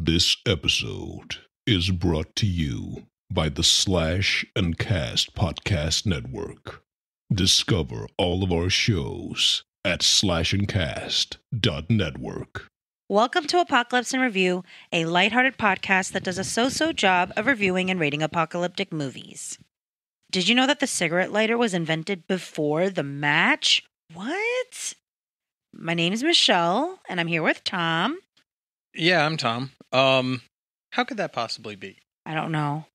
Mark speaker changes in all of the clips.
Speaker 1: This episode is brought to you by the Slash and Cast Podcast Network. Discover all of our shows at slashandcast.network.
Speaker 2: Welcome to Apocalypse in Review, a lighthearted podcast that does a so-so job of reviewing and rating apocalyptic movies. Did you know that the cigarette lighter was invented before the match? What? My name is Michelle, and I'm here with Tom.
Speaker 3: Yeah, I'm Tom. How could that possibly be?
Speaker 2: I don't know.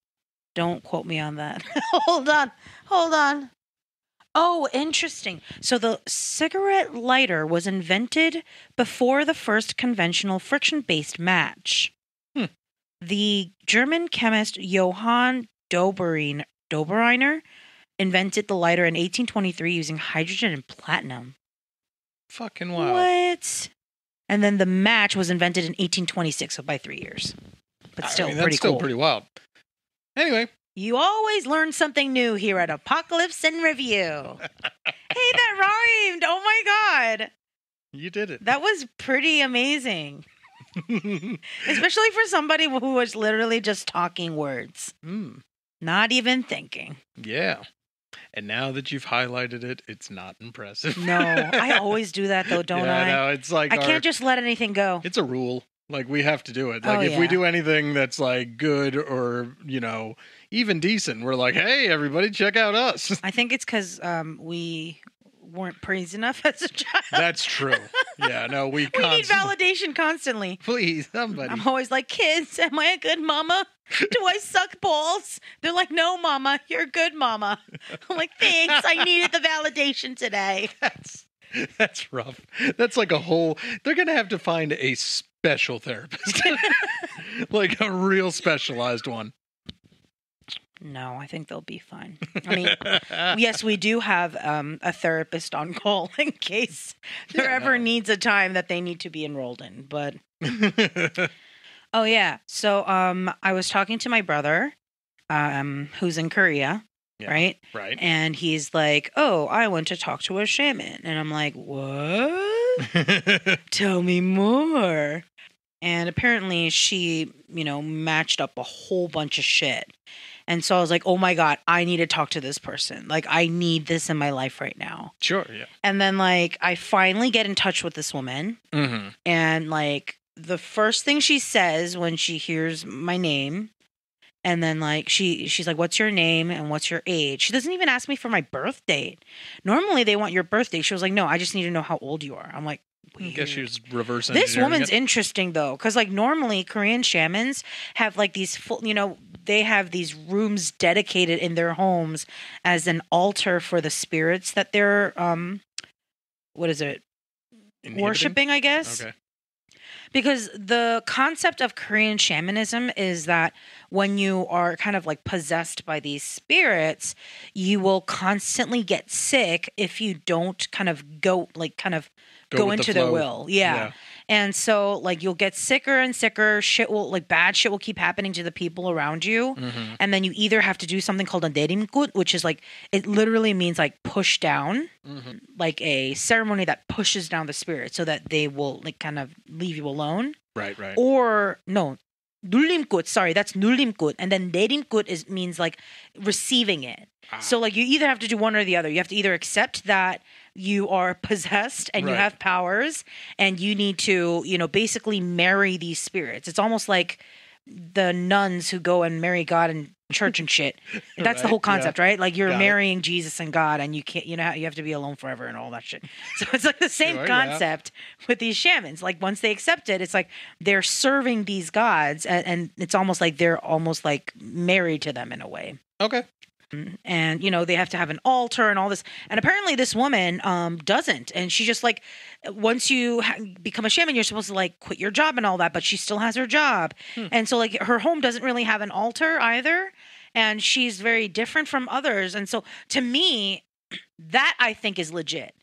Speaker 2: Don't quote me on that. Hold on. Oh, interesting. So the cigarette lighter was invented before the first conventional friction-based match. The German chemist Johann Dobereiner invented the lighter in 1823 using hydrogen and platinum.
Speaker 3: Fucking wild.
Speaker 2: What? And then the match was invented in 1826, so by 3 years. But still,
Speaker 3: that's
Speaker 2: pretty
Speaker 3: still
Speaker 2: cool.
Speaker 3: pretty wild. Anyway.
Speaker 2: You always learn something new here at Apocalypse in Review. Hey, that rhymed. Oh my God.
Speaker 3: You did it.
Speaker 2: That was pretty amazing. Especially for somebody who was literally just talking words. Not even thinking.
Speaker 3: Yeah. And now that you've highlighted it, it's not impressive.
Speaker 2: No, I always do that though, don't I?
Speaker 3: No, it's like
Speaker 2: I can't just let anything go.
Speaker 3: It's a rule. Like, we have to do it. Like, if we do anything that's, like, good or, you know, even decent, we're like, hey, everybody, check out us.
Speaker 2: I think it's because we weren't praised enough as a child.
Speaker 3: That's true. Yeah, no, we
Speaker 2: need validation constantly.
Speaker 3: Please, somebody.
Speaker 2: I'm always like, kids, am I a good mama? Do I suck balls? They're like, no, mama, you're a good mama. I'm like, thanks, I needed the validation today.
Speaker 3: That's rough. That's like a whole... They're going to have to find a special therapist. Like a real specialized one.
Speaker 2: No, I think they'll be fine. I mean, yes, we do have a therapist on call in case there ever needs a time that they need to be enrolled in. But oh yeah, so I was talking to my brother, who's in Korea, right?
Speaker 3: Right.
Speaker 2: And he's like, "Oh, I went to talk to a shaman," and I'm like, "What? Tell me more." And apparently, she, matched up a whole bunch of shit. And so I was like, oh my God, I need to talk to this person. Like, I need this in my life right now.
Speaker 3: Sure, yeah.
Speaker 2: And then, I finally get in touch with this woman.
Speaker 3: Mm-hmm.
Speaker 2: And, the first thing she says when she hears my name, and then, she's like, what's your name and what's your age? She doesn't even ask me for my birth date. Normally, they want your birth date. She was like, no, I just need to know how old you are. I'm like, weird.
Speaker 3: I guess she was reverse
Speaker 2: This
Speaker 3: engineering
Speaker 2: woman's
Speaker 3: it.
Speaker 2: interesting, though, because, normally Korean shamans have, these full, they have these rooms dedicated in their homes as an altar for the spirits that they're, worshipping, I guess.
Speaker 3: Okay.
Speaker 2: Because the concept of Korean shamanism is that when you are kind of possessed by these spirits, you will constantly get sick if you don't kind of go into their will. Yeah. And so you'll get sicker and sicker. Bad shit will keep happening to the people around you.
Speaker 3: Mm-hmm.
Speaker 2: And then you either have to do something called a nerimgut, which is it literally means push down, like a ceremony that pushes down the spirit so that they will kind of leave you alone.
Speaker 3: Right.
Speaker 2: Or no, nullimgut. Sorry, that's nullimgut. And then nerimgut means receiving it. So you either have to do one or the other. You have to either accept that you are possessed and you have powers and you need to, basically marry these spirits. It's almost like the nuns who go and marry God in church and shit. That's the whole concept, right? You're marrying Jesus and God and you can't, you have to be alone forever and all that shit. So it's the same concept with these shamans. Once they accept it, it's they're serving these gods and it's almost like they're almost married to them in a way.
Speaker 3: Okay.
Speaker 2: And, they have to have an altar and all this. And apparently this woman doesn't. And she just once you become a shaman, you're supposed to quit your job and all that. But she still has her job. And so her home doesn't really have an altar either. And she's very different from others. And so to me, that I think is legit.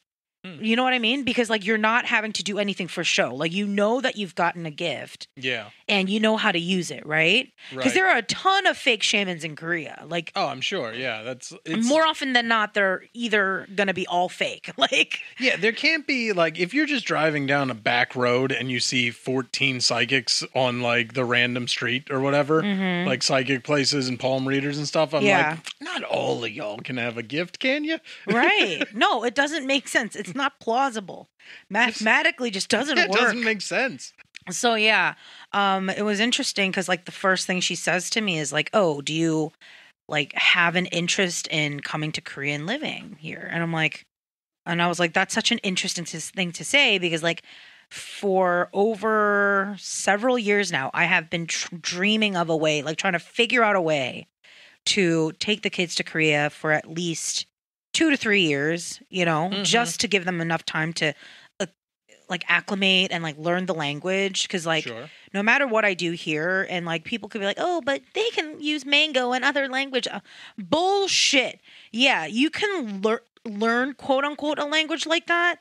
Speaker 2: You know what I mean? Because like you're not having to do anything for show. Like you know that you've gotten a gift.
Speaker 3: Yeah.
Speaker 2: And you know how to use it, right? Because there are a ton of fake shamans in Korea. Like,
Speaker 3: oh, I'm sure. Yeah, it's
Speaker 2: more often than not, they're either gonna be all fake. Like,
Speaker 3: yeah, there can't be like if you're just driving down a back road and you see 14 psychics on like the random street or whatever, like psychic places and palm readers and stuff. I'm like, not all of y'all can have a gift, can you?
Speaker 2: Right? No, it doesn't make sense. It's not plausible. Mathematically, just doesn't work.
Speaker 3: It doesn't make sense.
Speaker 2: So yeah, it was interesting because like the first thing she says to me is like, "Oh, do you like have an interest in coming to Korea and living here?" And I'm like, and I was like, "That's such an interesting thing to say because like for over several years now, I have been dreaming of a way, like trying to figure out a way to take the kids to Korea for at least 2 to 3 years, you know, just to give them enough time to like acclimate and like learn the language. Because like no matter what I do here, and like people could be like, oh, but they can use mango and other language. Bullshit. Yeah, you can learn quote unquote a language like that.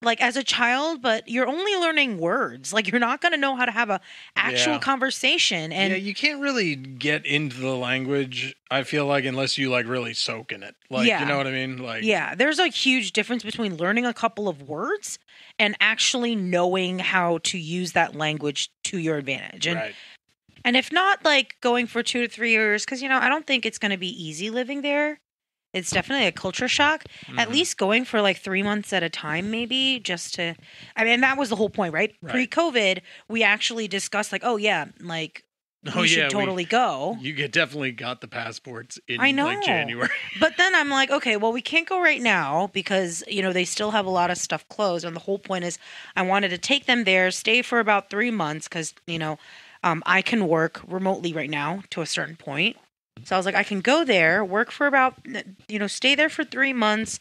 Speaker 2: Like as a child, but you're only learning words. Like you're not going to know how to have a actual conversation. And
Speaker 3: yeah, you can't really get into the language, I feel like, unless you like really soak in it. Like, you know what I mean? Like,
Speaker 2: yeah, there's a huge difference between learning a couple of words and actually knowing how to use that language to your advantage. And, and if not, like going for 2 to 3 years, because, you know, I don't think it's going to be easy living there. It's definitely a culture shock. At least going for like 3 months at a time, maybe just to, I mean, that was the whole point, right? Pre-COVID, we actually discussed like, oh yeah, like we should totally go.
Speaker 3: You definitely got the passports in
Speaker 2: like
Speaker 3: January.
Speaker 2: But then I'm like, okay, well, we can't go right now because, you know, they still have a lot of stuff closed. And the whole point is I wanted to take them there, stay for about 3 months because, you know, I can work remotely right now to a certain point. So I was like, I can go there, work for about, you know, stay there for 3 months,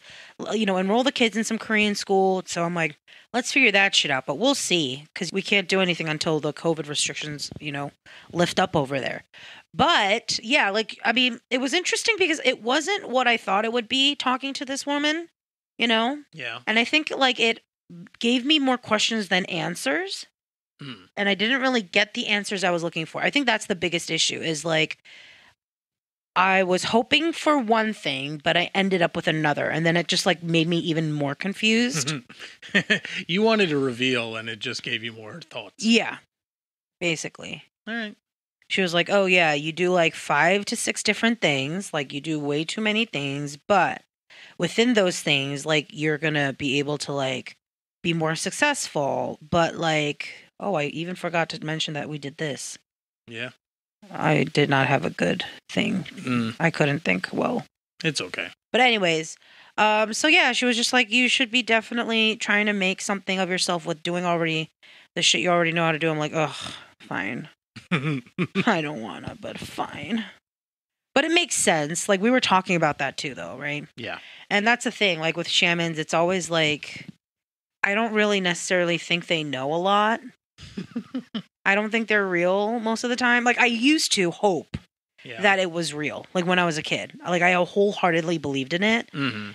Speaker 2: you know, enroll the kids in some Korean school. So I'm like, let's figure that shit out. But we'll see because we can't do anything until the COVID restrictions, you know, lift up over there. But yeah, like, I mean, it was interesting because it wasn't what I thought it would be talking to this woman, you know?
Speaker 3: Yeah.
Speaker 2: And I think like it gave me more questions than answers. And I didn't really get the answers I was looking for. I think that's the biggest issue is like, I was hoping for one thing, but I ended up with another. And then it just like made me even more confused.
Speaker 3: You wanted a reveal and it just gave you more thoughts.
Speaker 2: Yeah, basically.
Speaker 3: All right.
Speaker 2: She was like, oh yeah, you do like 5 to 6 different things. Like you do way too many things, but within those things, like you're going to be able to like be more successful. But like, oh, I even forgot to mention that we did this.
Speaker 3: Yeah.
Speaker 2: I did not have a good thing. I couldn't think well.
Speaker 3: It's okay.
Speaker 2: But anyways, so yeah, she was just like, you should be definitely trying to make something of yourself with doing already the shit you already know how to do. I'm like, ugh, fine. I don't want to, but fine. But it makes sense. Like we were talking about that too, though, right?
Speaker 3: Yeah.
Speaker 2: And that's the thing. Like with shamans, it's always like, I don't really necessarily think they know a lot. I don't think they're real most of the time. Like I used to hope that it was real. Like when I was a kid, like I wholeheartedly believed in it.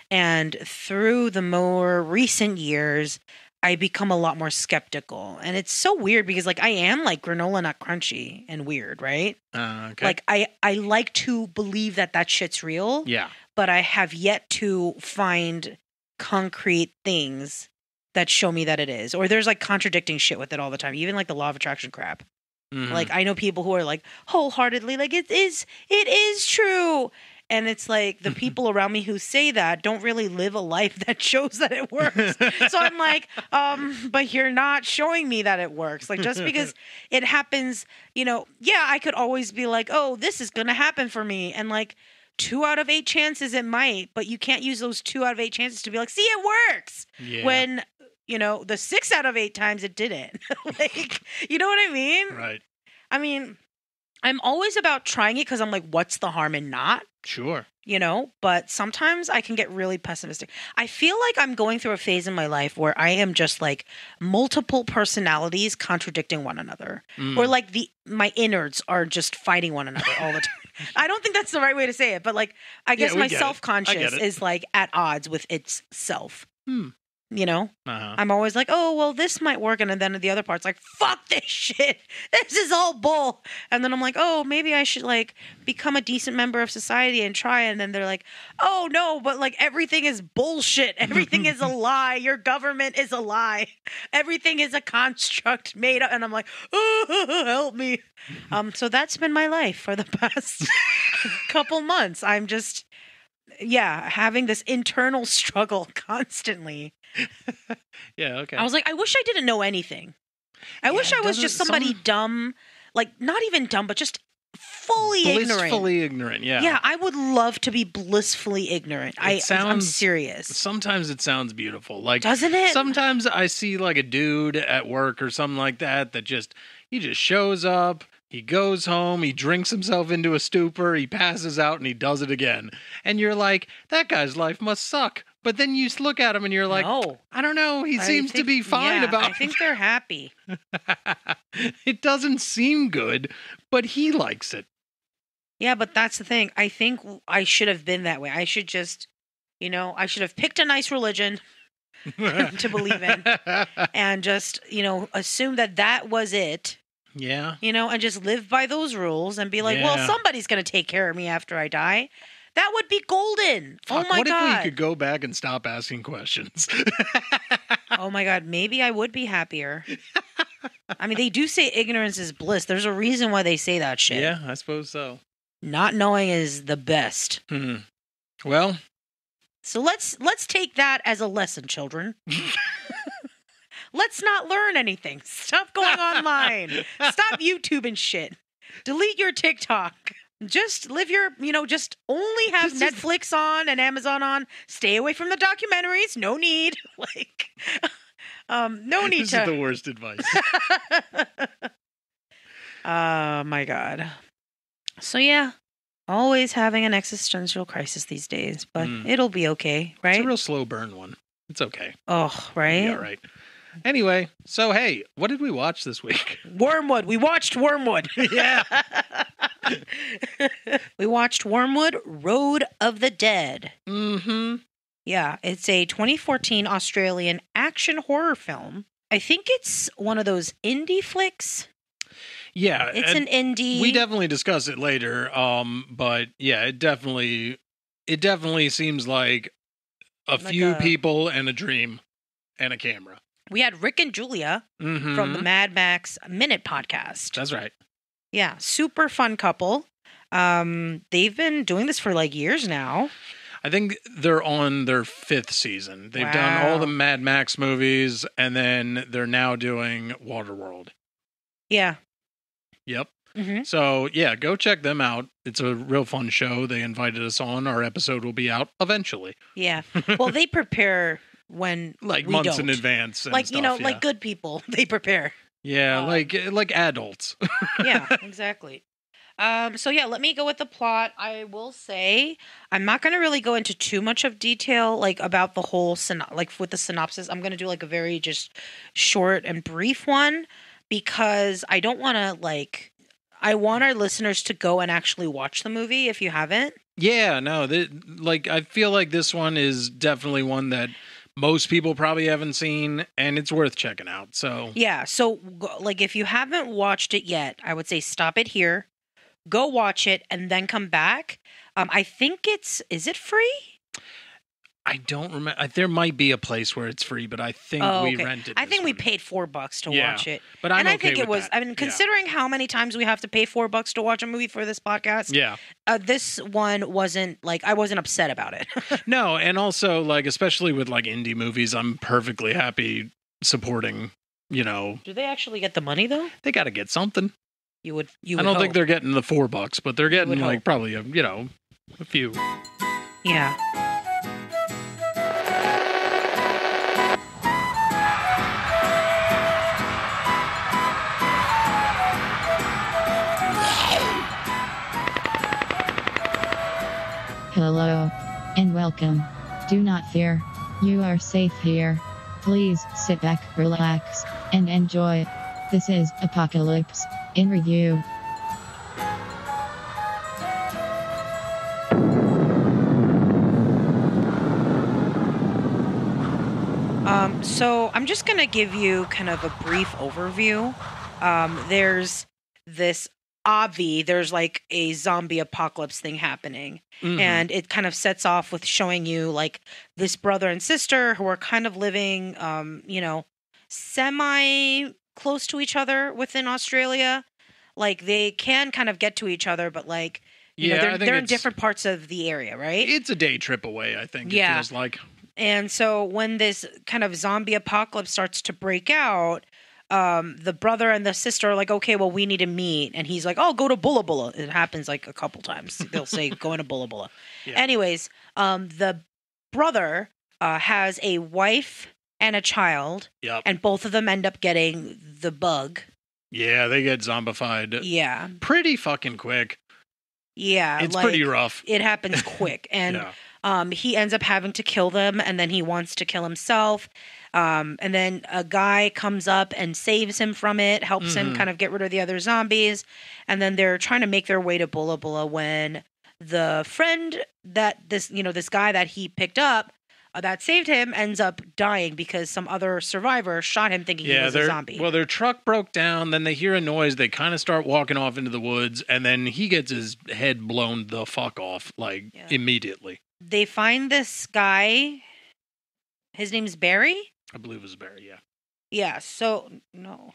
Speaker 2: And through the more recent years, I become a lot more skeptical. And it's so weird because like I am like granola nut crunchy and weird, right?
Speaker 3: Okay.
Speaker 2: Like I like to believe that shit's real.
Speaker 3: Yeah.
Speaker 2: But I have yet to find concrete things that show me that it is. Or there's like contradicting shit with it all the time. Even like the law of attraction crap. Like I know people who are like wholeheartedly like it is true. And it's like the people around me who say that don't really live a life that shows that it works. So I'm like, but you're not showing me that it works. Like just because it happens, you know, yeah, I could always be like, oh, this is going to happen for me. And like 2 out of 8 chances it might, but you can't use those 2 out of 8 chances to be like, see, it works.
Speaker 3: Yeah.
Speaker 2: When, you know, the 6 out of 8 times it didn't. Like, you know what I mean?
Speaker 3: Right.
Speaker 2: I mean, I'm always about trying it because I'm like, what's the harm in not?
Speaker 3: Sure.
Speaker 2: You know, but sometimes I can get really pessimistic. I feel like I'm going through a phase in my life where I am just like multiple personalities contradicting one another. Or like my innards are just fighting one another all the time. I don't think that's the right way to say it, but like I guess my self-conscious is like at odds with itself. You know, I'm always like, oh, well, this might work. And then the other part's like, fuck this shit. This is all bull. And then I'm like, oh, maybe I should like become a decent member of society and try. And then they're like, oh, no, but like everything is bullshit. Everything is a lie. Your government is a lie. Everything is a construct made up. And I'm like, oh, help me. So that's been my life for the past couple months. I'm just, having this internal struggle constantly.
Speaker 3: Yeah, okay.
Speaker 2: I was like, I wish I didn't know anything. I wish I was just somebody dumb, like not even dumb, but just fully ignorant.
Speaker 3: Blissfully ignorant, yeah.
Speaker 2: Yeah, I would love to be blissfully ignorant. I'm serious.
Speaker 3: Sometimes it sounds beautiful. Like,
Speaker 2: doesn't it?
Speaker 3: Sometimes I see like a dude at work or something like that he just shows up, he goes home, he drinks himself into a stupor, he passes out, and he does it again. And you're like, that guy's life must suck. But then you look at him and you're like, no. I don't know, he seems to be fine about it.
Speaker 2: I think they're happy.
Speaker 3: It doesn't seem good, but he likes it.
Speaker 2: Yeah, but that's the thing. I think I should have been that way. I should just, I should have picked a nice religion to believe in and just, assume that was it.
Speaker 3: Yeah.
Speaker 2: And just live by those rules and be like, well, somebody's going to take care of me after I die. That would be golden.
Speaker 3: Fuck,
Speaker 2: oh my God.
Speaker 3: What if we could go back and stop asking questions?
Speaker 2: Oh my God. Maybe I would be happier. I mean, they do say ignorance is bliss. There's a reason why they say that shit.
Speaker 3: Yeah, I suppose so.
Speaker 2: Not knowing is the best.
Speaker 3: Well.
Speaker 2: So let's take that as a lesson, children. Let's not learn anything. Stop going online. Stop YouTube and shit. Delete your TikTok. Just live your, just only have Netflix on and Amazon on. Stay away from the documentaries. No need. No need
Speaker 3: This is the worst advice.
Speaker 2: Oh my God. So yeah, always having an existential crisis these days, but it'll be okay, right?
Speaker 3: It's a real slow burn one. It's okay.
Speaker 2: Oh, right?
Speaker 3: Yeah, right. Anyway, so hey, what did we watch this week?
Speaker 2: Wyrmwood. We watched Wyrmwood.
Speaker 3: Yeah.
Speaker 2: We watched Wyrmwood, Road of the Dead.
Speaker 3: Mm-hmm.
Speaker 2: Yeah, it's a 2014 Australian action horror film. I think it's one of those indie flicks.
Speaker 3: Yeah.
Speaker 2: It's an indie.
Speaker 3: We definitely discuss it later. But yeah, it definitely seems like a few people and a dream and a camera.
Speaker 2: We had Rick and Julia from the Mad Max Minute podcast.
Speaker 3: That's right.
Speaker 2: Yeah, super fun couple. They've been doing this for like years now.
Speaker 3: I think they're on their 5th season. They've done all the Mad Max movies, and then they're now doing Waterworld.
Speaker 2: Yeah.
Speaker 3: Yep. So, yeah, go check them out. It's a real fun show. They invited us on. Our episode will be out eventually.
Speaker 2: Yeah. Well, they prepare when
Speaker 3: like
Speaker 2: we
Speaker 3: months
Speaker 2: don't.
Speaker 3: in advance. And
Speaker 2: like,
Speaker 3: stuff,
Speaker 2: like good people, they prepare.
Speaker 3: Yeah, like adults.
Speaker 2: Yeah, exactly. So yeah, let me go with the plot. I will say I'm not going to really go into too much of detail, like about the whole with the synopsis. I'm going to do like a very just short and brief one because I don't want to I want our listeners to go and actually watch the movie if you haven't. Yeah, no,
Speaker 3: I feel like this one is definitely one that most people probably haven't seen, and it's worth checking out. So
Speaker 2: yeah, so if you haven't watched it yet, I would say stop it here. Go watch it and then come back. I think is it free?
Speaker 3: I don't remember. There might be a place where it's free, but I think we rented it.
Speaker 2: I think we paid $4 to watch it.
Speaker 3: But I think it was,
Speaker 2: that. I mean, considering how many times we have to pay $4 to watch a movie for this podcast.
Speaker 3: Yeah.
Speaker 2: This one wasn't I wasn't upset about it.
Speaker 3: No. And also especially with indie movies, I'm perfectly happy supporting,
Speaker 2: Do they actually get the money though?
Speaker 3: They got to get something.
Speaker 2: You would
Speaker 3: I don't think they're getting the $4, but they're getting probably a few.
Speaker 2: Yeah.
Speaker 4: Hello and welcome. Do not fear. You are safe here. Please sit back, relax, and enjoy. This is Apocalypse in Review.
Speaker 2: So I'm just going to give you kind of a brief overview. There's this there's like a zombie apocalypse thing happening.
Speaker 3: Mhm.
Speaker 2: And it kind of sets off with showing you like this brother and sister who are kind of living, semi close to each other within Australia. Like they can kind of get to each other, but like,
Speaker 3: I think
Speaker 2: they're in
Speaker 3: it's-
Speaker 2: different parts of the area, right?
Speaker 3: It's a day trip away, I think.
Speaker 2: Yeah.
Speaker 3: It feels like.
Speaker 2: And so when this kind of zombie apocalypse starts to break out, the brother and the sister are like, okay, well, we need to meet. And he's like, oh, go to Bulla Bulla. It happens like a couple times. They'll say, going to Bulla Bulla.
Speaker 3: Yeah.
Speaker 2: Anyways, the brother has a wife and a child,
Speaker 3: Yep.
Speaker 2: and both of them end up getting the bug.
Speaker 3: Yeah, they get zombified
Speaker 2: Yeah.
Speaker 3: pretty fucking quick.
Speaker 2: Yeah.
Speaker 3: It's
Speaker 2: like,
Speaker 3: pretty rough.
Speaker 2: It happens quick. And
Speaker 3: Yeah.
Speaker 2: he ends up having to kill them, and then he wants to kill himself. And then a guy comes up and saves him from it, helps him kind of get rid of the other zombies. And then they're trying to make their way to Bulla Bulla when the friend that this guy that he picked up that saved him ends up dying because some other survivor shot him thinking he was a zombie.
Speaker 3: Well, their truck broke down. Then they hear a noise. They kind of start walking off into the woods, and then he gets his head blown the fuck off immediately.
Speaker 2: They find this guy. His name's Barry.
Speaker 3: I believe it was Barry. Yeah.
Speaker 2: Yeah. So no.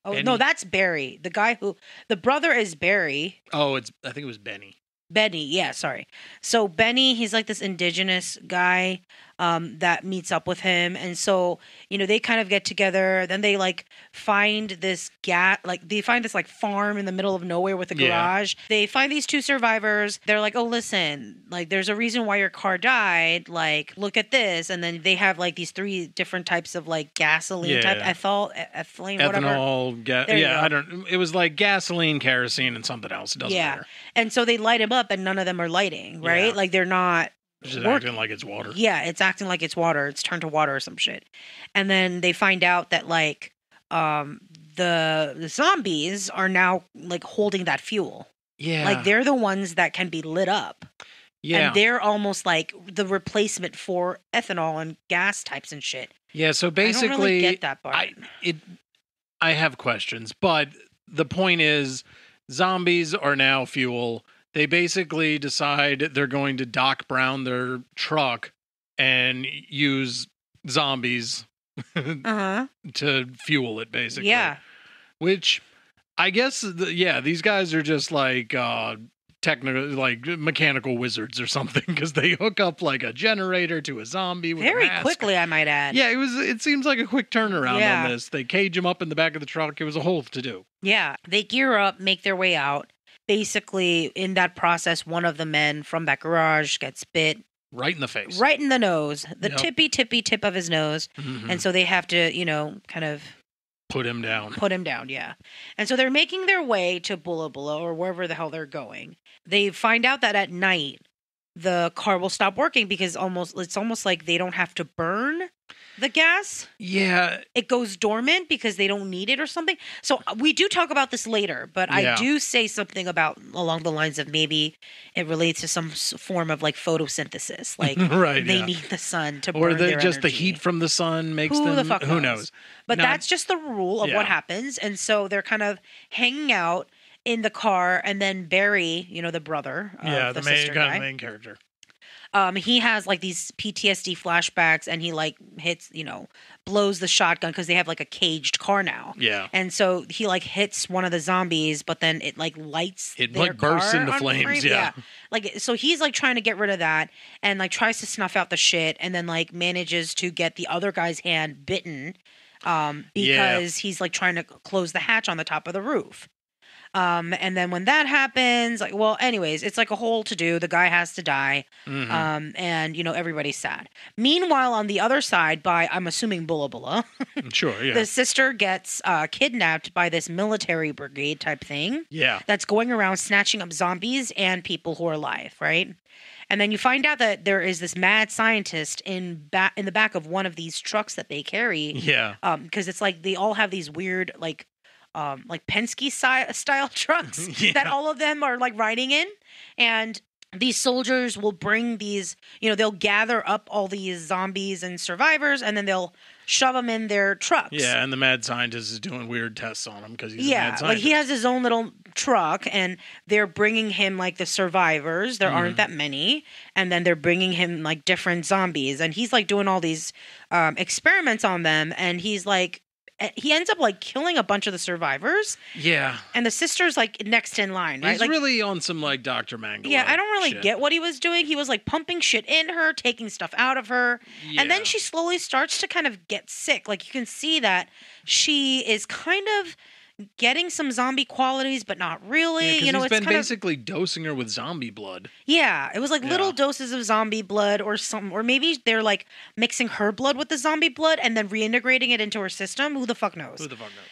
Speaker 2: Oh
Speaker 3: Benny?
Speaker 2: no, that's Barry. The brother is Barry.
Speaker 3: Oh, I think it was Benny.
Speaker 2: Benny, yeah, sorry. So Benny, he's like this indigenous guy that meets up with him, and so they kind of get together. Then they like find this farm in the middle of nowhere with a garage. They find these two survivors. They're like, "Oh, listen, like there's a reason why your car died. Like, look at this." And then they have like these 3 different types of like gasoline type, ethylene, whatever.
Speaker 3: Ethanol, it was like gasoline, kerosene, and something else. It doesn't matter.
Speaker 2: And so they light him up, and none of them are lighting, right?
Speaker 3: Yeah.
Speaker 2: Like they're not.
Speaker 3: It's just acting like it's water.
Speaker 2: Yeah, it's acting like it's water. It's turned to water or some shit. And then they find out that like the zombies are now like holding that fuel.
Speaker 3: Yeah.
Speaker 2: Like they're the ones that can be lit up.
Speaker 3: Yeah.
Speaker 2: And they're almost like the replacement for ethanol and gas types and shit.
Speaker 3: Yeah, so basically
Speaker 2: I don't really get that part.
Speaker 3: I have questions, but the point is zombies are now fuel. They basically decide they're going to Doc Brown their truck and use zombies to fuel it, basically.
Speaker 2: Yeah.
Speaker 3: Which I guess, these guys are just like mechanical wizards or something, because they hook up like a generator to a zombie with
Speaker 2: very
Speaker 3: a mask.
Speaker 2: quickly, I might add.
Speaker 3: Yeah, it seems like a quick turnaround on this. They cage him up in the back of the truck. It was a whole to-do.
Speaker 2: Yeah. They gear up, make their way out. Basically, in that process, one of the men from that garage gets bit.
Speaker 3: Right in the face.
Speaker 2: Right in the nose. The
Speaker 3: Yep.
Speaker 2: tippy tip of his nose.
Speaker 3: Mhm.
Speaker 2: And so they have to, kind of
Speaker 3: Put him down.
Speaker 2: put him down, yeah. And so they're making their way to Bulla Bulla or wherever the hell they're going. They find out that at night the car will stop working because it's almost like they don't have to burn the gas.
Speaker 3: Yeah.
Speaker 2: It goes dormant because they don't need it or something. So we do talk about this later, but I do say something about along the lines of maybe it relates to some form of like photosynthesis. Like
Speaker 3: Right,
Speaker 2: they
Speaker 3: yeah.
Speaker 2: need the sun to
Speaker 3: Or
Speaker 2: burn their
Speaker 3: just the
Speaker 2: energy.
Speaker 3: heat from the sun makes
Speaker 2: Who
Speaker 3: them...
Speaker 2: the fuck
Speaker 3: Who
Speaker 2: knows?
Speaker 3: knows?
Speaker 2: But
Speaker 3: No,
Speaker 2: that's just the rule of what happens. And so they're kind of hanging out in the car, and then Barry, the brother of the sister guy,
Speaker 3: main character.
Speaker 2: he has like these PTSD flashbacks, and he like hits, blows the shotgun because they have like a caged car now.
Speaker 3: Yeah.
Speaker 2: And so he like hits one of the zombies, but then it like lights
Speaker 3: It
Speaker 2: their
Speaker 3: like bursts
Speaker 2: car
Speaker 3: into
Speaker 2: on
Speaker 3: flames.
Speaker 2: flame.
Speaker 3: Yeah.
Speaker 2: Like, so he's like trying to get rid of that and like tries to snuff out the shit, and then like manages to get the other guy's hand bitten because he's like trying to close the hatch on the top of the roof. And then when that happens, like, well, anyways, it's like a whole to do. The guy has to die.
Speaker 3: Mhm.
Speaker 2: And everybody's sad. Meanwhile, on the other side, I'm assuming Bulla Bulla,
Speaker 3: Sure, yeah.
Speaker 2: the sister gets kidnapped by this military brigade type thing.
Speaker 3: Yeah.
Speaker 2: That's going around snatching up zombies and people who are alive, right? And then you find out that there is this mad scientist in the back of one of these trucks that they carry.
Speaker 3: Yeah.
Speaker 2: Because it's like they all have these weird like Penske style trucks
Speaker 3: Yeah.
Speaker 2: that all of them are like riding in, and these soldiers will bring these, they'll gather up all these zombies and survivors, and then they'll shove them in their trucks.
Speaker 3: Yeah, and the mad scientist is doing weird tests on him because he's a mad scientist.
Speaker 2: Like he has his own little truck, and they're bringing him like the survivors. There aren't that many, and then they're bringing him like different zombies, and he's like doing all these experiments on them, and he ends up like killing a bunch of the survivors.
Speaker 3: Yeah.
Speaker 2: And the sister's like next in line, right?
Speaker 3: He's
Speaker 2: like,
Speaker 3: really on some like Dr. Mangala.
Speaker 2: Yeah, I don't really
Speaker 3: shit.
Speaker 2: get what he was doing. He was like pumping shit in her, taking stuff out of her.
Speaker 3: Yeah.
Speaker 2: And then she slowly starts to kind of get sick. Like you can see that she is kind of getting some zombie qualities, but not really.
Speaker 3: Yeah,
Speaker 2: it's
Speaker 3: been
Speaker 2: kind
Speaker 3: basically dosing her with zombie blood.
Speaker 2: Yeah, it was like little doses of zombie blood or something, or maybe they're like mixing her blood with the zombie blood and then reintegrating it into her system. Who the fuck knows?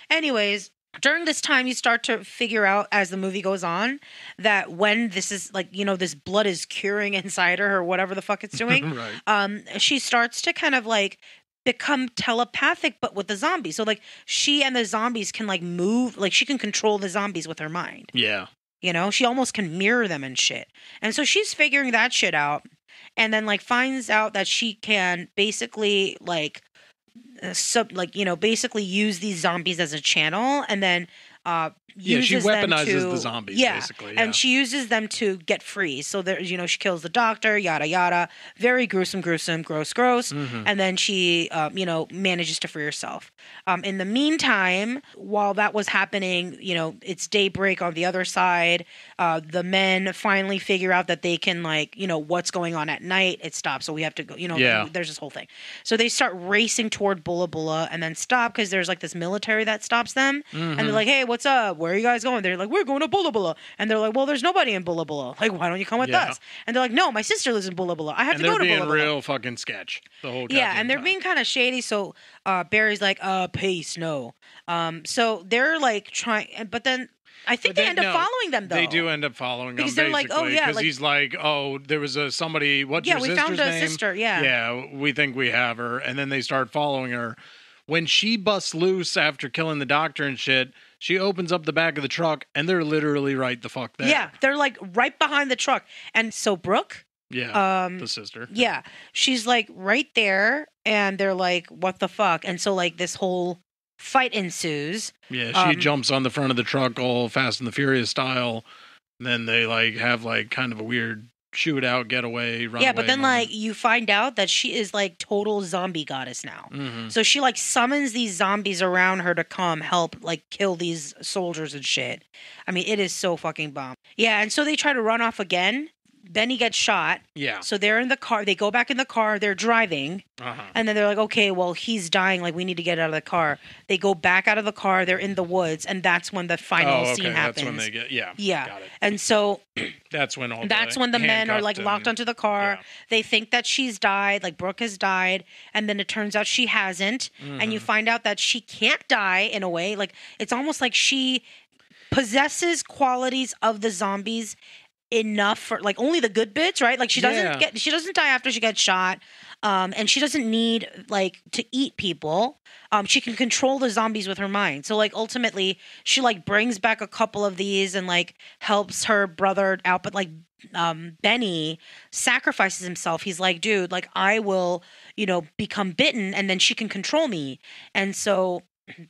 Speaker 2: Anyways, during this time, you start to figure out as the movie goes on that when this is like, this blood is curing inside her or whatever the fuck it's doing,
Speaker 3: right.
Speaker 2: She starts to kind of like become telepathic, but with the zombies. So like she and the zombies can like move, like she can control the zombies with her mind.
Speaker 3: Yeah.
Speaker 2: She almost can mirror them and shit. And so she's figuring that shit out, and then like finds out that she can basically like basically use these zombies as a channel, and then
Speaker 3: she weaponizes the zombies, basically. Yeah.
Speaker 2: And she uses them to get free. So there, she kills the doctor, yada yada. Very gruesome, gross. And then she, manages to free herself. In the meantime, while that was happening, it's daybreak on the other side. The men finally figure out that they can what's going on at night. It stops, so we have to go. There's this whole thing. So they start racing toward Bulla Bulla and then stop because there's like this military that stops them, and they're like, "Hey, what's up? Where are you guys going?" They're like, "We're going to Bulla Bulla," and they're like, "Well, there's nobody in Bulla Bulla. Like, why don't you come with us?" And they're like, "No, my sister lives in Bulla Bulla. I have to go to Bulla Bulla."
Speaker 3: And they're being real fucking sketch the whole time.
Speaker 2: Yeah, and they're being kind of shady. So Barry's like, peace, no. So they're like trying, but then I think they end up following them, though.
Speaker 3: They do end up following them,
Speaker 2: because they're like, "Oh yeah,"
Speaker 3: because he's like, "Oh, there was somebody. What's your sister's name?"
Speaker 2: Yeah, we found a sister. Yeah,
Speaker 3: yeah, we think we have her, and then they start following her. When she busts loose after killing the doctor and shit, she opens up the back of the truck, and they're literally right the fuck there.
Speaker 2: Yeah, they're like right behind the truck, and so Brooke.
Speaker 3: Yeah, the sister.
Speaker 2: Yeah, she's like right there, and they're like, "What the fuck?" And so like this whole fight ensues.
Speaker 3: Yeah, she jumps on the front of the truck all Fast and the Furious style. And then they like have like kind of a weird shootout, getaway, run.
Speaker 2: Yeah, but then like you find out that she is like total zombie goddess now. So she like summons these zombies around her to come help like kill these soldiers and shit. I mean, it is so fucking bomb. Yeah, and so they try to run off again. Benny gets shot.
Speaker 3: Yeah.
Speaker 2: So they're in the car. They go back in the car. They're driving. And then they're like, okay, well, he's dying. Like, we need to get out of the car. They go back out of the car. They're in the woods. And that's when the final scene happens.
Speaker 3: That's when they get, yeah.
Speaker 2: Got
Speaker 3: it.
Speaker 2: And so
Speaker 3: that's when
Speaker 2: the men are like locked onto the car. Yeah. They think that she's died, like Brooke has died. And then it turns out she hasn't. And you find out that she can't die in a way. Like, it's almost like she possesses qualities of the zombies enough for like only the good bits, right? Like she doesn't die after she gets shot, and she doesn't need like to eat people. She can control the zombies with her mind. So like ultimately she like brings back a couple of these and like helps her brother out, but like Benny sacrifices himself. He's like, dude, like I will, become bitten and then she can control me. And so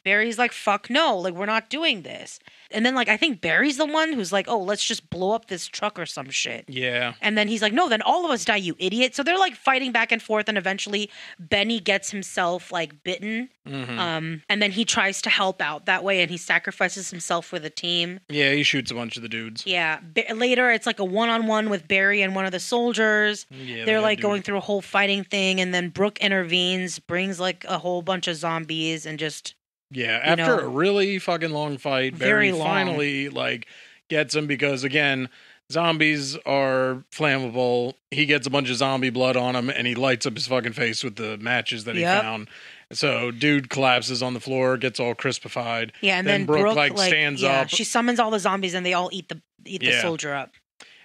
Speaker 2: Barry's like, fuck no, like we're not doing this. And then like I think Barry's the one who's like, oh, let's just blow up this truck or some shit.
Speaker 3: Yeah.
Speaker 2: And then he's like, no, then all of us die, you idiot. So they're like fighting back and forth, and eventually Benny gets himself like bitten. And then he tries to help out that way, and he sacrifices himself for the team.
Speaker 3: Yeah, he shoots a bunch of the dudes.
Speaker 2: Yeah. Later it's like a one-on-one with Barry and one of the soldiers.
Speaker 3: Yeah,
Speaker 2: they're like going through a whole fighting thing, and then Brooke intervenes, brings like a whole bunch of zombies, and just
Speaker 3: yeah, after a really fucking long fight, Barry finally like gets him because again, zombies are flammable. He gets a bunch of zombie blood on him and he lights up his fucking face with the matches that he found. So dude collapses on the floor, gets all crispified.
Speaker 2: Yeah, and then Brooke like stands up. She summons all the zombies and they all eat the soldier up.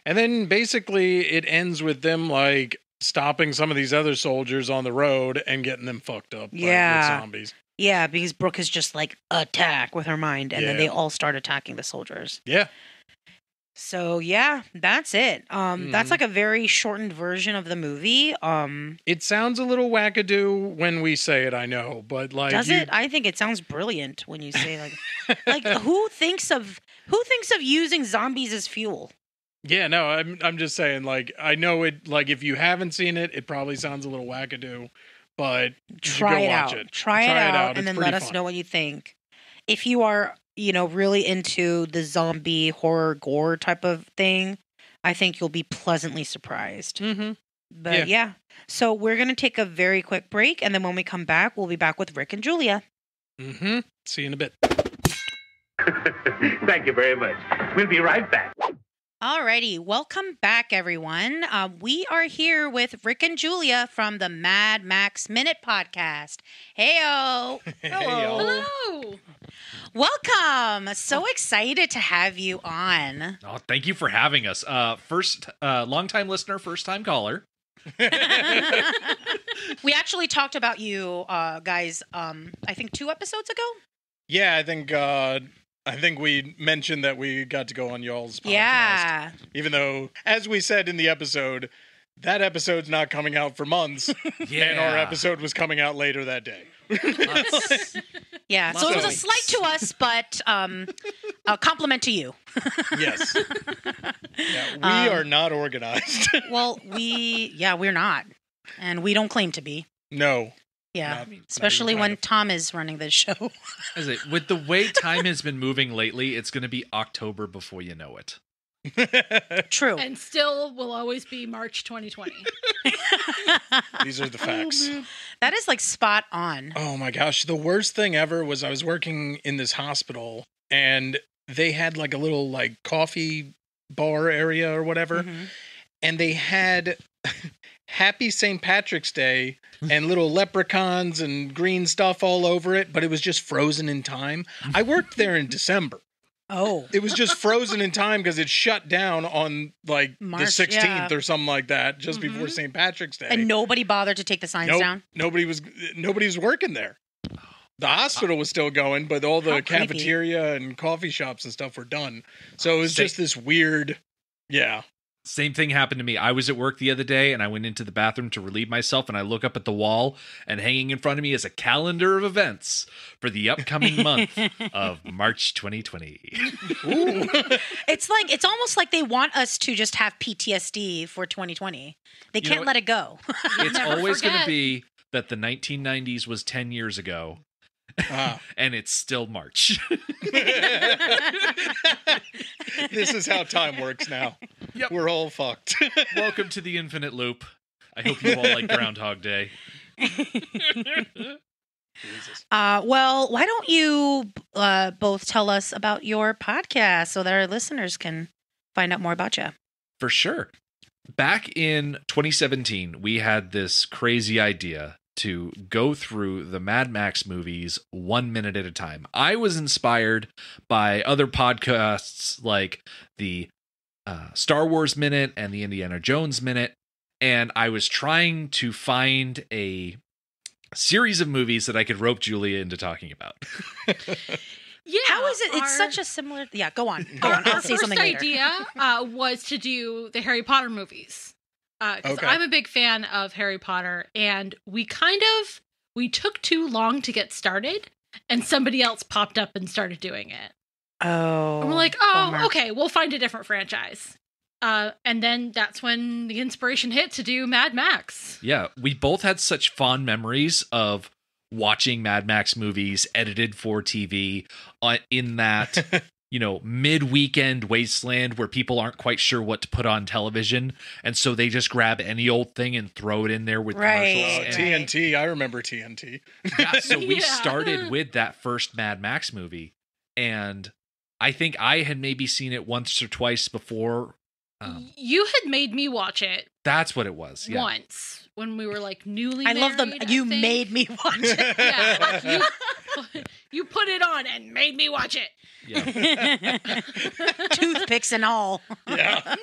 Speaker 3: And then basically it ends with them like stopping some of these other soldiers on the road and getting them fucked up with zombies.
Speaker 2: Yeah, because Brooke is just like attack with her mind, and then they all start attacking the soldiers.
Speaker 3: Yeah.
Speaker 2: So yeah, that's it. That's like a very shortened version of the movie.
Speaker 3: It sounds a little wackadoo when we say it, I know, but like,
Speaker 2: does it? I think it sounds brilliant when you say like who thinks of using zombies as fuel?
Speaker 3: Yeah, no, I'm just saying, like, I know it. Like, if you haven't seen it, it probably sounds a little wackadoo, but
Speaker 2: try it
Speaker 3: watch
Speaker 2: out.
Speaker 3: it.
Speaker 2: Try it out, and
Speaker 3: It's
Speaker 2: then
Speaker 3: pretty
Speaker 2: let us
Speaker 3: fun.
Speaker 2: know what you think. If you are, really into the zombie horror gore type of thing, I think you'll be pleasantly surprised.
Speaker 3: Mm-hmm.
Speaker 2: But yeah. So we're going to take a very quick break. And then when we come back, we'll be back with Rick and Julia.
Speaker 3: Mm-hmm. See you in a bit.
Speaker 5: Thank you very much. We'll be right back.
Speaker 2: Alrighty. Welcome back, everyone. We are here with Rick and Julia from the Mad Max Minute Podcast. Heyo.
Speaker 3: Hello.
Speaker 6: Hello.
Speaker 2: Welcome. So excited to have you on.
Speaker 7: Oh, thank you for having us. First, long-time listener, first-time caller.
Speaker 2: We actually talked about you guys, I think 2 episodes ago.
Speaker 3: Yeah, I think we mentioned that we got to go on y'all's podcast.
Speaker 2: Yeah.
Speaker 3: Even though, as we said in the episode, that episode's not coming out for months, and our episode was coming out later that day.
Speaker 2: Yeah, so it was a slight to us, but a compliment to you.
Speaker 3: Yes. Yeah, we are not organized.
Speaker 2: Well, we're not. And we don't claim to be.
Speaker 3: No.
Speaker 2: Yeah,
Speaker 3: Not
Speaker 2: especially
Speaker 3: even
Speaker 2: when
Speaker 3: kind of.
Speaker 2: Tom is running the show.
Speaker 7: With the way time has been moving lately, it's going to be October before you know it.
Speaker 2: True.
Speaker 6: And still will always be March 2020.
Speaker 3: These are the facts.
Speaker 2: That is like spot on.
Speaker 3: Oh my gosh. The worst thing ever was I was working in this hospital and they had like a little like coffee bar area or whatever.
Speaker 2: Mhm.
Speaker 3: And they had Happy St. Patrick's Day and little leprechauns and green stuff all over it, but it was just frozen in time. I worked there in December.
Speaker 2: Oh.
Speaker 3: It was just frozen in time because it shut down on like
Speaker 2: March,
Speaker 3: the 16th
Speaker 2: yeah.
Speaker 3: or something like that, just before St. Patrick's Day.
Speaker 2: And nobody bothered to take the signs down?
Speaker 3: Nobody was working there. The hospital was still going, but all the
Speaker 2: How creepy.
Speaker 3: cafeteria and coffee shops and stuff were done. So it was just this weird, yeah.
Speaker 7: Same thing happened to me. I was at work the other day, and I went into the bathroom to relieve myself, and I look up at the wall, and hanging in front of me is a calendar of events for the upcoming month of March 2020.
Speaker 2: It's almost like they want us to just have PTSD for 2020. They can't let it go.
Speaker 7: It's
Speaker 6: Never
Speaker 7: always going to
Speaker 6: forget.
Speaker 7: be that the 1990s was 10 years ago, and it's still March.
Speaker 3: This is how time works now.
Speaker 7: Yep.
Speaker 3: We're all fucked.
Speaker 7: Welcome to the infinite loop. I hope you all like Groundhog Day.
Speaker 2: Well, why don't you both tell us about your podcast so that our listeners can find out more about you?
Speaker 7: For sure. Back in 2017, we had this crazy idea to go through the Mad Max movies 1 minute at a time. I was inspired by other podcasts like the Star Wars Minute and the Indiana Jones Minute, and I was trying to find a series of movies that I could rope Julia into talking about.
Speaker 6: Yeah.
Speaker 2: How is it? It's such a similar. Yeah, go on. Go on.
Speaker 6: Our
Speaker 2: I'll say
Speaker 6: first
Speaker 2: something later.
Speaker 6: idea was to do the Harry Potter movies. 'Cause
Speaker 3: Okay.
Speaker 6: I'm a big fan of Harry Potter, and we took too long to get started, and somebody else popped up and started doing it.
Speaker 2: Oh.
Speaker 6: And we're like,
Speaker 2: bummer.
Speaker 6: okay, we'll find a different franchise. And then that's when the inspiration hit to do Mad Max.
Speaker 7: Yeah, we both had such fond memories of watching Mad Max movies edited for TV in that, mid-weekend wasteland where people aren't quite sure what to put on television. And so they just grab any old thing and throw it in there with
Speaker 2: Right.
Speaker 7: commercials. And,
Speaker 3: TNT, I remember TNT.
Speaker 7: yeah, so we
Speaker 6: Yeah.
Speaker 7: started with that first Mad Max movie. And I think I had maybe seen it once or twice before.
Speaker 6: You had made me watch it
Speaker 7: That's what it was. Yeah.
Speaker 6: once when we were like newly
Speaker 2: I
Speaker 6: married.
Speaker 2: love them. You
Speaker 6: think.
Speaker 2: made me watch it.
Speaker 6: Yeah, you put it on and made me watch it.
Speaker 7: Yeah.
Speaker 2: Toothpicks and all.
Speaker 3: Yeah.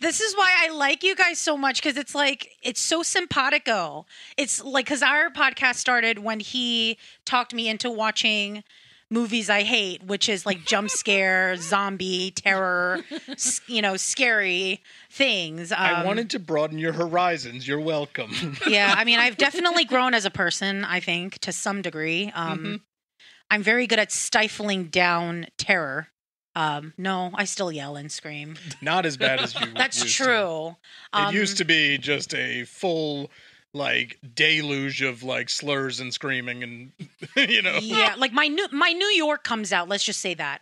Speaker 2: This is why I like you guys so much, because it's so simpatico. It's like, because our podcast started when he talked me into watching movies I hate, which is like jump scare, zombie, terror, scary things.
Speaker 3: I wanted to broaden your horizons. You're welcome.
Speaker 2: Yeah, I mean, I've definitely grown as a person, I think, to some degree. I'm very good at stifling down terror. No, I still yell and scream.
Speaker 3: Not as bad as you.
Speaker 2: That's
Speaker 3: used
Speaker 2: true.
Speaker 3: To. It used to be just a full like deluge of like slurs and screaming and
Speaker 2: Yeah, like my New York comes out. Let's just say that.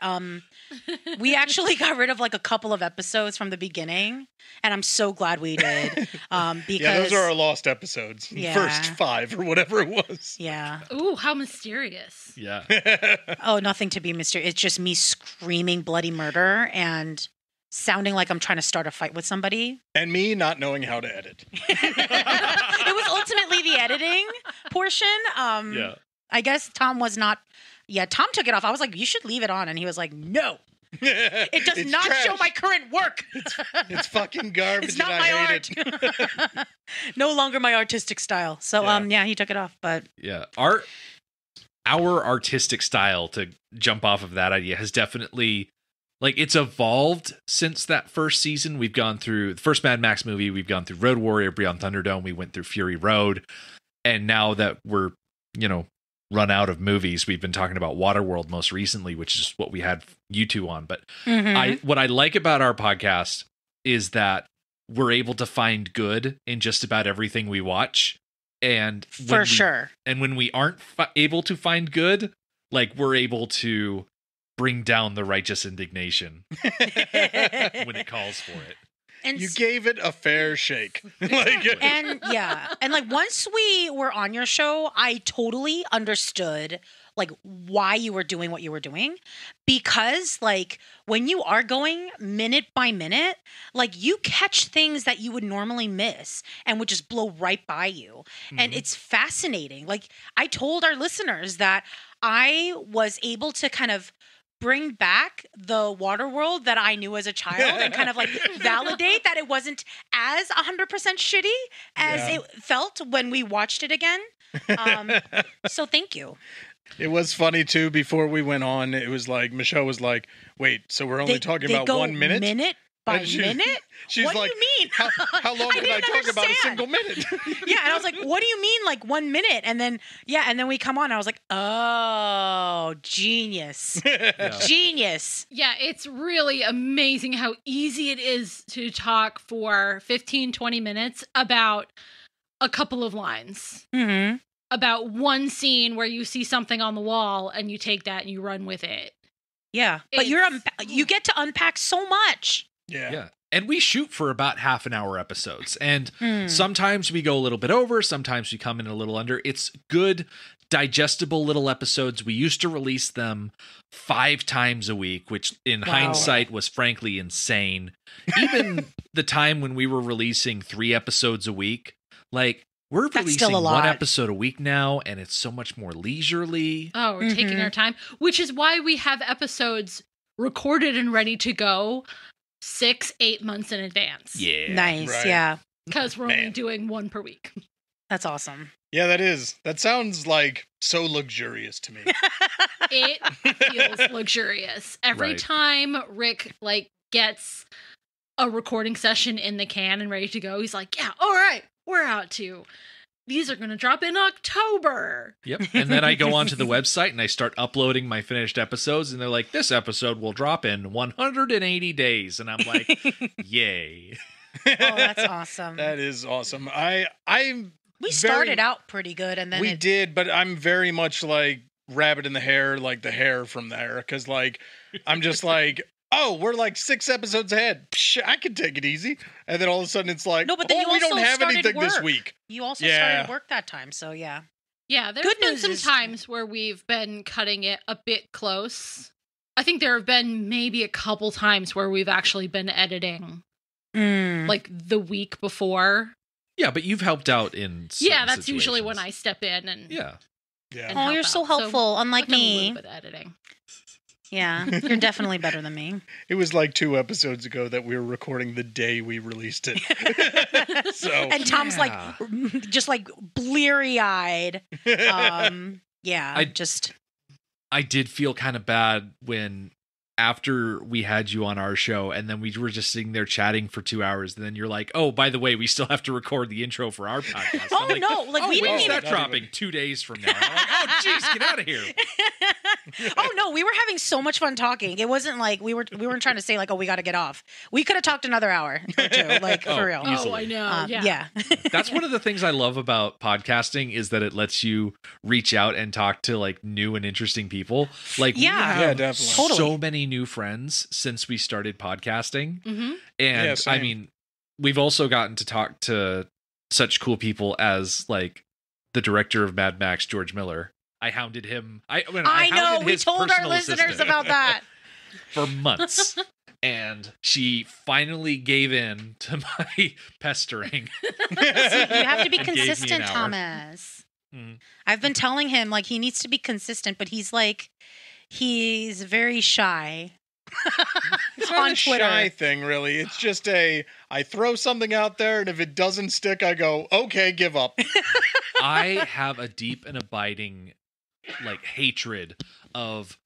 Speaker 2: We actually got rid of like a couple of episodes from the beginning, and I'm so glad we did. Because
Speaker 3: yeah, those are our lost episodes.
Speaker 2: Yeah.
Speaker 3: First 5 or whatever it was.
Speaker 2: Yeah.
Speaker 6: Ooh, how mysterious.
Speaker 7: Yeah.
Speaker 2: Oh, nothing to be mysterious. It's just me screaming bloody murder and sounding like I'm trying to start a fight with somebody.
Speaker 3: And me not knowing how to edit.
Speaker 2: It was ultimately the editing portion.
Speaker 7: Yeah.
Speaker 2: I guess Tom was not. Yeah, Tom took it off. I was like, you should leave it on. And he was like, no. It does
Speaker 3: It's
Speaker 2: not
Speaker 3: trash.
Speaker 2: show my current work.
Speaker 3: It's fucking garbage.
Speaker 2: It's not
Speaker 3: and
Speaker 2: my
Speaker 3: I
Speaker 2: art.
Speaker 3: hate it.
Speaker 2: No longer my artistic style. So,
Speaker 3: Yeah.
Speaker 2: he took it off. But
Speaker 7: Yeah. Our artistic style, to jump off of that idea, has definitely, like, it's evolved since that first season. We've gone through the first Mad Max movie. We've gone through Road Warrior, Beyond Thunderdome. We went through Fury Road. And now that we're, run out of movies, we've been talking about Waterworld most recently, which is what we had you two on. But what I like about our podcast is that we're able to find good in just about everything we watch. And
Speaker 2: sure.
Speaker 7: And when we aren't able to find good, like, we're able to bring down the righteous indignation when it calls for it.
Speaker 2: And
Speaker 3: You gave it a fair shake.
Speaker 2: and like once we were on your show, I totally understood like why you were doing what you were doing, because like when you are going minute by minute, like you catch things that you would normally miss and would just blow right by you. And it's fascinating. Like I told our listeners that I was able to kind of bring back the water world that I knew as a child and kind of like validate that it wasn't as 100% shitty as it felt when we watched it again. So thank you.
Speaker 3: It was funny too. Before we went on, it was like Michelle was like, "Wait, so we're only talking about 1 minute?
Speaker 2: Minute by minute?
Speaker 3: She's
Speaker 2: What do
Speaker 3: like,
Speaker 2: you mean?
Speaker 3: How long can I
Speaker 2: didn't
Speaker 3: talk about a
Speaker 2: understand.
Speaker 3: single minute?"
Speaker 2: Yeah, and I was like, "What do you mean, like 1 minute?" And then we come on. And I was like, "Oh, genius, genius!"
Speaker 6: Yeah, it's really amazing how easy it is to talk for 15, 20 minutes about a couple of lines.
Speaker 2: Mm-hmm.
Speaker 6: About one scene where you see something on the wall and you take that and you run with it.
Speaker 2: Yeah, but you get to unpack so much.
Speaker 3: Yeah.
Speaker 7: And we shoot for about half an hour episodes. And sometimes we go a little bit over, sometimes we come in a little under. It's good, digestible little episodes. We used to release them 5 times a week, which in hindsight was frankly insane. Even the time when we were releasing 3 episodes a week, like, we're
Speaker 2: That's
Speaker 7: releasing
Speaker 2: still a lot.
Speaker 7: 1 episode a week now, and it's so much more leisurely.
Speaker 6: Oh, we're taking our time, which is why we have episodes recorded and ready to go 6-8 months in advance.
Speaker 7: Yeah.
Speaker 2: Nice,
Speaker 3: Right.
Speaker 2: yeah,
Speaker 6: Because we're only doing 1 per week.
Speaker 2: that's awesome.
Speaker 3: Yeah, that is. That sounds like so luxurious to me.
Speaker 6: It feels luxurious. Every
Speaker 7: Right.
Speaker 6: time Rick gets a recording session in the can and ready to go, he's like, "Yeah, all right, we're out to. These are going to drop in October."
Speaker 7: Yep. And then I go onto the website and I start uploading my finished episodes, and they're like, "This episode will drop in 180 days." And I'm like, yay.
Speaker 2: Oh, that's awesome.
Speaker 3: That is awesome.
Speaker 2: We started out pretty good, and then
Speaker 3: we did, but I'm very much like rabbit in the hair, like the hair from there, because like I'm just like, oh, we're like 6 episodes ahead. Psh, I can take it easy. And then all of a sudden it's like,
Speaker 2: No, but then you
Speaker 3: we don't
Speaker 2: also
Speaker 3: have
Speaker 2: started
Speaker 3: anything this
Speaker 2: work.
Speaker 3: week.
Speaker 2: You also
Speaker 3: Yeah.
Speaker 2: started work that time, so yeah.
Speaker 6: Yeah, there's
Speaker 2: Good
Speaker 6: been
Speaker 2: news
Speaker 6: some
Speaker 2: is-
Speaker 6: times where we've been cutting it a bit close. I think there have been maybe a couple times where we've actually been editing like the week before.
Speaker 7: Yeah, but you've helped out in
Speaker 6: Yeah,
Speaker 7: certain
Speaker 6: that's usually when I
Speaker 7: situations.
Speaker 6: step in and
Speaker 7: Yeah.
Speaker 3: Yeah.
Speaker 6: and
Speaker 2: Oh,
Speaker 6: help
Speaker 2: you're so
Speaker 6: out. So
Speaker 2: helpful, unlike
Speaker 6: I've done a
Speaker 2: me.
Speaker 6: little bit of editing.
Speaker 2: Yeah, you're definitely better than me.
Speaker 3: It was like 2 episodes ago that we were recording the day we released it. So
Speaker 2: And Tom's like, just like bleary eyed. Yeah,
Speaker 7: I I did feel kind of bad when after we had you on our show and then we were just sitting there chatting for 2 hours and then you're like, oh, by the way, we still have to record the intro for our podcast.
Speaker 2: Oh, no. Like, we didn't
Speaker 7: when's
Speaker 2: even...
Speaker 7: that dropping? 2 days from now. I'm like, oh, jeez, get out of here.
Speaker 2: Oh, no, we were having so much fun talking. It wasn't like we weren't trying to say like, oh, we got to get off. We could have talked another hour or two, like for real.
Speaker 6: Oh, I know.
Speaker 2: Yeah.
Speaker 7: That's one of the things I love about podcasting is that it lets you reach out and talk to like new and interesting people. Like, we have
Speaker 3: definitely.
Speaker 7: so many new friends since we started podcasting.
Speaker 6: Mm-hmm.
Speaker 7: And I mean, we've also gotten to talk to such cool people as like the director of Mad Max, George Miller. I hounded him. I
Speaker 2: know. We
Speaker 7: his
Speaker 2: told our
Speaker 7: personal
Speaker 2: listeners
Speaker 7: assistant
Speaker 2: about that
Speaker 7: for months. And she finally gave in to my pestering.
Speaker 2: See, you have to be
Speaker 7: And gave me an
Speaker 2: consistent,
Speaker 7: hour.
Speaker 2: Thomas.
Speaker 7: Mm.
Speaker 2: I've been telling him like he needs to be consistent, but he's very shy.
Speaker 3: It's not
Speaker 2: on
Speaker 3: a
Speaker 2: Twitter.
Speaker 3: shy thing, really. It's just I throw something out there, and if it doesn't stick, I go, okay, give up.
Speaker 7: I have a deep and abiding like hatred of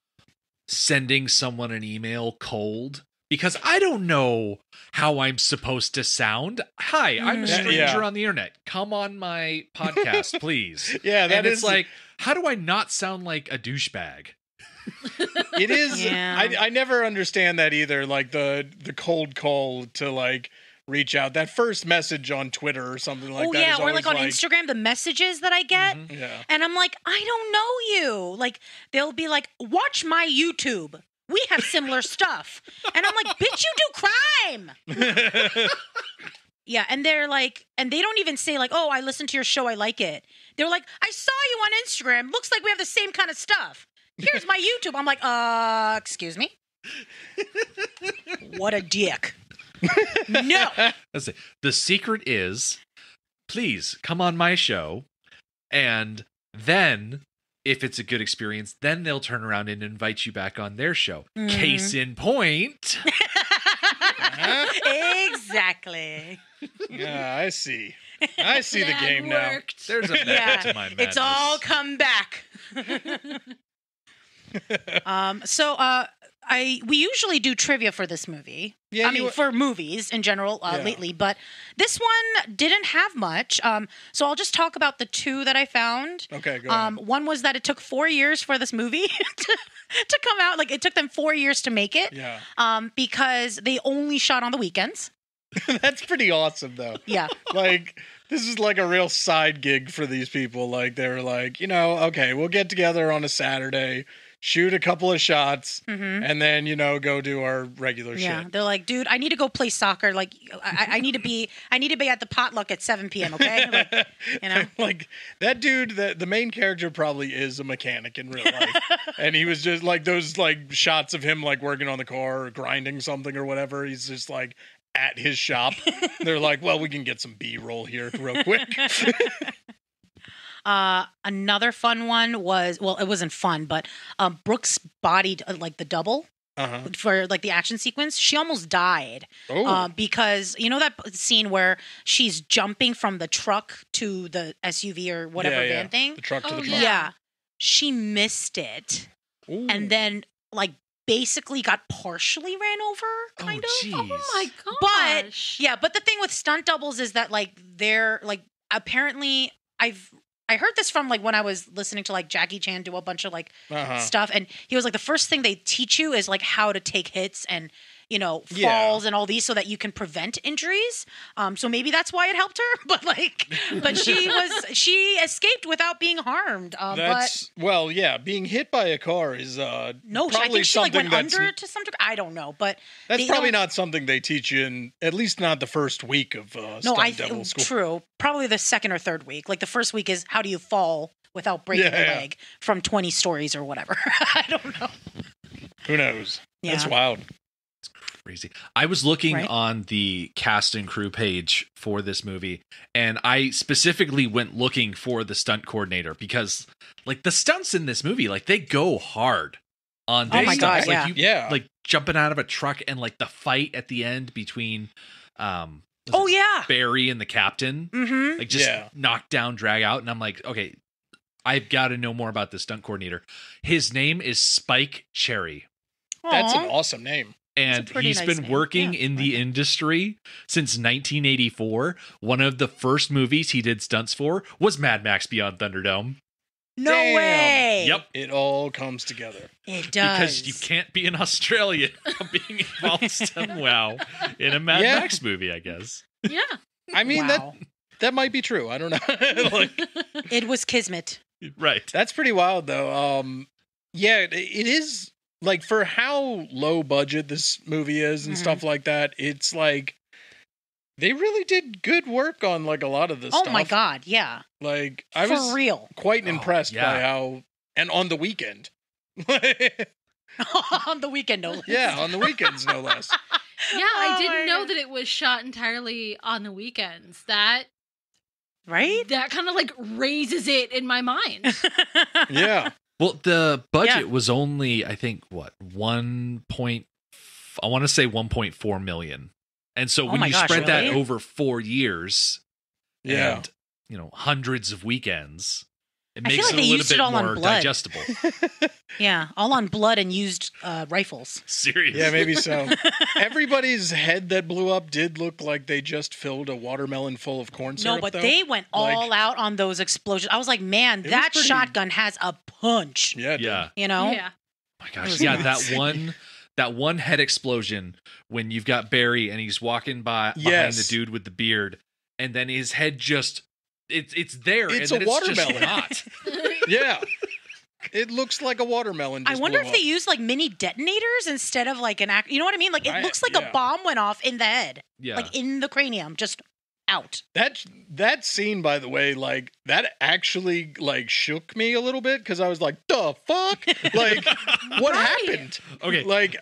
Speaker 7: sending someone an email cold because I don't know how I'm supposed to sound. Hi, I'm a stranger on the internet. Come on my podcast, please.
Speaker 3: Yeah,
Speaker 7: and it's like, how do I not sound like a douchebag?
Speaker 3: It is.
Speaker 2: Yeah.
Speaker 3: I never understand that either. Like the cold call to like reach out. That first message on Twitter or something like that.
Speaker 2: Oh yeah,
Speaker 3: is
Speaker 2: or
Speaker 3: always
Speaker 2: like on Instagram, the messages that I get,
Speaker 3: Yeah.
Speaker 2: and I'm like, I don't know you. Like they'll be like, watch my YouTube. We have similar stuff, and I'm like, bitch, you do crime. Yeah, and they're like, and they don't even say like, oh, I listened to your show, I like it. They're like, I saw you on Instagram. Looks like we have the same kind of stuff. Here's my YouTube. I'm like, excuse me? What a dick. No.
Speaker 7: Let's see. The secret is, please come on my show, and then if it's a good experience, then they'll turn around and invite you back on their show. Case in point.
Speaker 2: Exactly.
Speaker 3: Yeah, I see. I see the game now.
Speaker 7: There's a method to my madness.
Speaker 2: It's all come back. We usually do trivia for this movie.
Speaker 3: Yeah,
Speaker 2: I mean, for movies in general lately, but this one didn't have much. So I'll just talk about the two that I found.
Speaker 3: Okay, go ahead.
Speaker 2: One was that it took 4 years for this movie to come out. Like it took them 4 years to make it.
Speaker 3: Yeah.
Speaker 2: Because they only shot on the weekends.
Speaker 3: That's pretty awesome, though.
Speaker 2: Yeah.
Speaker 3: Like, this is like a real side gig for these people. Like, they were like, okay, we'll get together on a Saturday, shoot a couple of shots, and then, go do our regular shit.
Speaker 2: They're like, dude, I need to go play soccer. Like, I need to be at the potluck at 7 p.m. Okay, like,
Speaker 3: Like that dude, the main character probably is a mechanic in real life, and he was just like those like shots of him like working on the car or grinding something or whatever. He's just like at his shop. They're like, well, we can get some B-roll here real quick.
Speaker 2: Another fun one was, well, it wasn't fun, but Brooks bodied like the double for like the action sequence. She almost died because that scene where she's jumping from the truck to the SUV or whatever van thing.
Speaker 3: The truck to the truck.
Speaker 2: Yeah, she missed it, and then like basically got partially ran over, kind of.
Speaker 7: Geez.
Speaker 6: Oh my gosh.
Speaker 2: But the thing with stunt doubles is that like they're like apparently I heard this from like when I was listening to like Jackie Chan do a bunch of like stuff, and he was like the first thing they teach you is like how to take hits and falls and all these so that you can prevent injuries. So maybe that's why it helped her, but she escaped without being harmed.
Speaker 3: Being hit by a car is
Speaker 2: no,
Speaker 3: probably
Speaker 2: I think she like went
Speaker 3: something
Speaker 2: under to some degree. I don't know, but
Speaker 3: that's probably not something they teach you in, at least not the first week of stunt double school.
Speaker 2: True. Probably the second or third week. Like the first week is how do you fall without breaking a leg from 20 stories or whatever. I don't know.
Speaker 3: Who knows?
Speaker 2: Yeah.
Speaker 3: That's wild.
Speaker 7: Crazy. I was looking on the cast and crew page for this movie, and I specifically went looking for the stunt coordinator because, like, the stunts in this movie, like, they go hard on these
Speaker 2: my God,
Speaker 7: stunts. Like, like jumping out of a truck and like the fight at the end between, Barry and the captain, like just knock down, drag out, and I'm like, okay, I've got to know more about the stunt coordinator. His name is Spike Cherry.
Speaker 3: That's an
Speaker 2: Aw.
Speaker 3: awesome name.
Speaker 7: And
Speaker 2: pretty
Speaker 7: he's
Speaker 2: nice
Speaker 7: been
Speaker 2: name.
Speaker 7: working
Speaker 2: Yeah,
Speaker 7: in the industry since 1984. One of the first movies he did stunts for was Mad Max Beyond Thunderdome.
Speaker 2: No
Speaker 3: Damn.
Speaker 2: way.
Speaker 7: Yep.
Speaker 3: It all comes together.
Speaker 2: It does.
Speaker 7: Because you can't be an Australian being involved somehow in a Mad
Speaker 3: Yeah.
Speaker 7: Max movie, I guess.
Speaker 6: Yeah.
Speaker 3: I mean,
Speaker 2: Wow.
Speaker 3: that might be true. I don't know. Like,
Speaker 2: It was kismet.
Speaker 7: Right.
Speaker 3: that's pretty wild, though. Yeah, it is, like, for how low budget this movie is and
Speaker 2: Mhm.
Speaker 3: stuff like that, it's like they really did good work on, like, a lot of this
Speaker 2: Oh
Speaker 3: stuff.
Speaker 2: my god, yeah.
Speaker 3: Like, I
Speaker 2: For
Speaker 3: was
Speaker 2: real.
Speaker 3: quite
Speaker 7: Oh,
Speaker 3: impressed
Speaker 7: yeah.
Speaker 3: by how, and on the weekend.
Speaker 2: On the weekend, no less.
Speaker 3: Yeah, on the weekends, no less.
Speaker 6: Yeah, I
Speaker 2: Oh
Speaker 6: didn't
Speaker 2: my
Speaker 6: know
Speaker 2: God.
Speaker 6: that it was shot entirely on the weekends. That
Speaker 2: Right?
Speaker 6: kind of like raises it in my mind.
Speaker 3: Yeah.
Speaker 7: Well, the budget
Speaker 2: Yeah.
Speaker 7: was only, I think, what, I want to say 1.4 million. And so
Speaker 2: Oh
Speaker 7: when
Speaker 2: my
Speaker 7: you
Speaker 2: gosh,
Speaker 7: spread that
Speaker 2: really?
Speaker 7: over 4 years
Speaker 3: Yeah.
Speaker 7: and, hundreds of weekends, it
Speaker 2: I feel
Speaker 7: makes
Speaker 2: like
Speaker 7: it
Speaker 2: they
Speaker 7: a little
Speaker 2: used it
Speaker 7: bit
Speaker 2: all on
Speaker 7: more
Speaker 2: blood.
Speaker 7: digestible.
Speaker 2: Yeah, all on blood and used rifles.
Speaker 7: Seriously.
Speaker 3: Yeah, maybe so. Everybody's head that blew up did look like they just filled a watermelon full of corn syrup.
Speaker 2: No, but
Speaker 3: though.
Speaker 2: they went
Speaker 3: Like-
Speaker 2: all out on those explosions. I was like, man,
Speaker 3: was
Speaker 2: that
Speaker 3: pretty-
Speaker 2: shotgun has a punch.
Speaker 3: Yeah, it did.
Speaker 7: Yeah.
Speaker 2: You know?
Speaker 6: Yeah.
Speaker 7: My
Speaker 2: It
Speaker 7: gosh.
Speaker 2: was
Speaker 7: Yeah,
Speaker 2: nuts.
Speaker 7: that one head explosion when you've got Barry and he's walking behind
Speaker 3: Yes.
Speaker 7: the dude with the beard, and then his head just it's there.
Speaker 3: It's
Speaker 7: and
Speaker 3: a
Speaker 7: then it's just
Speaker 3: watermelon.
Speaker 7: not.
Speaker 3: Yeah. It looks like a watermelon.
Speaker 2: I
Speaker 3: Just
Speaker 2: wonder
Speaker 3: blew
Speaker 2: if they
Speaker 3: up.
Speaker 2: used like mini detonators instead of like an you know what I mean? Like it looks like
Speaker 3: yeah.
Speaker 2: a bomb went off in the head,
Speaker 7: Yeah.
Speaker 2: like in the cranium, just out.
Speaker 3: That scene, by the way, like that actually like shook me a little bit because I was like, "The fuck! Like, what
Speaker 6: Right.
Speaker 3: happened?"
Speaker 7: Okay.
Speaker 3: Like,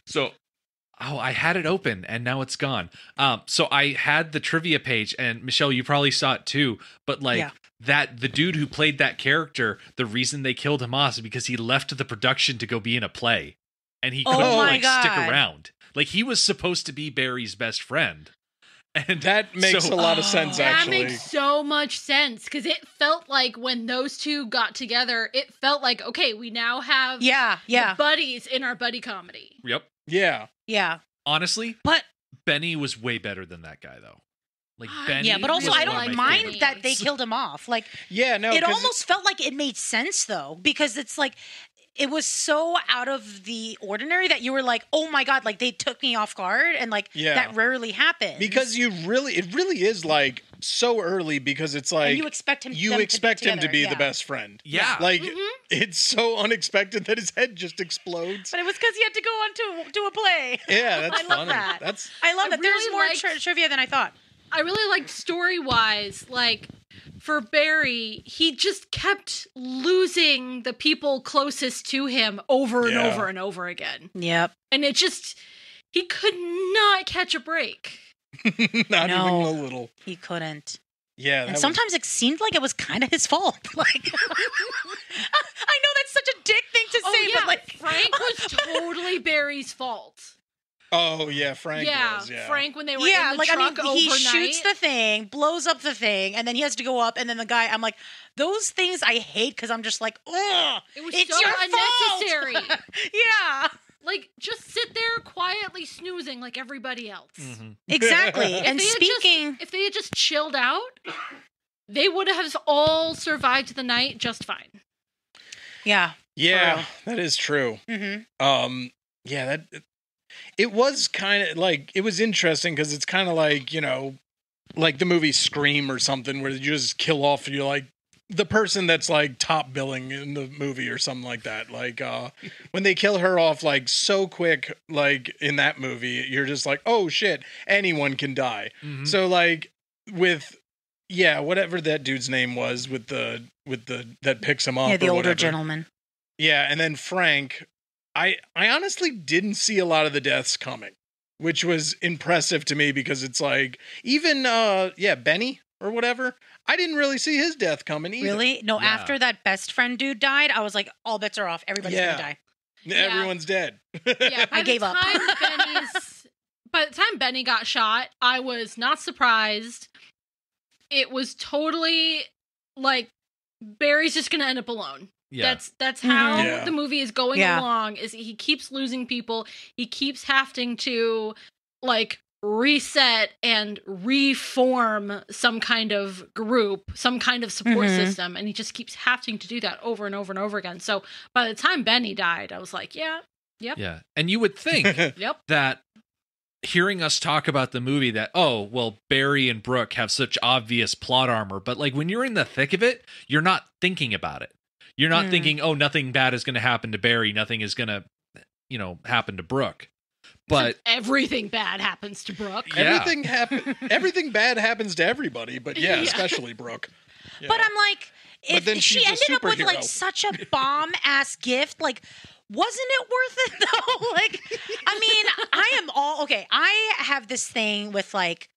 Speaker 7: So, I had it open and now it's gone. So I had the trivia page, and Michelle, you probably saw it too. But like
Speaker 2: Yeah.
Speaker 7: that, the dude who played that character, the reason they killed him off is because he left the production to go be in a play, and he
Speaker 2: Oh
Speaker 7: couldn't
Speaker 2: my
Speaker 7: like stick
Speaker 2: God.
Speaker 7: around. Like he was supposed to be Barry's best friend, and
Speaker 3: that makes
Speaker 7: So-
Speaker 3: a lot of sense.
Speaker 2: Oh.
Speaker 6: That
Speaker 3: Actually,
Speaker 6: makes so much sense because it felt like when those two got together, it felt like, okay, we now have
Speaker 2: Yeah,
Speaker 6: the
Speaker 2: yeah,
Speaker 6: buddies in our buddy comedy.
Speaker 7: Yep.
Speaker 3: yeah.
Speaker 2: yeah.
Speaker 7: Honestly,
Speaker 2: But
Speaker 7: Benny was way better than that guy though. Like Benny.
Speaker 2: yeah, but also
Speaker 7: was
Speaker 2: I
Speaker 7: one of
Speaker 2: don't
Speaker 7: my
Speaker 2: mind
Speaker 7: favorite
Speaker 2: that they
Speaker 7: ones.
Speaker 2: killed him off. Like
Speaker 3: Yeah, no,
Speaker 2: it
Speaker 3: 'cause
Speaker 2: almost felt like it made sense though, because it's like it was so out of the ordinary that you were like, oh my god, like they took me off guard, and like
Speaker 3: Yeah.
Speaker 2: that rarely happens
Speaker 3: because it really is like so early because it's like
Speaker 2: and you expect him.
Speaker 3: you
Speaker 2: them
Speaker 3: expect him to
Speaker 2: together,
Speaker 3: be
Speaker 2: yeah.
Speaker 3: the best friend.
Speaker 7: Yeah.
Speaker 3: Like
Speaker 6: Mhm.
Speaker 3: it's so unexpected that his head just explodes.
Speaker 2: But it was because he had to go on to do a play.
Speaker 3: Yeah, that's
Speaker 2: I love
Speaker 3: funny.
Speaker 2: that.
Speaker 3: That's
Speaker 2: I love
Speaker 6: I
Speaker 2: that. There's
Speaker 6: really
Speaker 2: more
Speaker 6: liked-
Speaker 2: trivia than I thought.
Speaker 6: I really liked story wise, like for Barry, he just kept losing the people closest to him over and
Speaker 3: Yeah.
Speaker 6: over and over again.
Speaker 2: Yep.
Speaker 6: And it just, he could not catch a break.
Speaker 3: not
Speaker 2: No.
Speaker 3: even a little.
Speaker 2: He couldn't.
Speaker 3: Yeah,
Speaker 2: And
Speaker 3: that was-
Speaker 2: sometimes it seemed like it was kind of his fault. Like, I know that's such a dick thing to
Speaker 6: Oh,
Speaker 2: say,
Speaker 6: yeah,
Speaker 2: but like,
Speaker 6: Frank was totally Barry's fault.
Speaker 3: Oh yeah, Frank was. Yeah,
Speaker 6: Frank when they were
Speaker 2: yeah,
Speaker 6: in the
Speaker 2: like I mean,
Speaker 6: truck
Speaker 2: he
Speaker 6: overnight.
Speaker 2: shoots the thing, blows up the thing, and then he has to go up, and then the guy, I'm like, those things I hate because I'm just like, ugh,
Speaker 6: It was
Speaker 2: it's
Speaker 6: so
Speaker 2: your
Speaker 6: unnecessary.
Speaker 2: fault. Yeah,
Speaker 6: Like, just sit there quietly snoozing like everybody else.
Speaker 7: Mhm.
Speaker 2: exactly.
Speaker 6: If
Speaker 2: And
Speaker 6: they had
Speaker 2: speaking,
Speaker 6: if they had just chilled out, they would have all survived the night just fine.
Speaker 2: yeah,
Speaker 3: yeah, that is true.
Speaker 2: mm-hmm.
Speaker 3: Yeah, that it was kind of like it was interesting because it's kind of like like the movie Scream or something where you just kill off the person that's like top billing in the movie or something like that. Like when they kill her off like so quick, like in that movie, you're just like, oh shit, anyone can die.
Speaker 7: Mhm.
Speaker 3: So like with whatever that dude's name was with the that picks him up.
Speaker 2: Yeah, the
Speaker 3: or
Speaker 2: older
Speaker 3: whatever.
Speaker 2: gentleman.
Speaker 3: Yeah, and then Frank, I honestly didn't see a lot of the deaths coming, which was impressive to me because it's like even Benny or whatever, I didn't really see his death coming either.
Speaker 2: Really? No,
Speaker 7: Yeah.
Speaker 2: after that best friend dude died, I was like, all bets are off. Everybody's
Speaker 3: Yeah.
Speaker 2: gonna die.
Speaker 3: Everyone's dead.
Speaker 6: Yeah,
Speaker 2: I gave up.
Speaker 6: By the time Benny got shot, I was not surprised. It was totally like Barry's just going to end up alone.
Speaker 7: Yeah.
Speaker 6: That's how
Speaker 3: Yeah.
Speaker 6: the movie is going along. Is he keeps losing people. He keeps having to like reset and reform some kind of group, some kind of support system, and he just keeps having to do that over and over and over again. So by the time Benny died, I was like, yep.
Speaker 7: Yeah. And you would think
Speaker 6: Yep.
Speaker 7: that hearing us talk about the movie that, oh, well, Barry and Brooke have such obvious plot armor, but like when you're in the thick of it, you're not thinking about it. You're not thinking, oh, nothing bad is going to happen to Barry. Nothing is going to, happen to Brooke. But
Speaker 6: everything bad happens to Brooke.
Speaker 7: Yeah.
Speaker 3: Everything bad happens to everybody, but especially Brooke. Yeah.
Speaker 2: But I'm like,
Speaker 3: But then
Speaker 2: if she
Speaker 3: she's a
Speaker 2: ended up with like
Speaker 3: superhero.
Speaker 2: such a bomb ass gift, like, wasn't it worth it though? Like, I mean, I have this thing with like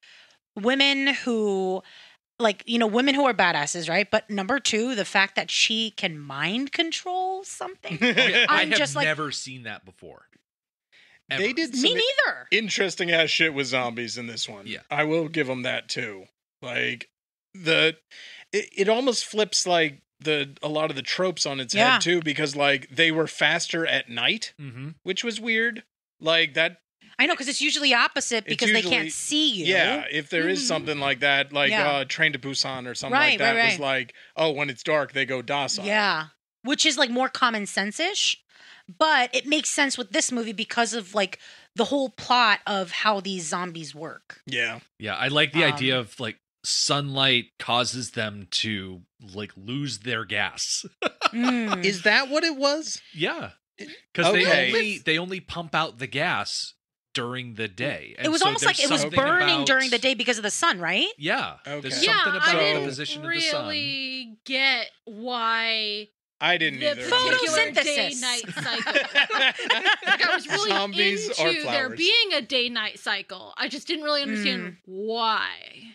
Speaker 2: women who, like, women who are badasses, right? But number two, the fact that she can mind control something.
Speaker 7: I have
Speaker 2: just like,
Speaker 7: never seen that before. Ever.
Speaker 3: They did
Speaker 2: me
Speaker 3: some
Speaker 2: neither.
Speaker 3: interesting ass shit with zombies in this one.
Speaker 7: Yeah.
Speaker 3: I will give them that too. Like it almost flips like a lot of the tropes on its head too, because like they were faster at night, which was weird. Like that.
Speaker 2: I know, because it's usually opposite because they can't see you.
Speaker 3: Yeah, if there is something like that, like Train to Busan or something like that, was like, oh, when it's dark, they go docile.
Speaker 2: Yeah, which is like more common sense-ish, but it makes sense with this movie because of like the whole plot of how these zombies work.
Speaker 3: Yeah.
Speaker 7: Yeah, I like the idea of like sunlight causes them to like lose their gas.
Speaker 3: Is that what it was?
Speaker 7: Yeah, because
Speaker 3: Okay.
Speaker 7: they only pump out the gas during the day. And
Speaker 2: It was
Speaker 7: so
Speaker 2: almost like it was
Speaker 7: there's something
Speaker 2: burning
Speaker 7: about-
Speaker 2: during the day because of the sun, right?
Speaker 7: Yeah,
Speaker 3: Okay.
Speaker 7: there's
Speaker 6: Yeah,
Speaker 7: something
Speaker 6: I
Speaker 7: about
Speaker 6: didn't
Speaker 7: the position of the sun.
Speaker 6: really get why
Speaker 3: I didn't
Speaker 6: the
Speaker 3: either.
Speaker 6: particular
Speaker 2: Photosynthesis.
Speaker 6: day-night cycle. Like, I was really
Speaker 3: Zombies are
Speaker 6: into there
Speaker 3: flowers.
Speaker 6: being a day-night cycle. I just didn't really understand why.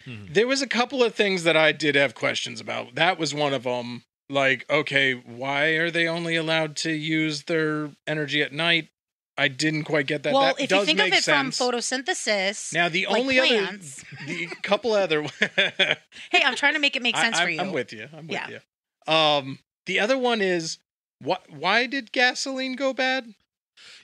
Speaker 3: There was a couple of things that I did have questions about. That was one of them. Like, okay, why are they only allowed to use their energy at night? I didn't quite get that.
Speaker 2: Well,
Speaker 3: That
Speaker 2: if
Speaker 3: does
Speaker 2: you think of
Speaker 3: make
Speaker 2: it
Speaker 3: sense.
Speaker 2: from photosynthesis,
Speaker 3: Now, the
Speaker 2: like
Speaker 3: only
Speaker 2: plants.
Speaker 3: the couple other.
Speaker 2: Hey, I'm trying to make it make sense for you.
Speaker 3: I'm with you. I'm with
Speaker 2: Yeah.
Speaker 3: you. The other one is why did gasoline go bad?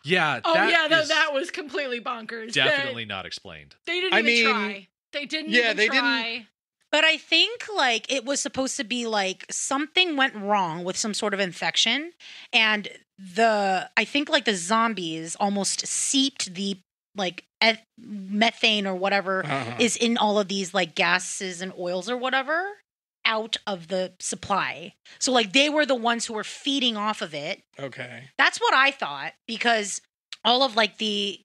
Speaker 7: Yeah.
Speaker 6: Oh
Speaker 7: that is
Speaker 6: that was completely bonkers.
Speaker 7: definitely not explained.
Speaker 6: They didn't
Speaker 3: I
Speaker 6: even
Speaker 3: mean,
Speaker 6: try. They didn't
Speaker 3: yeah,
Speaker 6: even
Speaker 3: they
Speaker 6: try.
Speaker 2: But I think like it was supposed to be like something went wrong with some sort of infection, and I think like the zombies almost seeped the like methane or whatever is in all of these like gases and oils or whatever out of the supply. So like they were the ones who were feeding off of it.
Speaker 3: Okay.
Speaker 2: That's what I thought, because all of like the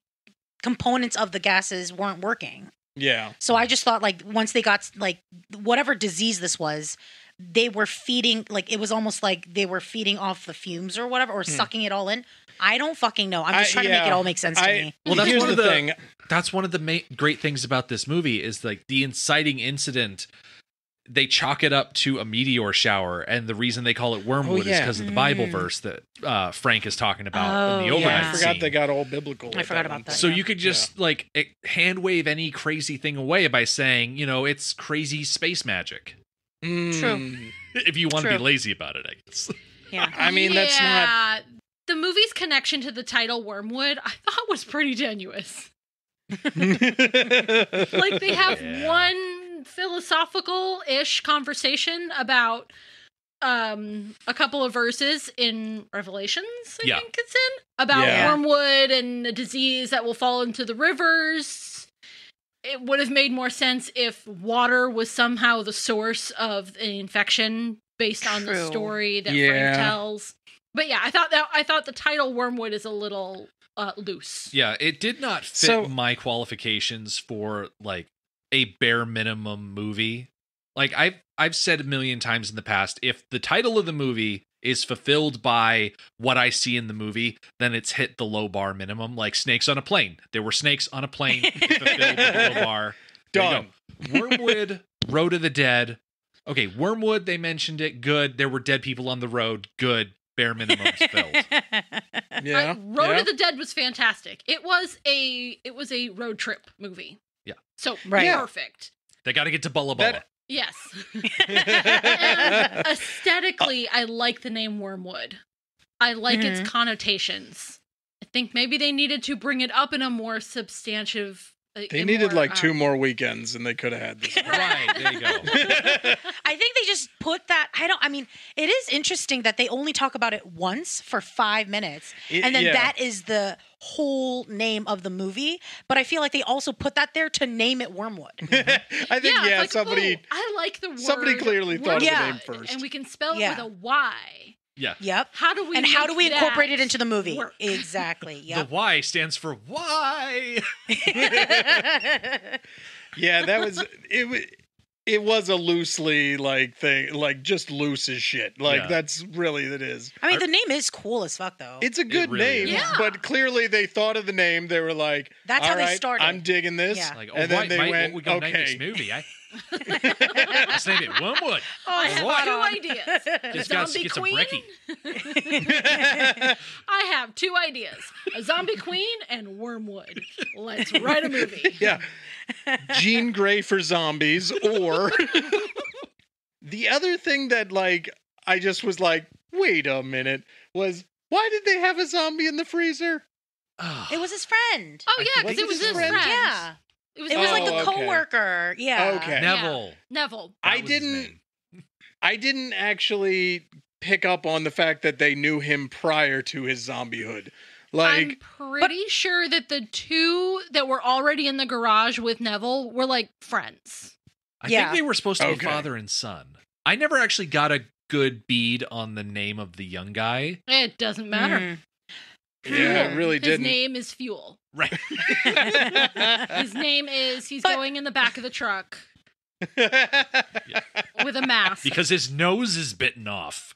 Speaker 2: components of the gases weren't working.
Speaker 3: Yeah.
Speaker 2: So I just thought like once they got like whatever disease this was, they were feeding, like it was almost like they were feeding off the fumes or whatever, or sucking it all in. I don't fucking know. I'm just trying to make it all make sense to me.
Speaker 7: Well, that's
Speaker 3: Here's
Speaker 7: one of
Speaker 3: the
Speaker 7: the
Speaker 3: thing.
Speaker 7: That's one of the great things about this movie is like the inciting incident. They chalk it up to a meteor shower, and the reason they call it Wyrmwood is because of the Bible verse that Frank is talking about in the overnight
Speaker 3: I forgot
Speaker 7: scene.
Speaker 3: they got all biblical.
Speaker 2: I forgot about that.
Speaker 7: So you could just like hand wave any crazy thing away by saying, it's crazy space magic.
Speaker 2: True.
Speaker 7: If you want to be
Speaker 2: True.
Speaker 7: lazy about it, I guess.
Speaker 2: Yeah.
Speaker 3: I mean, that's not.
Speaker 6: The movie's connection to the title Wyrmwood, I thought was pretty tenuous. Like they have one philosophical-ish conversation about a couple of verses in Revelations, I think it's in, about wormwood and a disease that will fall into the rivers. It would have made more sense if water was somehow the source of the infection based on the story that Frank tells. But yeah, I thought the title Wyrmwood is a little loose.
Speaker 7: Yeah, it did not fit my qualifications for like a bare minimum movie. Like I've said a million times in the past, if the title of the movie is fulfilled by what I see in the movie, then it's hit the low bar minimum. Like Snakes on a Plane. There were snakes on a plane. It fulfilled the low bar.
Speaker 3: Done.
Speaker 7: Wyrmwood, Road of the Dead. Okay, Wyrmwood, they mentioned it. Good. There were dead people on the road. Good. Bare minimums filled.
Speaker 6: Road of the Dead was fantastic. It was a road trip movie.
Speaker 7: Yeah.
Speaker 6: So perfect.
Speaker 7: They got to get to Bulla Bulla.
Speaker 6: Yes. And aesthetically, I like the name Wyrmwood. I like its connotations. I think maybe they needed to bring it up in a more substantive.
Speaker 3: They needed like 2 more weekends, and they could have had this.
Speaker 7: Right, there you go.
Speaker 2: I think they just put that. I mean, it is interesting that they only talk about it once for 5 minutes, and then that is the whole name of the movie. But I feel like they also put that there to name it Wyrmwood.
Speaker 3: I think like,
Speaker 6: somebody. I like the word.
Speaker 3: Somebody clearly thought of the name first,
Speaker 6: and we can spell it with a Y.
Speaker 7: Yeah.
Speaker 2: Yep.
Speaker 6: How do we
Speaker 2: incorporate it into the movie?
Speaker 6: Work?
Speaker 2: Exactly. Yep.
Speaker 7: The Y stands for why.
Speaker 3: Yeah, that was it. It was a loosely like thing, like just loose as shit. Like that's really it is.
Speaker 2: I mean, the name is cool as fuck, though.
Speaker 3: It's a good name, but clearly they thought of the name. They were like,
Speaker 2: "That's how they started."
Speaker 3: I'm digging this.
Speaker 2: Yeah.
Speaker 7: Like,
Speaker 3: and then they went,
Speaker 7: we gonna name this movie? Let's name it Wyrmwood.
Speaker 6: I have 2 ideas.
Speaker 7: Just gotta
Speaker 6: Zombie
Speaker 7: get some
Speaker 6: Queen.
Speaker 7: brekkie.
Speaker 6: I have 2 ideas: a zombie queen and Wyrmwood. Let's write a movie.
Speaker 3: Yeah, Jean Grey for zombies, or the other thing that like I just was like, wait a minute, was why did they have a zombie in the freezer?
Speaker 2: It was his friend.
Speaker 6: Oh yeah, because it was his friend.
Speaker 2: Yeah. It was like the coworker. Yeah.
Speaker 3: Okay.
Speaker 7: Neville.
Speaker 6: Neville.
Speaker 3: I didn't actually pick up on the fact that they knew him prior to his zombiehood. Like,
Speaker 6: I'm pretty sure that the 2 that were already in the garage with Neville were like friends.
Speaker 7: I think they were supposed to be father and son. I never actually got a good bead on the name of the young guy.
Speaker 6: It doesn't matter.
Speaker 3: Yeah, it really didn't.
Speaker 6: His name is Fuel.
Speaker 7: Right.
Speaker 6: His name is, he's going in the back of the truck with a mask.
Speaker 7: Because his nose is bitten off.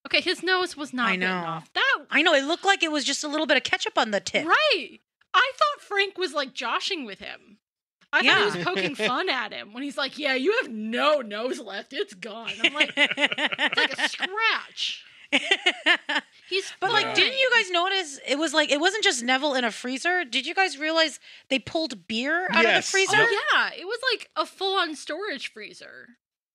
Speaker 6: Okay, his nose was not bitten off.
Speaker 2: I know, it looked like it was just a little bit of ketchup on the tip.
Speaker 6: Right. I thought Frank was like joshing with him. I thought he was poking fun at him when he's like, yeah, you have no nose left. It's gone. I'm like, it's like a scratch.
Speaker 2: But like, didn't you guys notice it was like, it wasn't just Neville in a freezer? Did you guys realize they pulled beer out of the freezer?
Speaker 6: Oh, yeah. It was like a full-on storage freezer.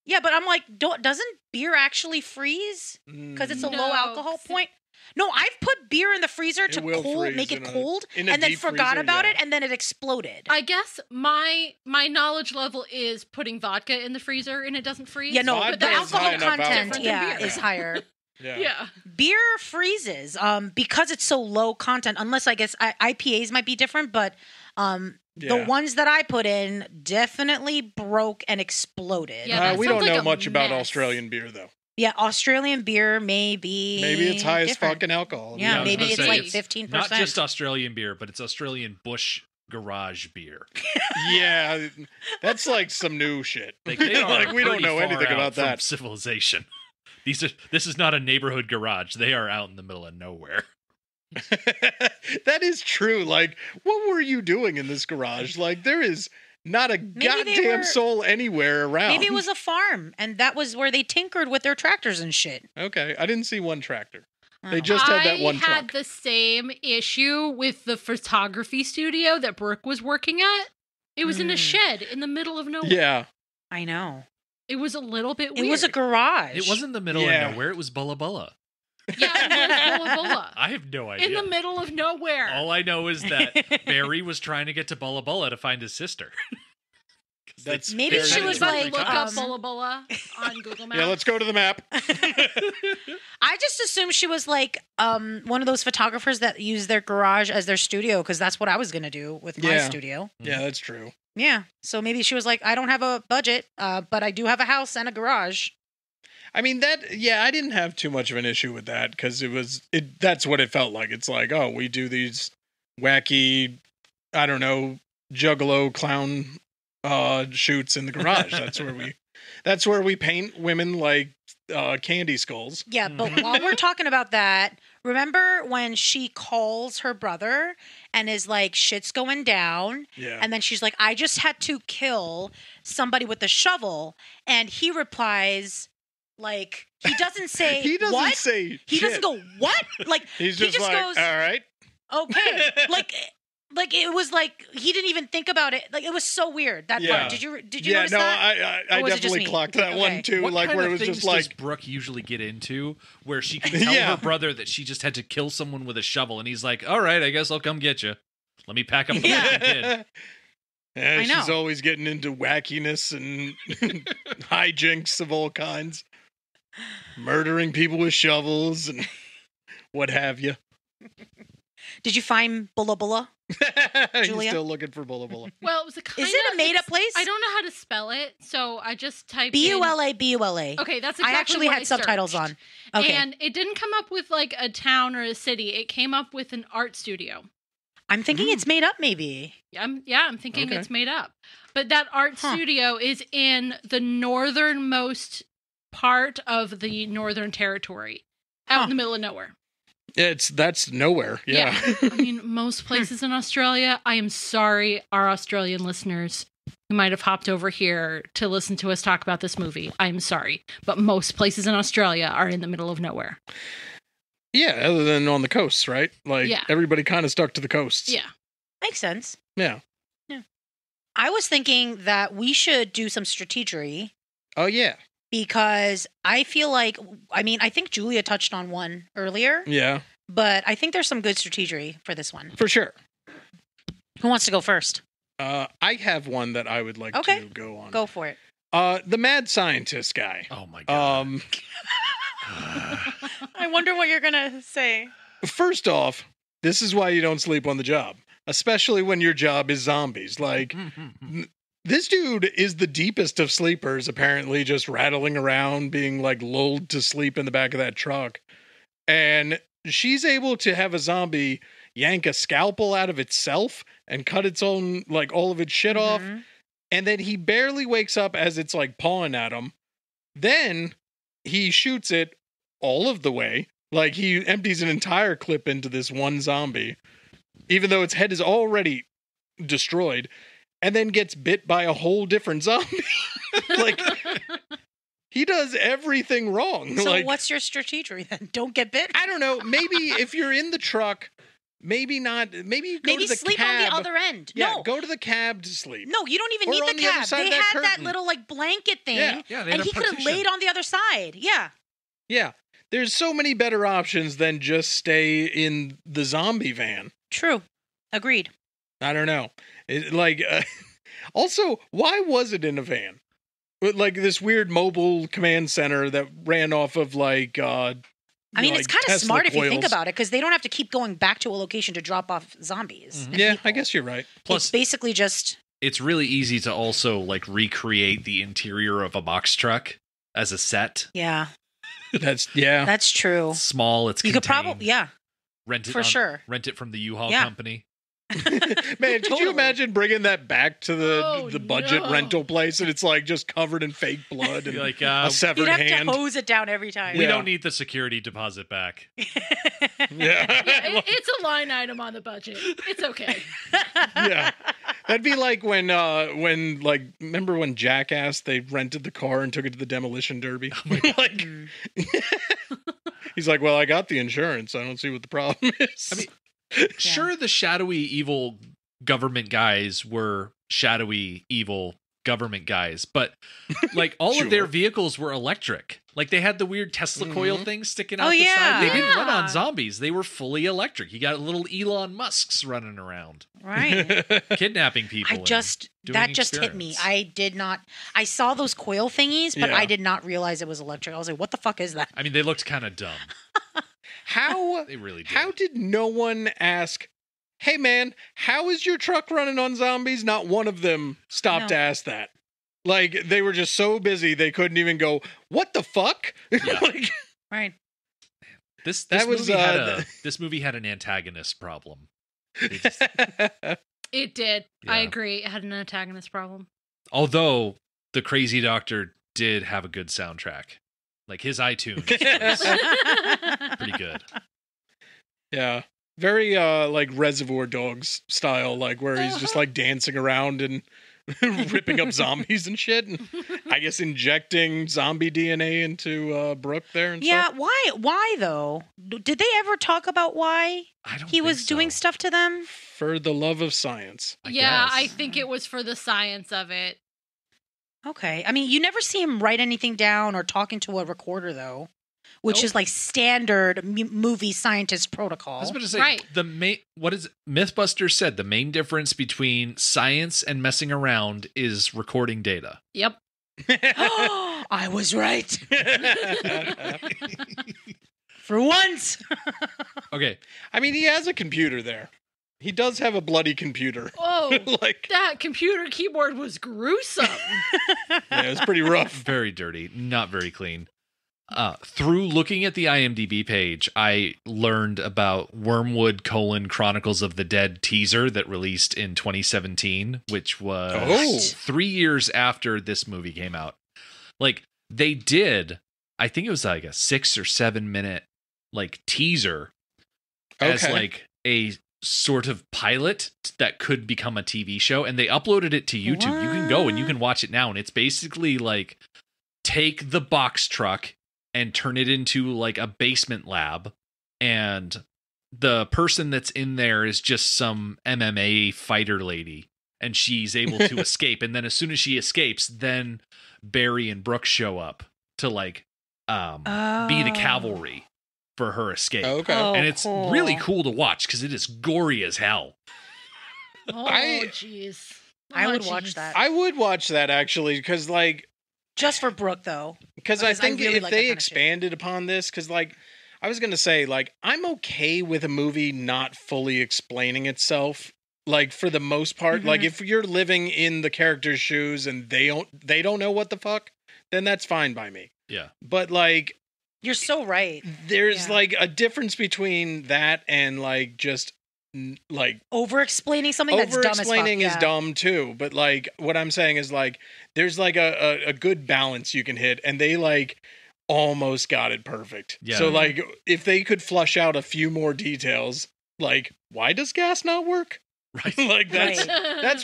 Speaker 2: Yeah, but I'm like, doesn't beer actually freeze? Because it's a low alcohol point? No, I've put beer in the freezer to make it cold, and then forgot about it, and then it exploded.
Speaker 6: I guess my knowledge level is putting vodka in the freezer and it doesn't freeze.
Speaker 2: Yeah, no,
Speaker 6: but
Speaker 2: the alcohol content is higher.
Speaker 3: Yeah.
Speaker 2: Beer freezes because it's so low content, unless I guess IPAs might be different, but the ones that I put in definitely broke and exploded.
Speaker 6: Yeah,
Speaker 3: we don't know much about Australian beer, though.
Speaker 2: Yeah, Australian beer maybe
Speaker 3: it's high as fucking alcohol.
Speaker 2: Yeah, maybe it's like 15%.
Speaker 7: Not just Australian beer, but it's Australian bush garage beer.
Speaker 3: Yeah, that's like some new shit.
Speaker 7: They are
Speaker 3: like we don't know anything about that
Speaker 7: civilization. This is not a neighborhood garage. They are out in the middle of nowhere.
Speaker 3: That is true. Like, what were you doing in this garage? Like, there is not a goddamn soul anywhere around.
Speaker 2: Maybe it was a farm, and that was where they tinkered with their tractors and shit.
Speaker 3: Okay, I didn't see one tractor. They just had that one truck.
Speaker 6: I had the same issue with the photography studio that Brooke was working at. It was in a shed in the middle of nowhere.
Speaker 3: Yeah.
Speaker 2: I know.
Speaker 6: It was a little bit weird.
Speaker 2: It was a garage.
Speaker 7: It wasn't the middle of nowhere. It was Bulla Bulla.
Speaker 6: Yeah, it was Bulla Bulla.
Speaker 7: I have no idea.
Speaker 6: In the middle of nowhere.
Speaker 7: All I know is that Barry was trying to get to Bulla Bulla to find his sister.
Speaker 2: Maybe she was like,
Speaker 6: look up Bulla Bulla on Google Maps.
Speaker 3: Yeah, let's go to the map.
Speaker 2: I just assumed she was like one of those photographers that use their garage as their studio, because that's what I was going to do with my studio.
Speaker 3: Yeah, that's true.
Speaker 2: Yeah, so maybe she was like, I don't have a budget, but I do have a house and a garage.
Speaker 3: I mean, I didn't have too much of an issue with that, because that's what it felt like. It's like, oh, we do these wacky, I don't know, juggalo clown shoots in the garage. That's where we paint women like candy skulls.
Speaker 2: Yeah, but while we're talking about that, remember when she calls her brother and is like, shit's going down?
Speaker 3: Yeah.
Speaker 2: And then she's like, I just had to kill somebody with a shovel. And he replies, like, he doesn't say
Speaker 3: he doesn't
Speaker 2: what?
Speaker 3: say
Speaker 2: he
Speaker 3: shit.
Speaker 2: doesn't go, what? Like,
Speaker 3: he just like,
Speaker 2: goes,
Speaker 3: all right.
Speaker 2: okay. Like, Like it was like he didn't even think about it. Like it was so weird that part. Did you notice
Speaker 3: no,
Speaker 2: that?
Speaker 3: I
Speaker 2: Or was it just
Speaker 3: definitely
Speaker 2: me?
Speaker 3: clocked that one too.
Speaker 7: What
Speaker 3: Like
Speaker 7: kind
Speaker 3: where
Speaker 7: of
Speaker 3: it was
Speaker 7: things
Speaker 3: just like
Speaker 7: does Brooke usually get into where she can tell her brother that she just had to kill someone with a shovel, and he's like, "All right, I guess I'll come get you. Let me pack up the fucking kid."
Speaker 3: Yeah,
Speaker 2: I know.
Speaker 3: she's always getting into wackiness and hijinks of all kinds, murdering people with shovels and what have you.
Speaker 2: Did you find Bulla Bulla?
Speaker 3: He's
Speaker 2: Julia?
Speaker 3: still looking for Bulla Bulla.
Speaker 6: Well, it was a kind
Speaker 2: Is it a made-up place?
Speaker 6: I don't know how to spell it, so I just typed
Speaker 2: Bula Bula.
Speaker 6: Okay, that's
Speaker 2: I
Speaker 6: exactly
Speaker 2: actually
Speaker 6: what
Speaker 2: had subtitles
Speaker 6: searched.
Speaker 2: on. Okay.
Speaker 6: And it didn't come up with like a town or a city. It came up with an art studio.
Speaker 2: I'm thinking it's made up, maybe.
Speaker 6: I'm thinking
Speaker 3: Okay.
Speaker 6: it's made up. But that art studio is in the northernmost part of the Northern Territory, out in the middle of nowhere.
Speaker 3: That's nowhere. Yeah.
Speaker 6: I mean, most places in Australia, I am sorry, our Australian listeners who might have hopped over here to listen to us talk about this movie. I'm sorry. But most places in Australia are in the middle of nowhere.
Speaker 3: Yeah, other than on the coasts, right? Like
Speaker 6: Yeah.
Speaker 3: everybody kind of stuck to the coasts.
Speaker 6: Yeah.
Speaker 2: Makes sense.
Speaker 3: Yeah.
Speaker 2: I was thinking that we should do some strategery
Speaker 3: Oh yeah.
Speaker 2: because I feel like, I mean, I think Julia touched on one earlier,
Speaker 3: Yeah.
Speaker 2: but I think there's some good strategery for this one.
Speaker 3: For sure.
Speaker 2: Who wants to go first?
Speaker 3: I have one that I would like to go on.
Speaker 2: Go for it.
Speaker 3: The mad scientist guy.
Speaker 7: Oh my god.
Speaker 2: I wonder what you're going to say.
Speaker 3: First off, this is why you don't sleep on the job, especially when your job is zombies. Like, this dude is the deepest of sleepers, apparently, just rattling around, being like lulled to sleep in the back of that truck. And she's able to have a zombie yank a scalpel out of itself and cut its own, like, all of its shit off. And then he barely wakes up as it's like pawing at him. Then he shoots it all of the way. Like, he empties an entire clip into this one zombie, even though its head is already destroyed, and then gets bit by a whole different zombie. Like, he does everything wrong.
Speaker 2: So
Speaker 3: like,
Speaker 2: what's your strategery then? Don't get bit?
Speaker 3: I don't know. Maybe if you're in the truck, maybe not. Maybe you go
Speaker 2: Maybe
Speaker 3: to the
Speaker 2: sleep
Speaker 3: cab.
Speaker 2: on the other end.
Speaker 3: Yeah,
Speaker 2: No.
Speaker 3: go to the cab to sleep.
Speaker 2: No, you don't even
Speaker 3: Or
Speaker 2: need
Speaker 3: on
Speaker 2: the
Speaker 3: the other
Speaker 2: cab.
Speaker 3: side
Speaker 2: They
Speaker 3: of that
Speaker 2: had that
Speaker 3: curtain.
Speaker 2: little like blanket thing,
Speaker 3: Yeah.
Speaker 7: Yeah, they had
Speaker 2: and
Speaker 7: a
Speaker 2: he could have
Speaker 7: partition.
Speaker 2: laid on the other side. Yeah.
Speaker 3: Yeah. There's so many better options than just stay in the zombie van.
Speaker 2: True. Agreed.
Speaker 3: I don't know. Also, why was it in a van? Like this weird mobile command center that ran off of like. I
Speaker 2: mean, it's kind of
Speaker 3: Tesla
Speaker 2: smart if you think
Speaker 3: coils.
Speaker 2: about it, because they don't have to keep going back to a location to drop off zombies. and
Speaker 3: Yeah,
Speaker 2: people.
Speaker 3: I guess you're right.
Speaker 7: Plus,
Speaker 2: it's basically just
Speaker 7: it's really easy to also like recreate the interior of a box truck as a set.
Speaker 2: yeah,
Speaker 3: That's
Speaker 2: true.
Speaker 7: It's small. It's
Speaker 2: You could probably
Speaker 7: rent it
Speaker 2: for sure.
Speaker 7: Rent it from the U-Haul
Speaker 2: Yeah.
Speaker 7: company.
Speaker 3: Man, could you imagine bringing that back to the budget
Speaker 6: no.
Speaker 3: rental place and it's like just covered in fake blood and
Speaker 7: Be like,
Speaker 3: a severed
Speaker 2: You'd have
Speaker 3: hand?
Speaker 2: to hose it down every time.
Speaker 7: we
Speaker 3: Yeah.
Speaker 7: don't need the security deposit back.
Speaker 3: Yeah.
Speaker 6: It's a line item on the budget. It's okay.
Speaker 3: Yeah. That'd be like when like remember when Jackass they rented the car and took it to the demolition derby? Like he's like, well, I got the insurance. I don't see what the problem is.
Speaker 7: I mean, sure, the shadowy evil government guys were shadowy evil government guys, but like all of their
Speaker 3: Sure.
Speaker 7: vehicles were electric. Like they had the weird Tesla coil thing sticking out
Speaker 2: Oh,
Speaker 7: the
Speaker 2: yeah.
Speaker 7: side. They didn't run on
Speaker 6: Yeah.
Speaker 7: zombies. They were fully electric. You got little Elon Musks running around,
Speaker 2: Right.
Speaker 7: kidnapping people. and doing
Speaker 2: That just hit me.
Speaker 7: experiments.
Speaker 2: I saw those coil thingies, but
Speaker 3: Yeah.
Speaker 2: I did not realize it was electric. I was like, what the fuck is that?
Speaker 7: I mean, they looked kind of dumb.
Speaker 3: How
Speaker 7: They really did.
Speaker 3: how did no one ask, hey man, how is your truck running on zombies? Not one of them stopped to
Speaker 2: No.
Speaker 3: ask that. Like they were just so busy they couldn't even go, what the fuck?
Speaker 7: Yeah.
Speaker 3: Like,
Speaker 2: Right.
Speaker 7: This
Speaker 3: That was,
Speaker 7: this movie had an antagonist problem. They just-
Speaker 6: It did. I
Speaker 7: Yeah.
Speaker 6: agree. It had an antagonist problem.
Speaker 7: although the Crazy Doctor did have a good soundtrack, like his iTunes was pretty good.
Speaker 3: Yeah. Very like Reservoir Dogs style, like where he's just like dancing around and ripping up zombies and shit. And I guess injecting zombie DNA into Brooke there and
Speaker 2: Yeah,
Speaker 3: stuff.
Speaker 2: why though? Did they ever talk about why
Speaker 7: I don't
Speaker 2: he
Speaker 7: think
Speaker 2: was doing
Speaker 7: so.
Speaker 2: stuff to them?
Speaker 3: For the love of science.
Speaker 7: I
Speaker 6: Yeah,
Speaker 7: guess.
Speaker 6: I think it was for the science of it.
Speaker 2: Okay. I mean, you never see him write anything down or talking to a recorder though, which
Speaker 6: Nope.
Speaker 2: is like standard movie scientist protocol.
Speaker 7: I was about to say
Speaker 6: Right.
Speaker 7: the main. What is it? Mythbusters said the main difference between science and messing around is recording data.
Speaker 6: Yep.
Speaker 2: I was right. For once.
Speaker 7: Okay,
Speaker 3: I mean, he has a computer there. He does have a bloody computer.
Speaker 6: Oh,
Speaker 3: Like,
Speaker 6: that computer keyboard was gruesome.
Speaker 3: yeah, it was pretty rough.
Speaker 7: very dirty, not very clean. Through looking at the IMDb page, I learned about Wyrmwood: Chronicles of the Dead teaser that released in 2017, which was 3 years after this movie came out. Like, they did, I think it was like a 6 or 7 minute like teaser as
Speaker 3: Okay.
Speaker 7: like a sort of pilot that could become a TV show, and they uploaded it to YouTube. You can go and you can watch it now, and it's basically like take the box truck and turn it into like a basement lab, and the person that's in there is just some MMA fighter lady, and she's able to escape, and then as soon as she escapes, then Barry and Brooke show up to like be the cavalry for her escape.
Speaker 3: Okay.
Speaker 2: Oh,
Speaker 7: And it's
Speaker 2: cool.
Speaker 7: really cool to watch because it is gory as hell.
Speaker 6: Oh,
Speaker 3: I-
Speaker 6: jeez.
Speaker 2: I
Speaker 6: Oh,
Speaker 2: would watch
Speaker 6: jeez.
Speaker 2: that.
Speaker 3: I would watch that actually, because like,
Speaker 2: Just for Brooke though.
Speaker 3: because I
Speaker 2: Because I
Speaker 3: think
Speaker 2: really
Speaker 3: if
Speaker 2: like that
Speaker 3: they
Speaker 2: kind of shit.
Speaker 3: expanded upon this, because like, I was gonna say like, I'm okay with a movie not fully explaining itself. Like for the most part, like
Speaker 2: Mhm.
Speaker 3: if you're living in the character's shoes and they don't know what the fuck, then that's fine by me.
Speaker 7: Yeah.
Speaker 3: But like,
Speaker 2: You're so right.
Speaker 3: there's
Speaker 2: Yeah.
Speaker 3: like a difference between that and like just like
Speaker 2: Over explaining something that's dumb as fuck.
Speaker 3: over-explaining is
Speaker 2: yeah.
Speaker 3: dumb too, but like what I'm saying is like there's like a good balance you can hit, and they like almost got it perfect.
Speaker 7: Yeah.
Speaker 3: So like if they could flush out a few more details, like why does gas not work?
Speaker 7: Right.
Speaker 3: Like that's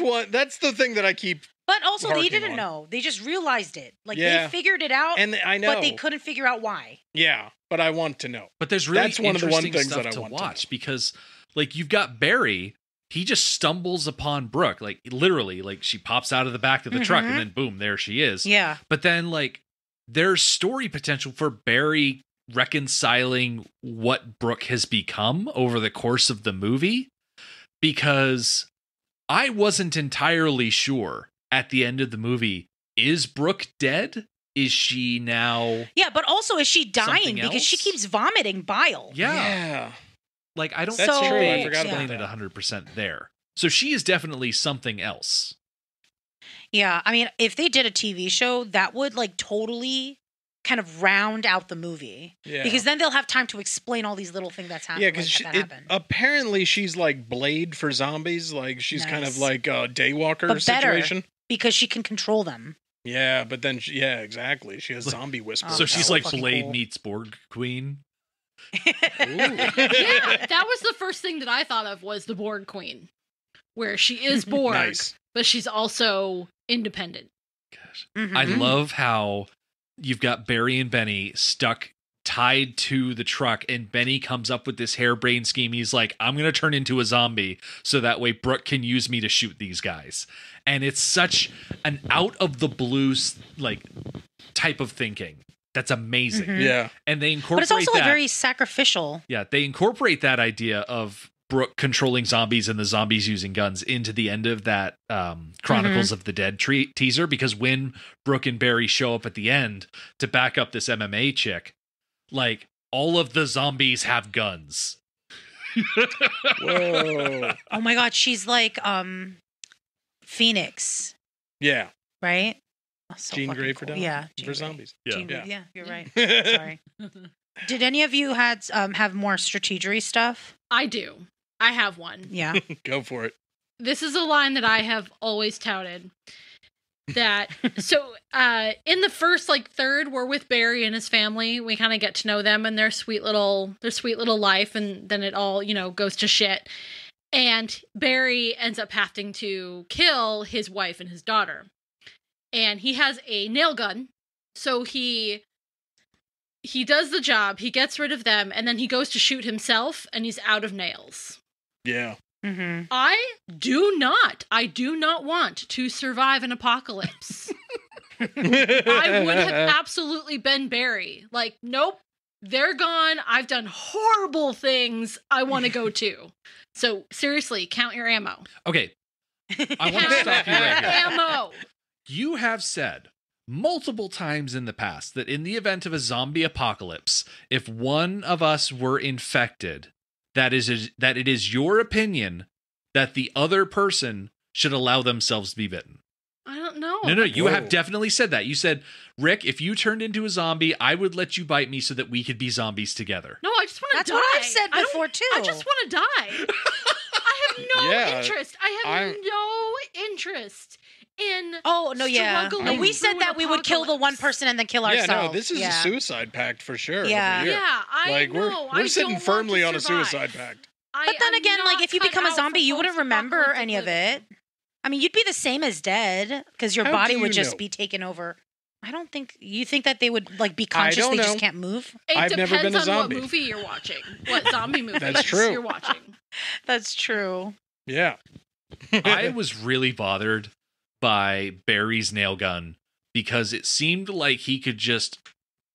Speaker 2: Right.
Speaker 3: that's the thing that I keep,
Speaker 2: But also, they
Speaker 3: harping
Speaker 2: didn't
Speaker 3: on.
Speaker 2: know. They just realized it. Like
Speaker 3: Yeah.
Speaker 2: they figured it out,
Speaker 3: and I know,
Speaker 2: but they couldn't figure out why.
Speaker 3: yeah, but I want to know.
Speaker 7: But there's really
Speaker 3: That's one of the
Speaker 7: interesting
Speaker 3: things
Speaker 7: stuff
Speaker 3: that I
Speaker 7: to
Speaker 3: want to
Speaker 7: watch
Speaker 3: know.
Speaker 7: because like you've got Barry, he just stumbles upon Brooke, like literally, like she pops out of the back of the truck
Speaker 2: Mhm.
Speaker 7: and then boom, there she is.
Speaker 2: Yeah.
Speaker 7: But then like there's story potential for Barry reconciling what Brooke has become over the course of the movie, because I wasn't entirely sure at the end of the movie, is Brooke dead? Is she now
Speaker 2: Yeah, but also, is she dying
Speaker 7: Something
Speaker 2: because she
Speaker 7: else?
Speaker 2: keeps vomiting bile?
Speaker 7: yeah. Like I don't
Speaker 3: That's
Speaker 2: So-
Speaker 3: true. I
Speaker 7: think
Speaker 3: forgot
Speaker 7: they
Speaker 3: about
Speaker 7: explain
Speaker 3: that.
Speaker 7: it 100% there. So she is definitely something else.
Speaker 2: Yeah, I mean, if they did a TV show, that would like totally kind of round out the movie
Speaker 3: Yeah.
Speaker 2: because then they'll have time to explain all these little things that's happening.
Speaker 3: Yeah, because
Speaker 2: that happen.
Speaker 3: apparently she's like Blade for zombies. Like she's kind of
Speaker 2: Nice.
Speaker 3: like a Daywalker
Speaker 2: But better.
Speaker 3: situation.
Speaker 2: Because she can control them.
Speaker 3: Yeah, but then yeah, exactly. She has zombie whisper.
Speaker 2: Oh,
Speaker 7: So she's
Speaker 2: that
Speaker 7: like
Speaker 2: was fucking
Speaker 7: Blade
Speaker 2: cool.
Speaker 7: meets Borg Queen.
Speaker 6: Yeah, that was the first thing that I thought of was the Borg Queen, where she is Borg,
Speaker 3: Nice.
Speaker 6: but she's also independent.
Speaker 7: Gosh.
Speaker 2: Mhm.
Speaker 7: I love how you've got Barry and Benny stuck tied to the truck, and Benny comes up with this harebrained scheme. He's like, I'm going to turn into a zombie so that way Brooke can use me to shoot these guys. And it's such an out of the blue like type of thinking. That's amazing.
Speaker 2: Mhm.
Speaker 3: Yeah.
Speaker 7: And they incorporate
Speaker 2: But it's also
Speaker 7: that.
Speaker 2: like very sacrificial.
Speaker 7: Yeah, they incorporate that idea of Brooke controlling zombies and the zombies using guns into the end of that Chronicles of the Dead teaser, because when Brooke and Barry show up at the end to back up this MMA chick, like all of the zombies have guns.
Speaker 3: Whoa.
Speaker 2: Oh my god, she's like Phoenix,
Speaker 3: Yeah.
Speaker 2: right? Oh, so
Speaker 3: Jean
Speaker 2: fucking
Speaker 3: Grey for
Speaker 2: cool.
Speaker 3: Dallas.
Speaker 2: Yeah,
Speaker 3: For
Speaker 2: Jean Grey.
Speaker 3: zombies.
Speaker 2: Jean Grey.
Speaker 3: Yeah.
Speaker 2: Yeah, you're right. Sorry. Did any of you have more strategery stuff?
Speaker 6: I do. I have one.
Speaker 2: Yeah.
Speaker 3: Go for it.
Speaker 6: This is a line that I have always touted. That so in the first like third, we're with Barry and his family. We kind of get to know them and their sweet little life, and then it all, goes to shit. And Barry ends up having to kill his wife and his daughter. and he has a nail gun. So he does the job, he gets rid of them, and then he goes to shoot himself, and he's out of nails.
Speaker 3: Yeah.
Speaker 2: Mm-hmm.
Speaker 6: I do not want to survive an apocalypse. I would have absolutely been Barry. Like, nope, they're gone. I've done horrible things. I want to go too. So seriously, count your ammo.
Speaker 7: Okay. I want to stop you right here.
Speaker 6: Ammo.
Speaker 7: You have said multiple times in the past that in the event of a zombie apocalypse, if one of us were infected, that it is your opinion that the other person should allow themselves to be bitten.
Speaker 6: I don't know.
Speaker 7: No, you have definitely said that. You said, Rick, if you turned into a zombie, I would let you bite me so that we could be zombies together.
Speaker 6: No, I just want to die.
Speaker 2: That's what I've said before, too.
Speaker 6: I just want to die. I have no interest. I have no interest in struggling
Speaker 2: We said
Speaker 6: through
Speaker 2: that
Speaker 6: an
Speaker 2: we would kill the one
Speaker 6: apocalypse.
Speaker 2: person and then kill
Speaker 3: Yeah,
Speaker 2: ourselves.
Speaker 3: no, this is a suicide pact for sure.
Speaker 2: Yeah.
Speaker 3: over here.
Speaker 6: Yeah, I know.
Speaker 3: We're
Speaker 6: I
Speaker 3: sitting
Speaker 6: don't
Speaker 3: firmly
Speaker 6: want
Speaker 3: on
Speaker 6: to
Speaker 3: a
Speaker 6: survive.
Speaker 3: suicide pact.
Speaker 2: But then again, like, if you become a zombie, you wouldn't remember any of it. I mean, you'd be the same as dead because your
Speaker 3: How
Speaker 2: body
Speaker 3: do
Speaker 2: would
Speaker 3: you
Speaker 2: just
Speaker 3: know?
Speaker 2: be taken over. I don't think you think that they would like be conscious.
Speaker 3: don't
Speaker 2: They just
Speaker 3: know.
Speaker 2: can't move.
Speaker 6: It
Speaker 3: I've
Speaker 6: depends
Speaker 3: never been a
Speaker 6: on
Speaker 3: zombie.
Speaker 6: what movie you're watching. What zombie movie
Speaker 3: That's true.
Speaker 6: you're watching.
Speaker 2: That's true.
Speaker 3: Yeah.
Speaker 7: I was really bothered by Barry's nail gun because it seemed like he could just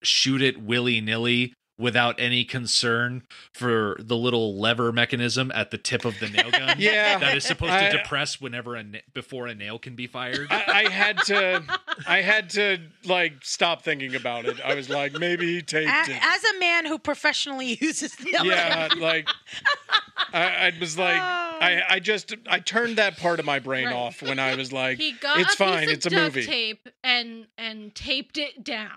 Speaker 7: shoot it willy-nilly without any concern for the little lever mechanism at the tip of the nail gun.
Speaker 3: Yeah.
Speaker 7: That is supposed to depress whenever before a nail can be fired.
Speaker 3: I had to like stop thinking about it. I was like, maybe he taped it.
Speaker 2: As a man who professionally uses nail
Speaker 3: Yeah,
Speaker 2: guns.
Speaker 3: like I was like, I turned that part of my brain
Speaker 6: Right.
Speaker 3: off when I was like,
Speaker 6: He got
Speaker 3: it's
Speaker 6: a
Speaker 3: fine,
Speaker 6: piece
Speaker 3: it's
Speaker 6: of
Speaker 3: a
Speaker 6: duct
Speaker 3: movie.
Speaker 6: tape and taped it down.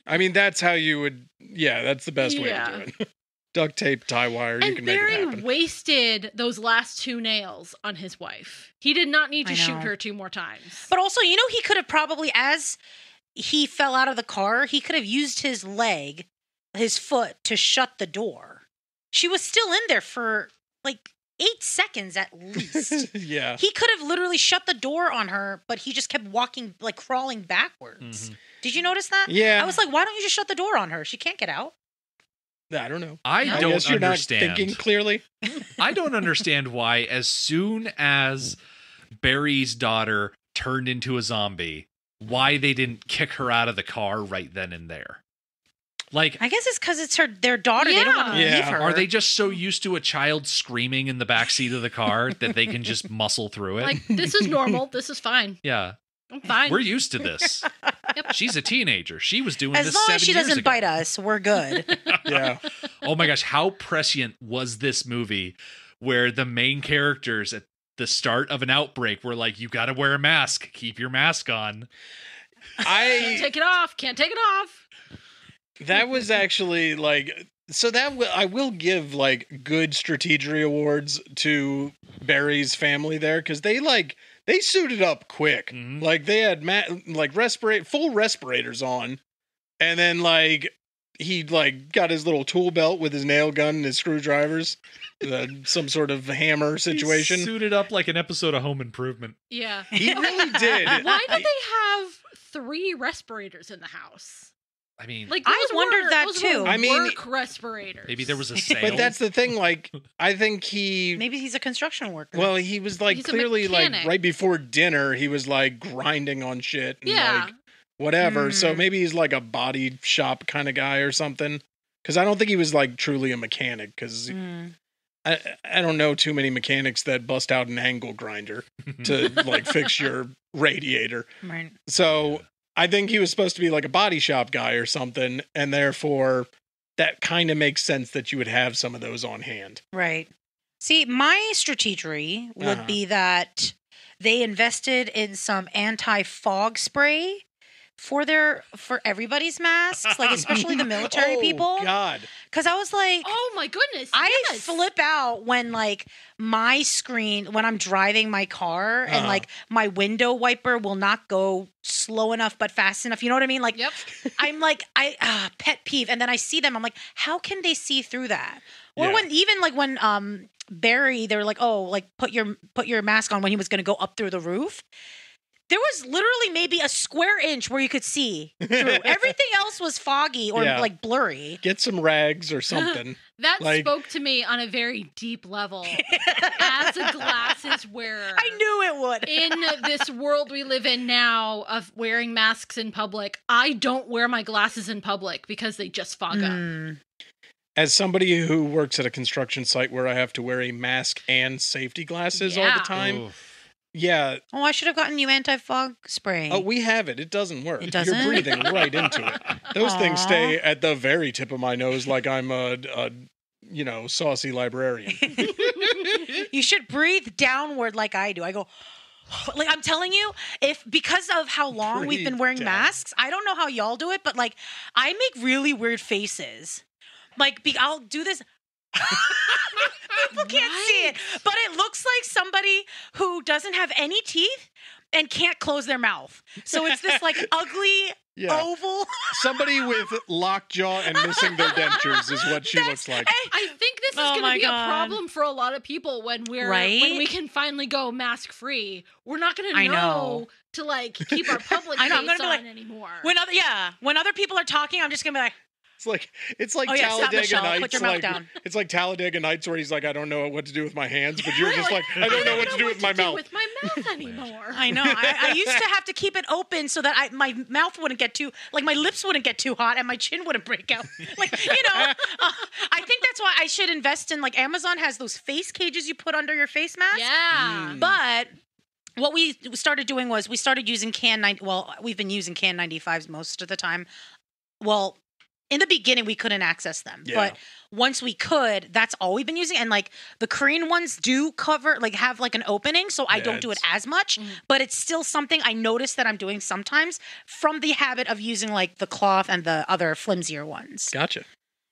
Speaker 3: I mean, that's how you would. Yeah, that's the best way to do it. Duct tape, tie wire, you
Speaker 6: And
Speaker 3: can make it
Speaker 6: Barry
Speaker 3: happen.
Speaker 6: wasted those last 2 nails on his wife. He did not need to
Speaker 2: I
Speaker 6: shoot
Speaker 2: know.
Speaker 6: her 2 more times.
Speaker 2: But also, you know, he could have probably, as he fell out of the car, he could have used his foot to shut the door. She was still in there for like 8 seconds at least.
Speaker 3: Yeah.
Speaker 2: He could have literally shut the door on her, but he just kept walking, like crawling backwards.
Speaker 7: Mhm.
Speaker 2: Did you notice that?
Speaker 3: Yeah.
Speaker 2: I was like, why don't you just shut the door on her? She can't get out.
Speaker 3: I don't know.
Speaker 7: I
Speaker 3: I
Speaker 7: don't
Speaker 3: guess you're
Speaker 7: understand.
Speaker 3: not thinking clearly.
Speaker 7: I don't understand why, as soon as Barry's daughter turned into a zombie, why they didn't kick her out of the car right then and there. Like,
Speaker 2: I guess it's because it's their daughter. They don't want to
Speaker 3: Yeah.
Speaker 2: leave her.
Speaker 7: are they just so used to a child screaming in the backseat of the car that they can just muscle through it?
Speaker 6: Like, this is normal. This is fine.
Speaker 7: Yeah,
Speaker 6: I'm fine.
Speaker 7: we're used to this. She's a teenager. She was doing
Speaker 2: As
Speaker 7: this
Speaker 2: long
Speaker 7: 7
Speaker 2: as she
Speaker 7: years
Speaker 2: doesn't
Speaker 7: ago.
Speaker 2: bite us, we're good.
Speaker 3: Yeah.
Speaker 7: Oh my gosh, how prescient was this movie where the main characters at the start of an outbreak were like, you gotta wear a mask, keep your mask on.
Speaker 3: I
Speaker 6: Take it off. Can't take it off.
Speaker 3: that was actually like so I will give like good strategery awards to Barry's family there because they suited up quick.
Speaker 7: Mhm.
Speaker 3: Like they had full respirators on, and then like he like got his little tool belt with his nail gun and his screwdrivers, some sort of hammer situation.
Speaker 7: He's suited up like an episode of Home Improvement.
Speaker 6: Yeah.
Speaker 3: He really did.
Speaker 6: Why did they have 3 respirators in the house?
Speaker 7: I mean,
Speaker 6: Like,
Speaker 2: I
Speaker 6: those
Speaker 2: wondered
Speaker 6: were-
Speaker 2: that
Speaker 6: those
Speaker 2: too.
Speaker 6: were
Speaker 3: I mean,
Speaker 6: work respirators.
Speaker 7: maybe there was a sale.
Speaker 3: But that's the thing. Like I think
Speaker 2: Maybe he's a construction worker.
Speaker 3: Well, he was like
Speaker 6: He's a
Speaker 3: clearly like
Speaker 6: mechanic.
Speaker 3: right before dinner, he was like grinding on shit and
Speaker 6: Yeah.
Speaker 3: like whatever. So
Speaker 2: Mm.
Speaker 3: maybe he's like a body shop kind of guy or something. Because I don't think he was like truly a mechanic. Because
Speaker 2: Mm.
Speaker 3: I don't know too many mechanics that bust out an angle grinder to like fix your radiator.
Speaker 2: Right.
Speaker 3: So I think he was supposed to be like a body shop guy or something, and therefore that kind of makes sense that you would have some of those on hand.
Speaker 2: Right. See, my strategery would
Speaker 3: Uh-huh.
Speaker 2: be that they invested in some anti-fog spray for everybody's masks, like especially the military
Speaker 3: Oh,
Speaker 2: people.
Speaker 3: God.
Speaker 2: Because I was like,
Speaker 6: Oh my goodness.
Speaker 2: I
Speaker 6: yes.
Speaker 2: flip out when like my screen when I'm driving my car and
Speaker 3: Uh-huh.
Speaker 2: like my window wiper will not go slow enough but fast enough. You know what I mean? Like
Speaker 6: Yep.
Speaker 2: I'm like pet peeve, and then I see them. I'm like, how can they see through that? Or
Speaker 3: Yeah.
Speaker 2: when Barry, they were like, oh, like put your mask on when he was going to go up through the roof. There was literally maybe a square inch where you could see through. Everything else was foggy or like blurry.
Speaker 3: Get some rags or something.
Speaker 6: That spoke to me on a very deep level as a glasses wearer.
Speaker 2: I knew it would.
Speaker 6: In this world we live in now of wearing masks in public, I don't wear my glasses in public because they just fog up.
Speaker 3: As somebody who works at a construction site where I have to wear a mask and safety glasses all the time.
Speaker 7: Oof.
Speaker 3: Yeah.
Speaker 2: Oh, I should have gotten you anti-fog spray.
Speaker 3: Oh, we have it. It doesn't work.
Speaker 2: It doesn't?
Speaker 3: You're breathing right into it. Those things stay at the very tip of my nose like I'm a saucy librarian.
Speaker 2: You should breathe downward like I do. I go, like I'm telling you, because of how long we've been wearing masks, I don't know how y'all do it, but like I make really weird faces. Like I'll do this. People can't see it, but it looks like somebody who doesn't have any teeth and can't close their mouth. So it's this like ugly oval.
Speaker 3: Somebody with locked jaw and missing their dentures is what she looks like.
Speaker 6: I think this is going to be a problem for a lot of people when when we can finally go mask free. We're not going to know to like keep our public face on anymore.
Speaker 2: When other people are talking, I'm just going to be like.
Speaker 3: It's like Talladega Nights. Put your mouth down. It's like Talladega Nights where he's like, I don't know what to do with my hands, but you're just like, I don't know what to do with my mouth.
Speaker 6: With my mouth anymore.
Speaker 2: I know. I used to have to keep it open so that my mouth wouldn't get too, like my lips wouldn't get too hot and my chin wouldn't break out. Like I think that's why I should invest in like Amazon has those face cages you put under your face mask.
Speaker 6: Yeah.
Speaker 2: But what we started doing was we started using we've been using Can 95s most of the time. Well. In the beginning, we couldn't access them, but once we could, that's all we've been using. And like the Korean ones do have like an opening, so I don't do it as much, but it's still something I notice that I'm doing sometimes from the habit of using like the cloth and the other flimsier ones.
Speaker 3: Gotcha.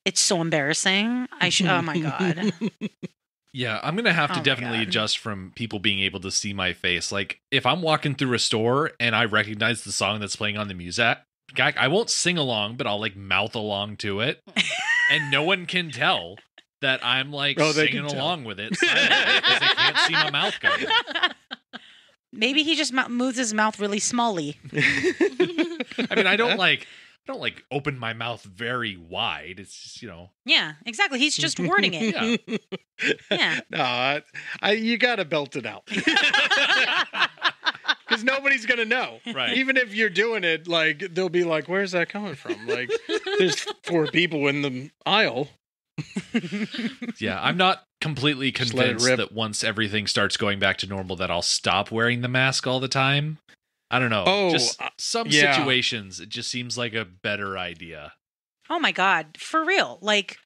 Speaker 2: It's so embarrassing. Oh my God.
Speaker 7: Yeah, I'm going to have to definitely adjust from people being able to see my face. Like if I'm walking through a store and I recognize the song that's playing on the music, I won't sing along, but I'll like mouth along to it, and no one can tell that I'm like singing along with it because they can't see my mouth going.
Speaker 2: Maybe he just moves his mouth really smally.
Speaker 7: I mean, I don't like open my mouth very wide. It's just,
Speaker 2: Yeah, exactly. He's just wording it.
Speaker 7: Yeah.
Speaker 3: No, you got to belt it out. Because nobody's going to know.
Speaker 7: Right.
Speaker 3: Even if you're doing it, like, they'll be like, where's that coming from? Like, there's 4 people in the aisle.
Speaker 7: Yeah, I'm not completely convinced that once everything starts going back to normal that I'll stop wearing the mask all the time. I don't know. Just some situations, it just seems like a better idea.
Speaker 2: Oh my God. For real. Like,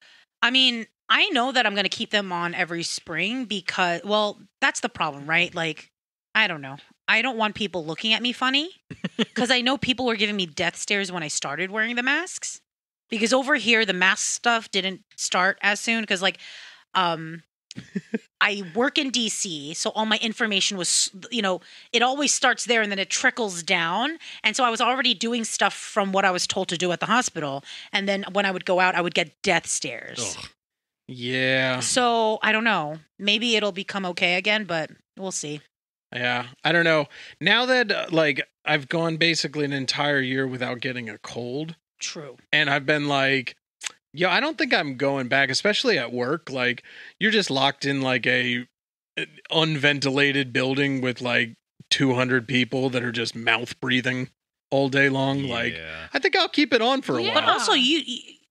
Speaker 2: I mean, I know that I'm going to keep them on every spring because, that's the problem, right? Like, I don't know. I don't want people looking at me funny because I know people were giving me death stares when I started wearing the masks. Because over here, the mask stuff didn't start as soon because, like, I work in DC, so all my information was, it always starts there and then it trickles down. And so I was already doing stuff from what I was told to do at the hospital. And then when I would go out, I would get death stares.
Speaker 3: Ugh. Yeah.
Speaker 2: So I don't know. Maybe it'll become okay again, but we'll see.
Speaker 3: Yeah, I don't know. Now that, I've gone basically an entire year without getting a cold.
Speaker 2: True.
Speaker 3: And I've been like, I don't think I'm going back, especially at work. Like, you're just locked in, like, a unventilated building with, like, 200 people that are just mouth breathing all day long.
Speaker 7: Yeah.
Speaker 3: Like, I think I'll keep it on for a while.
Speaker 2: But also,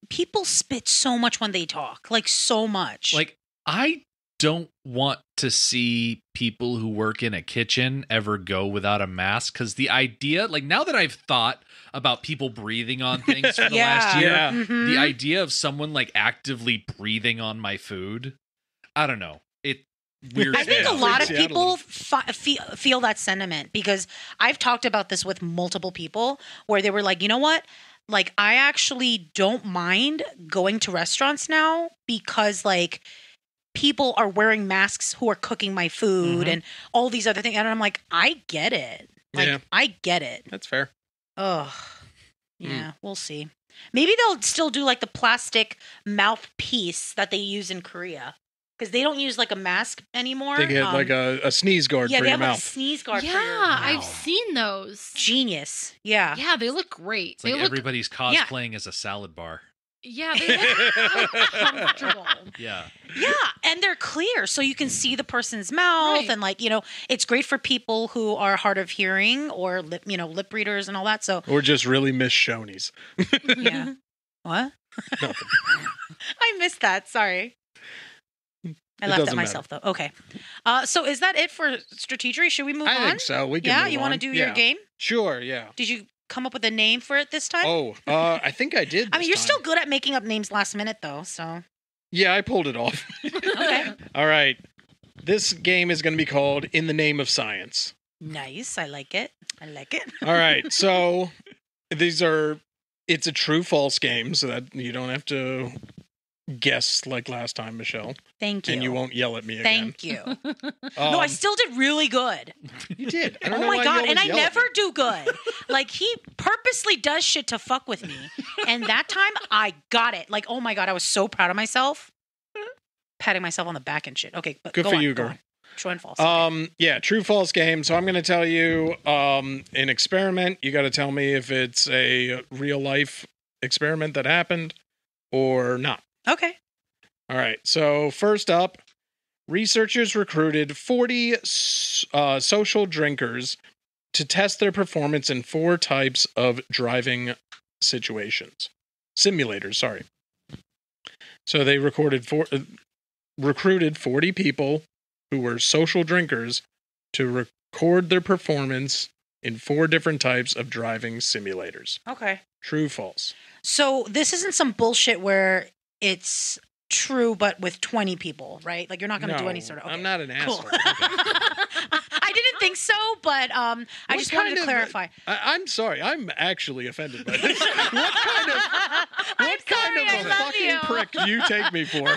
Speaker 2: people spit so much when they talk. Like, so much.
Speaker 7: Like, I don't want to see people who work in a kitchen ever go without a mask because the idea, like now that I've thought about people breathing on things for the last year, the idea of someone like actively breathing on my food, I don't know. It weirds
Speaker 2: I think
Speaker 7: me
Speaker 2: a
Speaker 7: out.
Speaker 2: lot of people feel that sentiment because I've talked about this with multiple people where they were like, you know what? Like, I actually don't mind going to restaurants now because, like, people are wearing masks who are cooking my food and all these other things. And I'm like, I get it. Like, I get it.
Speaker 3: That's fair.
Speaker 2: Ugh. Yeah, we'll see. Maybe they'll still do like the plastic mouthpiece that they use in Korea. because they don't use like a mask anymore.
Speaker 3: They get like a sneeze guard
Speaker 2: yeah,
Speaker 3: for
Speaker 2: they
Speaker 3: your
Speaker 2: have like a
Speaker 3: mouth.
Speaker 2: sneeze guard
Speaker 6: Yeah,
Speaker 2: for your mouth.
Speaker 6: I've seen those.
Speaker 2: Genius. Yeah.
Speaker 6: Yeah, they look great.
Speaker 7: It's like
Speaker 6: they look,
Speaker 7: everybody's cosplaying as a salad bar.
Speaker 6: yeah, they look comfortable.
Speaker 7: Yeah.
Speaker 2: Yeah, and they're clear, so you can see the person's mouth,
Speaker 6: Right.
Speaker 2: and like it's great for people who are hard of hearing or lip readers and all that. So
Speaker 3: Or just really miss Shonies.
Speaker 2: yeah, what? I missed that. Sorry, I laughed at
Speaker 3: doesn't
Speaker 2: myself though. Okay, so is that it for strategery? Should we move on?
Speaker 3: I think so. We can
Speaker 2: Yeah,
Speaker 3: move
Speaker 2: you want to
Speaker 3: on.
Speaker 2: do your
Speaker 3: Yeah.
Speaker 2: game?
Speaker 3: Sure, yeah.
Speaker 2: Did you come up with a name for it this time?
Speaker 3: Oh, I think I did.
Speaker 2: I mean,
Speaker 3: this
Speaker 2: you're
Speaker 3: time.
Speaker 2: still good at making up names last minute though. So
Speaker 3: Yeah, I pulled it off.
Speaker 2: okay,
Speaker 3: All right. This game is going to be called In the Name of Science.
Speaker 2: nice. I like it.
Speaker 3: All right. So it's a true false game, so that you don't have to guess like last time, Michelle.
Speaker 2: Thank you.
Speaker 3: And you won't yell at me again.
Speaker 2: Thank you. No, I still did really good.
Speaker 3: You did. I don't
Speaker 2: Oh
Speaker 3: know
Speaker 2: my
Speaker 3: why you
Speaker 2: god,
Speaker 3: always
Speaker 2: and I
Speaker 3: yell at
Speaker 2: never
Speaker 3: me.
Speaker 2: do good. Like he purposely does shit to fuck with me. And that time I got it. Like, oh my god, I was so proud of myself. Patting myself on the back and shit. Okay, but
Speaker 3: Good
Speaker 2: go
Speaker 3: for
Speaker 2: on,
Speaker 3: you,
Speaker 2: go
Speaker 3: girl.
Speaker 2: on. True and false.
Speaker 3: Yeah, true false game. So I'm going to tell you an experiment. You got to tell me if it's a real life experiment that happened or not.
Speaker 2: Okay.
Speaker 3: All right. So first up, researchers recruited 40 social drinkers to test their performance in 4 types of driving simulators. Sorry. So they recruited 40 people who were social drinkers to record their performance in 4 different types of driving simulators.
Speaker 2: Okay.
Speaker 3: True, false.
Speaker 2: So this isn't some bullshit where it's true but with 20 people, right? Like you're not going to do any sort of... Okay.
Speaker 3: I'm not an
Speaker 2: Cool.
Speaker 3: asshole.
Speaker 2: I didn't think so, but I just wanted to clarify.
Speaker 3: I'm sorry. I'm actually offended by this. What kind of a fucking prick do you take me for?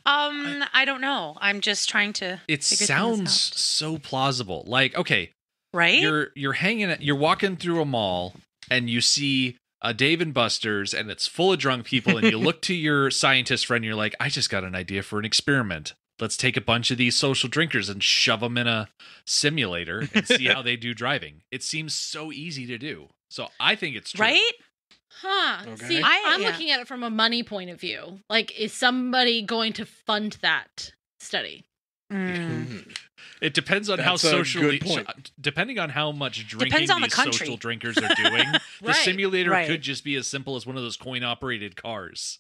Speaker 2: I don't know. I'm just trying to.
Speaker 7: It
Speaker 2: figure
Speaker 7: sounds
Speaker 2: things out.
Speaker 7: so plausible. Like, okay,
Speaker 2: right.
Speaker 7: you're walking through a mall and you see a Dave and Buster's and it's full of drunk people and you look to your scientist friend and you're like, I just got an idea for an experiment. Let's take a bunch of these social drinkers and shove them in a simulator and see how they do driving. It seems so easy to do. So I think it's true.
Speaker 2: Right?
Speaker 6: Huh.
Speaker 3: Okay.
Speaker 6: See, I'm looking at it from a money point of view. Like, is somebody going to fund that study?
Speaker 7: It depends on
Speaker 3: That's
Speaker 7: how
Speaker 3: a
Speaker 7: socially,
Speaker 3: good point.
Speaker 7: depending on how much drinking
Speaker 2: Depends on the
Speaker 7: these
Speaker 2: country.
Speaker 7: social drinkers are doing. The
Speaker 6: Right.
Speaker 7: simulator
Speaker 2: Right.
Speaker 7: could just be as simple as one of those coin-operated cars.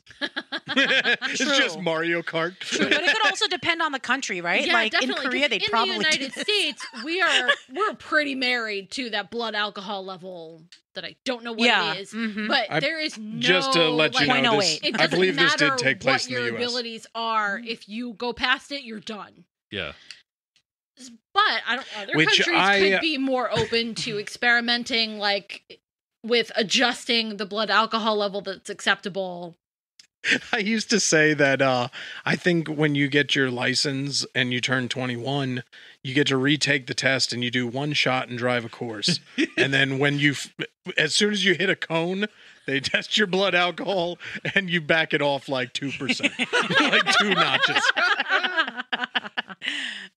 Speaker 3: It's just Mario Kart.
Speaker 2: True, but it could also depend on the country, right?
Speaker 6: Yeah,
Speaker 2: like
Speaker 6: definitely.
Speaker 2: in Korea,
Speaker 6: 'cause
Speaker 2: they
Speaker 6: in
Speaker 2: probably
Speaker 6: the
Speaker 2: do
Speaker 6: United
Speaker 2: this.
Speaker 6: States, we're pretty married to that blood alcohol level that I don't know what
Speaker 2: Yeah,
Speaker 6: it is,
Speaker 2: mhm.
Speaker 6: but
Speaker 3: I-
Speaker 6: there is no
Speaker 3: Just to let you
Speaker 6: like,
Speaker 3: know,
Speaker 2: 0.08.
Speaker 6: it
Speaker 3: I
Speaker 6: doesn't
Speaker 3: believe this
Speaker 6: matter
Speaker 3: did take place
Speaker 6: what
Speaker 3: in the
Speaker 6: your
Speaker 3: U.S.
Speaker 6: abilities are. If you go past it, you're done.
Speaker 7: Yeah.
Speaker 6: But other
Speaker 3: Which
Speaker 6: countries
Speaker 3: I-
Speaker 6: could be more open to experimenting, like with adjusting the blood alcohol level that's acceptable.
Speaker 3: I used to say that I think when you get your license and you turn 21, you get to retake the test and you do 1 shot and drive a course. And then as soon as you hit a cone, they test your blood alcohol and you back it off like 2%, like 2 notches.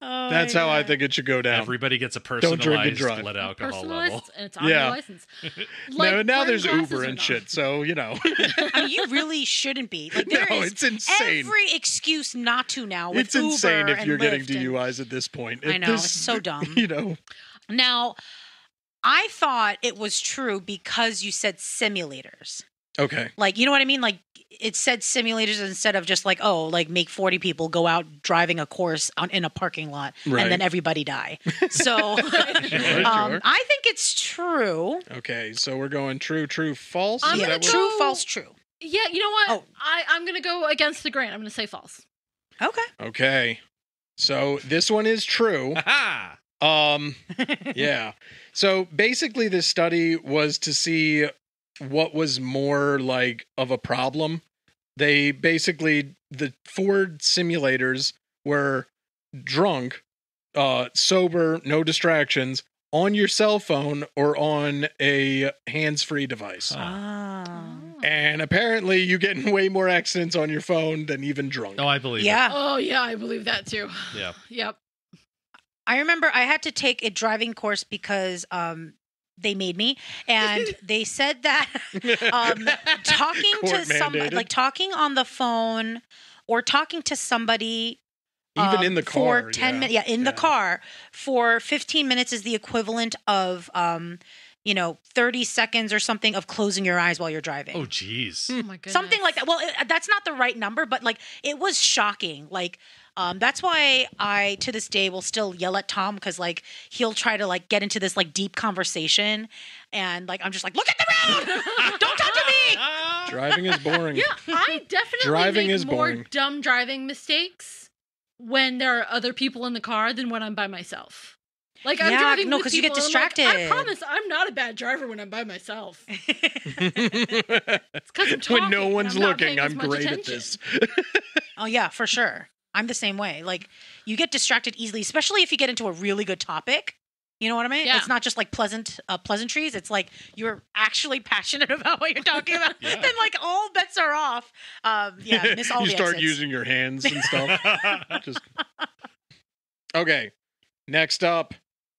Speaker 2: Oh
Speaker 3: That's
Speaker 2: my
Speaker 3: how I
Speaker 2: God.
Speaker 3: think it should go down.
Speaker 7: Everybody gets a
Speaker 3: Don't drink and
Speaker 7: personalized
Speaker 3: drive.
Speaker 7: blood alcohol
Speaker 6: Personalized,
Speaker 7: level.
Speaker 6: and it's on
Speaker 3: Yeah.
Speaker 6: your license.
Speaker 3: Now
Speaker 6: wearing
Speaker 3: there's
Speaker 6: glasses
Speaker 3: Uber
Speaker 6: or
Speaker 3: and
Speaker 6: not.
Speaker 3: shit, so you know.
Speaker 2: I mean, you really shouldn't be. Like, there
Speaker 3: No,
Speaker 2: is
Speaker 3: it's insane.
Speaker 2: every excuse not to now. With
Speaker 3: It's insane
Speaker 2: Uber
Speaker 3: if
Speaker 2: and
Speaker 3: you're getting
Speaker 2: Lyft and-
Speaker 3: DUIs at this point.
Speaker 2: I
Speaker 3: If
Speaker 2: know, it's so dumb.
Speaker 3: You know,
Speaker 2: Now, I thought it was true because you said simulators.
Speaker 3: okay.
Speaker 2: Like, you know what I mean? Like, it said simulators instead of just like, oh, like make 40 people go out driving a course in a parking lot
Speaker 3: Right.
Speaker 2: and then everybody die. So
Speaker 3: Sure.
Speaker 2: I think it's true.
Speaker 3: Okay, so we're going true, false.
Speaker 6: I'm
Speaker 3: Is
Speaker 2: Yeah,
Speaker 3: that
Speaker 6: gonna
Speaker 3: what-
Speaker 2: true, false, true.
Speaker 6: Yeah, you know what?
Speaker 2: Oh.
Speaker 6: I'm going to go against the grain. I'm going to say false.
Speaker 2: Okay.
Speaker 3: Okay. So this one is true.
Speaker 7: Ha!
Speaker 3: Yeah. So basically this study was to see what was more like of a problem. They basically, the 4 simulators were drunk, sober, no distractions, on your cell phone or on a hands-free device.
Speaker 2: Ah.
Speaker 3: And apparently you get in way more accidents on your phone than even drunk.
Speaker 7: Oh, I believe
Speaker 2: Yeah.
Speaker 7: it.
Speaker 6: Oh, yeah, I believe that too.
Speaker 7: Yeah.
Speaker 6: Yep.
Speaker 2: I remember I had to take a driving course because they made me, and they said that talking to
Speaker 3: Court
Speaker 2: somebody,
Speaker 3: mandated.
Speaker 2: like talking on the phone or talking to somebody
Speaker 3: Even in the car.
Speaker 2: for 10 minutes, in the car for 15 minutes is the equivalent of 30 seconds or something of closing your eyes while you're driving.
Speaker 7: Oh, jeez.
Speaker 6: Oh my goodness.
Speaker 2: Something like that. Well, that's not the right number, but like it was shocking. Like that's why I to this day will still yell at Tom because like he'll try to like get into this like deep conversation, and like I'm just like, look at the road, don't talk to me.
Speaker 3: Driving is boring.
Speaker 6: Yeah, I definitely
Speaker 3: Driving
Speaker 6: make
Speaker 3: is
Speaker 6: more
Speaker 3: boring.
Speaker 6: dumb driving mistakes when there are other people in the car than when I'm by myself. Like I'm
Speaker 2: Yeah,
Speaker 6: driving
Speaker 2: no,
Speaker 6: with
Speaker 2: 'cause you get
Speaker 6: people, and I'm like,
Speaker 2: distracted.
Speaker 6: I promise I'm not a bad driver when I'm by myself. It's because I'm talking.
Speaker 3: When no
Speaker 6: and
Speaker 3: one's
Speaker 6: I'm not
Speaker 3: looking,
Speaker 6: paying as
Speaker 3: I'm
Speaker 6: much
Speaker 3: great
Speaker 6: attention.
Speaker 3: at this.
Speaker 2: Oh yeah, for sure. I'm the same way. Like you get distracted easily, especially if you get into a really good topic. You know what I mean?
Speaker 6: Yeah.
Speaker 2: It's not just like pleasantries. It's like you're actually passionate about what you're talking about. Then like all bets are off. Miss all
Speaker 3: You
Speaker 2: the
Speaker 3: start
Speaker 2: exits.
Speaker 3: using your hands and stuff. Okay. Next up,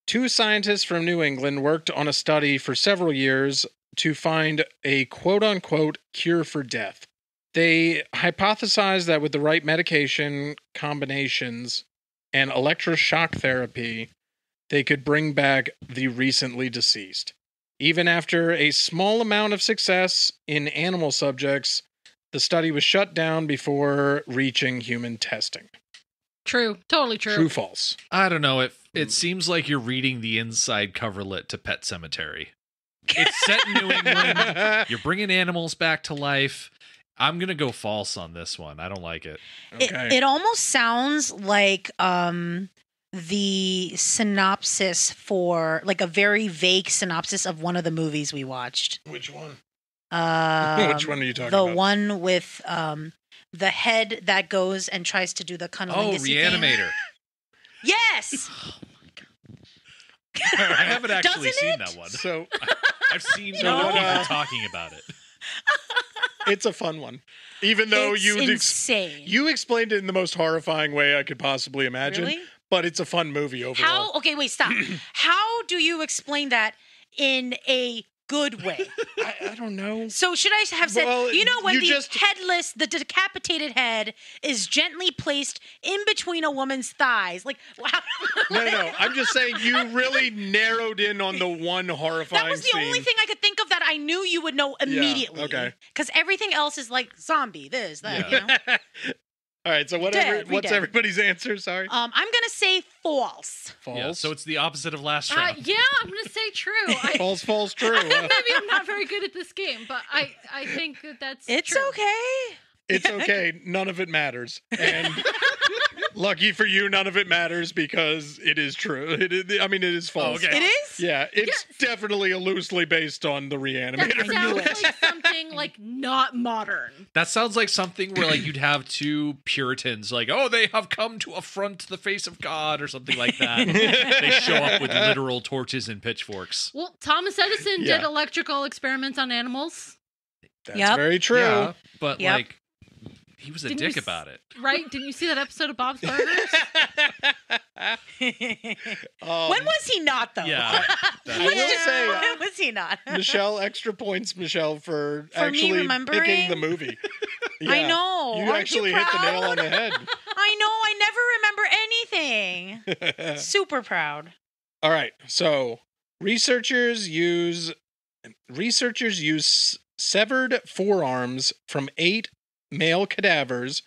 Speaker 3: 2 scientists from New England worked on a study for several years to find a quote-unquote cure for death. They hypothesized that with the right medication combinations and electroshock therapy, they could bring back the recently deceased. Even after a small amount of success in animal subjects, the study was shut down before reaching human testing.
Speaker 6: True, totally true.
Speaker 3: True, false.
Speaker 7: I don't know. It seems like you're reading the inside coverlet to Pet Cemetery. It's set in New England. You're bringing animals back to life. I'm going to go false on this one. I don't like it.
Speaker 3: Okay.
Speaker 2: It almost sounds like the synopsis for like a very vague synopsis of one of the movies we watched.
Speaker 3: Which one?
Speaker 2: Which
Speaker 3: one are you talking
Speaker 2: the
Speaker 3: about?
Speaker 2: The one with the head that goes and tries to do the cunnilingus thing.
Speaker 7: Reanimator.
Speaker 2: Yes.
Speaker 7: I haven't actually
Speaker 2: Doesn't
Speaker 7: seen
Speaker 2: it?
Speaker 7: that one.
Speaker 3: So
Speaker 7: I've seen
Speaker 3: So
Speaker 7: other
Speaker 3: what,
Speaker 7: people talking about it.
Speaker 3: it's a fun one. Even though
Speaker 2: It's
Speaker 3: you
Speaker 2: insane.
Speaker 3: you explained it in the most horrifying way I could possibly imagine.
Speaker 2: Really?
Speaker 3: But it's a fun movie overall.
Speaker 2: How? Okay, wait, stop. How do you explain that in a good way?
Speaker 3: I don't know.
Speaker 2: So should I have said,
Speaker 3: Well,
Speaker 2: when
Speaker 3: you
Speaker 2: the
Speaker 3: just-
Speaker 2: the decapitated head is gently placed in between a woman's thighs? Like, wow.
Speaker 3: No. I'm just saying you really narrowed in on the one horrifying
Speaker 2: That was the
Speaker 3: scene.
Speaker 2: only thing I could think of that I knew you would know immediately.
Speaker 3: okay.
Speaker 2: Because everything else is like zombie, this, that, you know?
Speaker 3: All right, so
Speaker 2: Dead,
Speaker 3: what's
Speaker 2: dead.
Speaker 3: everybody's answer? Sorry.
Speaker 2: I'm going to say false.
Speaker 3: False.
Speaker 7: Yeah, so it's the opposite of last round.
Speaker 6: Yeah, I'm gonna say true.
Speaker 3: False, true.
Speaker 6: Maybe I'm not very good at this game, but I think that's
Speaker 2: It's
Speaker 6: true.
Speaker 2: okay.
Speaker 3: It's okay. None of it matters. And lucky for you, none of it matters because it is true. It is false.
Speaker 7: okay.
Speaker 2: It is?
Speaker 3: Yeah, it's
Speaker 6: Yes.
Speaker 3: definitely loosely based on the
Speaker 6: That
Speaker 3: Reanimator.
Speaker 6: sounds like something like not modern.
Speaker 7: That sounds like something where like you'd have two Puritans like, oh, they have come to affront the face of God or something like that. They show up with literal torches and pitchforks.
Speaker 6: Well, Thomas Edison
Speaker 3: Yeah.
Speaker 6: did electrical experiments on animals,
Speaker 3: That's
Speaker 2: Yep.
Speaker 3: very true.
Speaker 7: Yeah, but
Speaker 2: Yep.
Speaker 7: like he was a
Speaker 6: Didn't you
Speaker 7: dick
Speaker 6: s-
Speaker 7: about it.
Speaker 6: right? Didn't you see that episode of Bob's Burgers?
Speaker 2: When was he not, though?
Speaker 7: Yeah.
Speaker 3: I will say,
Speaker 2: When was he not?
Speaker 3: Michelle, extra points, Michelle, for
Speaker 2: me
Speaker 3: actually
Speaker 2: remembering?
Speaker 3: picking the movie.
Speaker 2: I
Speaker 3: Yeah.
Speaker 2: know.
Speaker 3: You
Speaker 2: Aren't
Speaker 3: actually
Speaker 2: you
Speaker 3: hit the nail
Speaker 2: proud?
Speaker 3: on the head.
Speaker 2: I know. I never remember anything. Super proud.
Speaker 3: All right. So researchers use severed forearms from 8 male cadavers.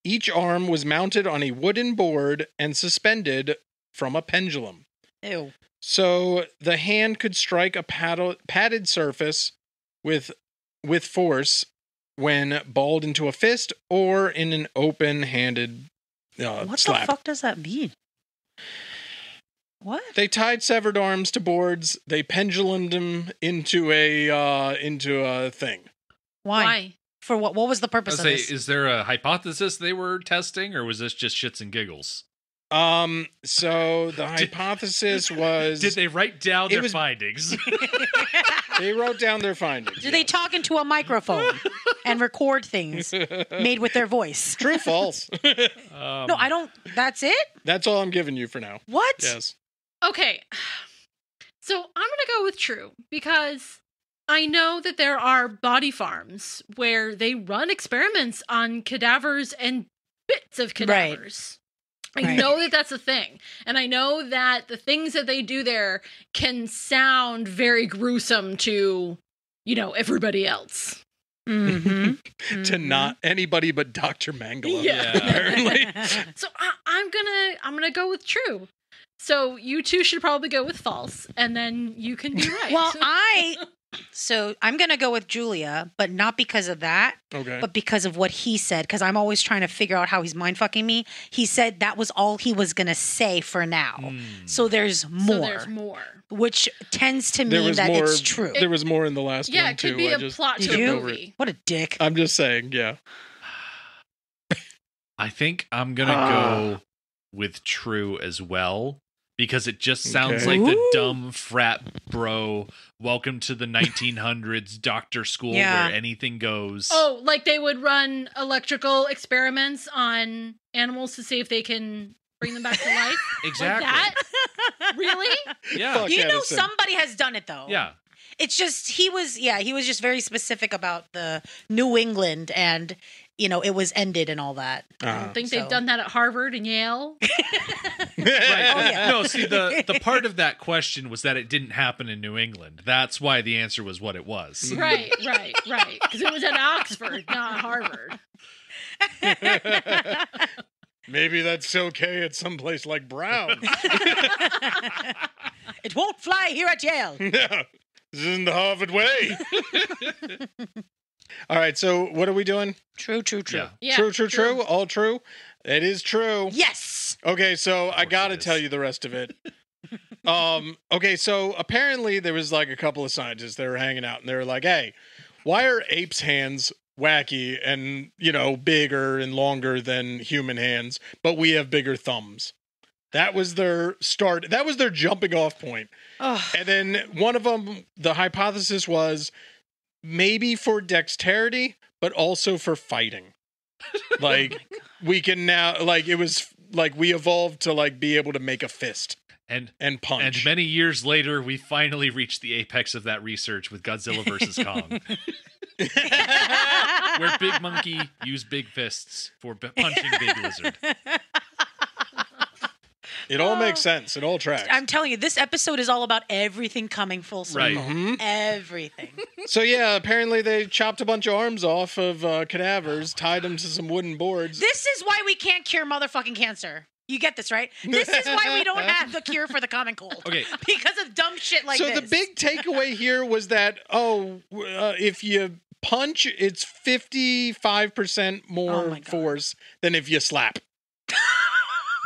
Speaker 3: Each arm was mounted on a wooden board and suspended from a pendulum.
Speaker 2: Ew.
Speaker 3: So the hand could strike a padded surface with force when balled into a fist or in an open-handed
Speaker 2: What
Speaker 3: slap.
Speaker 2: the fuck does that mean? What?
Speaker 3: They tied severed arms to boards. They pendulumed them into a thing.
Speaker 2: Why? For what? What was the
Speaker 7: I
Speaker 2: purpose
Speaker 7: was
Speaker 2: of
Speaker 7: say,
Speaker 2: this?
Speaker 7: is there a hypothesis they were testing, or was this just shits and giggles?
Speaker 3: So the hypothesis was...
Speaker 7: Did they write down their findings?
Speaker 3: They wrote down their findings.
Speaker 2: Do they talk into a microphone and record things made with their voice?
Speaker 3: True, false?
Speaker 2: No, I don't. That's it?
Speaker 3: That's all I'm giving you for now.
Speaker 2: What?
Speaker 3: Yes.
Speaker 6: Okay. So I'm going to go with true because I know that there are body farms where they run experiments on cadavers and bits of cadavers. I know that that's a thing. And I know that the things that they do there can sound very gruesome to, everybody else.
Speaker 2: Mm-hmm.
Speaker 3: To not anybody but Dr. Mangala,
Speaker 6: Yeah.
Speaker 3: apparently.
Speaker 6: So I'm gonna go with true. So you two should probably go with false, and then you can be right.
Speaker 2: Well, I'm going to go with Julia, but not because of that,
Speaker 3: Okay.
Speaker 2: but because of what he said, because I'm always trying to figure out how he's mind-fucking me. He said that was all he was going to say for now. So there's more. Which tends to mean that it's true.
Speaker 3: There was more in the last one, too.
Speaker 6: Yeah, it could be a plot to a movie.
Speaker 2: What a dick.
Speaker 3: I'm just saying, yeah.
Speaker 7: I think I'm going to go with true as well. Because it just sounds like the dumb frat bro, welcome to the 1900s doctor school where anything goes.
Speaker 6: Oh, like they would run electrical experiments on animals to see if they can bring them back to life?
Speaker 7: Exactly.
Speaker 6: Like that? Really?
Speaker 7: Yeah.
Speaker 2: You know somebody has done it, though.
Speaker 7: Yeah.
Speaker 2: It's just, he was just very specific about the New England and, it was ended and all that.
Speaker 6: I don't think they've done that at Harvard and Yale.
Speaker 7: Right. No, see, the part of that question was that it didn't happen in New England. That's why the answer was what it was.
Speaker 6: Right. Because it was at Oxford, not Harvard.
Speaker 3: Maybe that's okay at some place like Brown.
Speaker 2: It won't fly here at Yale.
Speaker 3: Yeah. This isn't the Harvard way. All right, so what are we doing?
Speaker 2: True.
Speaker 6: Yeah,
Speaker 3: True. All true? It is true.
Speaker 2: Yes.
Speaker 3: Okay, so I got to tell you the rest of it. Okay, so apparently there was like a couple of scientists that were hanging out and they were like, hey, why are apes' hands wacky and, bigger and longer than human hands, but we have bigger thumbs? That was their start. That was their jumping off point.
Speaker 2: Oh.
Speaker 3: And then one of them, the hypothesis was maybe for dexterity, but also for fighting. Like, we can now, like, it was like we evolved to, like, be able to make a fist and punch.
Speaker 7: And many years later, we finally reached the apex of that research with Godzilla vs. Kong. Where Big Monkey used big fists for punching Big Lizard.
Speaker 3: It all makes sense. It all tracks.
Speaker 2: I'm telling you, this episode is all about everything coming full circle.
Speaker 7: Right.
Speaker 3: Mm-hmm.
Speaker 2: Everything.
Speaker 3: So, yeah, apparently they chopped a bunch of arms off of cadavers, tied them to some wooden boards.
Speaker 2: This is why we can't cure motherfucking cancer. You get this, right? This is why we don't have the cure for the common cold.
Speaker 7: Okay.
Speaker 2: Because of dumb shit like this.
Speaker 3: So the big takeaway here was that, if you punch, it's 55% more force than if you slap.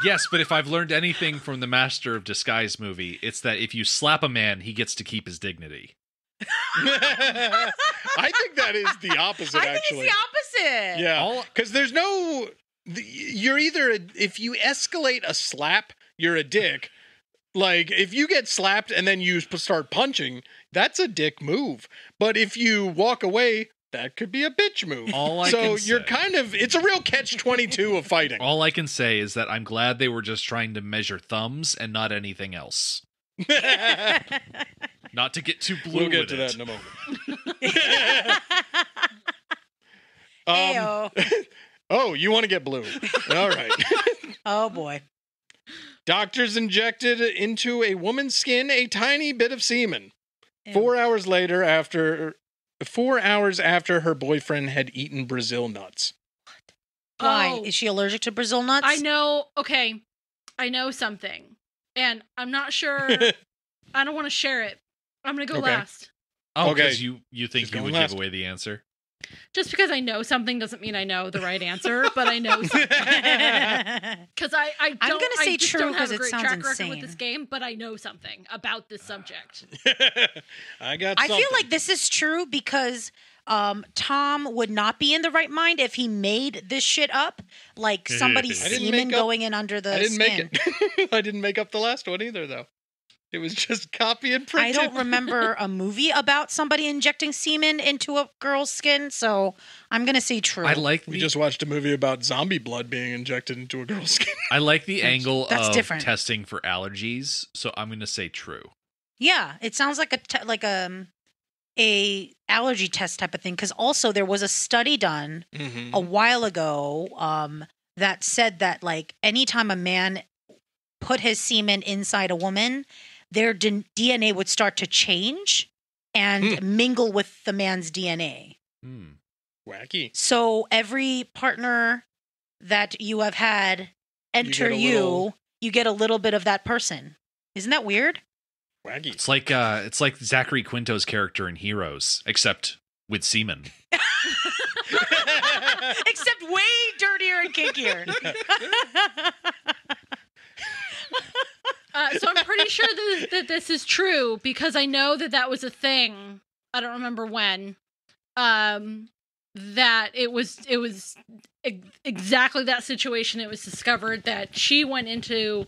Speaker 7: Yes, but if I've learned anything from the Master of Disguise movie, it's that if you slap a man, he gets to keep his dignity.
Speaker 3: I think that is the opposite,
Speaker 2: I think it's the opposite.
Speaker 3: Yeah, because there's no... You're either... If you escalate a slap, you're a dick. Like, if you get slapped and then you start punching, that's a dick move. But if you walk away... That could be a bitch move. You're kind of... It's a real catch-22 of fighting.
Speaker 7: All I can say is that I'm glad they were just trying to measure thumbs and not anything else. Not to get too blue.
Speaker 3: We'll get
Speaker 7: with
Speaker 3: to
Speaker 7: it.
Speaker 3: that in a moment. Oh, you want to get blue. All right.
Speaker 2: Oh, boy.
Speaker 3: Doctors injected into a woman's skin a tiny bit of semen.
Speaker 2: Ew.
Speaker 3: 4 hours after her boyfriend had eaten Brazil nuts.
Speaker 2: Why?
Speaker 6: Oh.
Speaker 2: Is she allergic to Brazil nuts?
Speaker 6: I know. Okay. I know something. And I'm not sure. I don't want to share it. I'm going to go last.
Speaker 7: Oh,
Speaker 3: Okay.
Speaker 7: because you think you would
Speaker 3: last.
Speaker 7: give away the answer?
Speaker 6: Just because I know something doesn't mean I know the right answer, but I know something. Because I'm
Speaker 2: gonna say true
Speaker 6: don't have
Speaker 2: 'cause
Speaker 6: a
Speaker 2: it
Speaker 6: great
Speaker 2: sounds
Speaker 6: track record
Speaker 2: insane.
Speaker 6: with this game, but I know something about this subject.
Speaker 3: I got
Speaker 2: I
Speaker 3: something.
Speaker 2: feel like this is true because Tom would not be in the right mind if he made this shit up, like somebody's semen going in under the skin.
Speaker 3: Make it. I didn't make up the last one either, though. It was just copy and print.
Speaker 2: I don't remember a movie about somebody injecting semen into a girl's skin, so I'm going to say true.
Speaker 3: We just watched a movie about zombie blood being injected into a girl's skin.
Speaker 7: I like the angle of
Speaker 2: different.
Speaker 7: testing for allergies, so I'm going to say true.
Speaker 2: Yeah, it sounds like a allergy test type of thing, because also there was a study done a while ago that said that like anytime a man put his semen inside a woman, their DNA would start to change and mingle with the man's DNA.
Speaker 3: Wacky.
Speaker 2: So every partner that you have had enter you get a little bit of that person. Isn't that weird?
Speaker 3: Wacky.
Speaker 7: It's like Zachary Quinto's character in Heroes, except with semen.
Speaker 2: Except way dirtier and kinkier.
Speaker 6: So I'm pretty sure that this is true because I know that was a thing. I don't remember when. That it was exactly that situation. It was discovered that she went into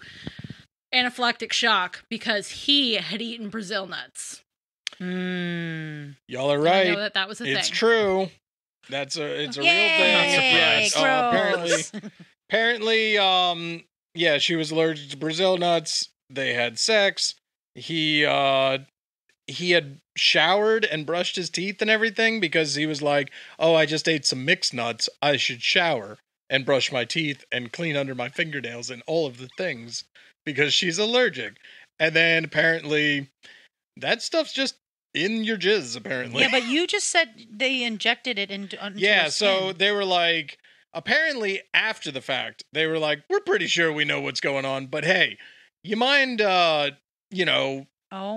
Speaker 6: anaphylactic shock because he had eaten Brazil nuts.
Speaker 3: Y'all are right.
Speaker 6: I know that was a thing.
Speaker 3: It's true. It's a real thing.
Speaker 2: Yes.
Speaker 3: Apparently, she was allergic to Brazil nuts. They had sex. He had showered and brushed his teeth and everything because he was like, "Oh, I just ate some mixed nuts. I should shower and brush my teeth and clean under my fingernails and all of the things because she's allergic." And then apparently that stuff's just in your jizz, apparently.
Speaker 2: Yeah, but you just said they injected it into her
Speaker 3: so
Speaker 2: skin.
Speaker 3: they were like, apparently after the fact, they were like, "We're pretty sure we know what's going on, but hey, you mind,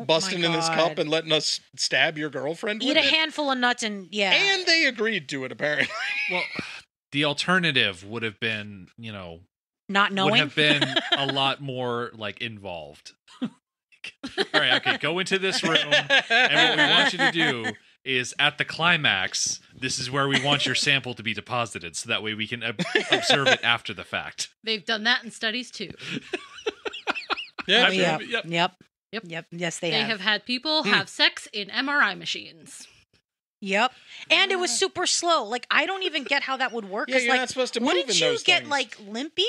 Speaker 3: busting in this cup and letting us stab your girlfriend
Speaker 2: Eat
Speaker 3: with
Speaker 2: a
Speaker 3: it?"
Speaker 2: handful of nuts and
Speaker 3: And they agreed to it, apparently.
Speaker 7: Well, the alternative would have been,
Speaker 2: not knowing.
Speaker 7: would have been a lot more like involved. All right, okay, go into this room, and what we want you to do is at the climax, this is where we want your sample to be deposited, so that way we can observe it after the fact.
Speaker 6: They've done that in studies too.
Speaker 3: Yeah,
Speaker 2: Yep. Yes, they have.
Speaker 6: They have had people have sex in MRI machines.
Speaker 2: Yep. And it was super slow. Like, I don't even get how that would work.
Speaker 3: Yeah, you're not supposed to move in
Speaker 2: wouldn't you
Speaker 3: those
Speaker 2: get,
Speaker 3: things.
Speaker 2: like, limpy?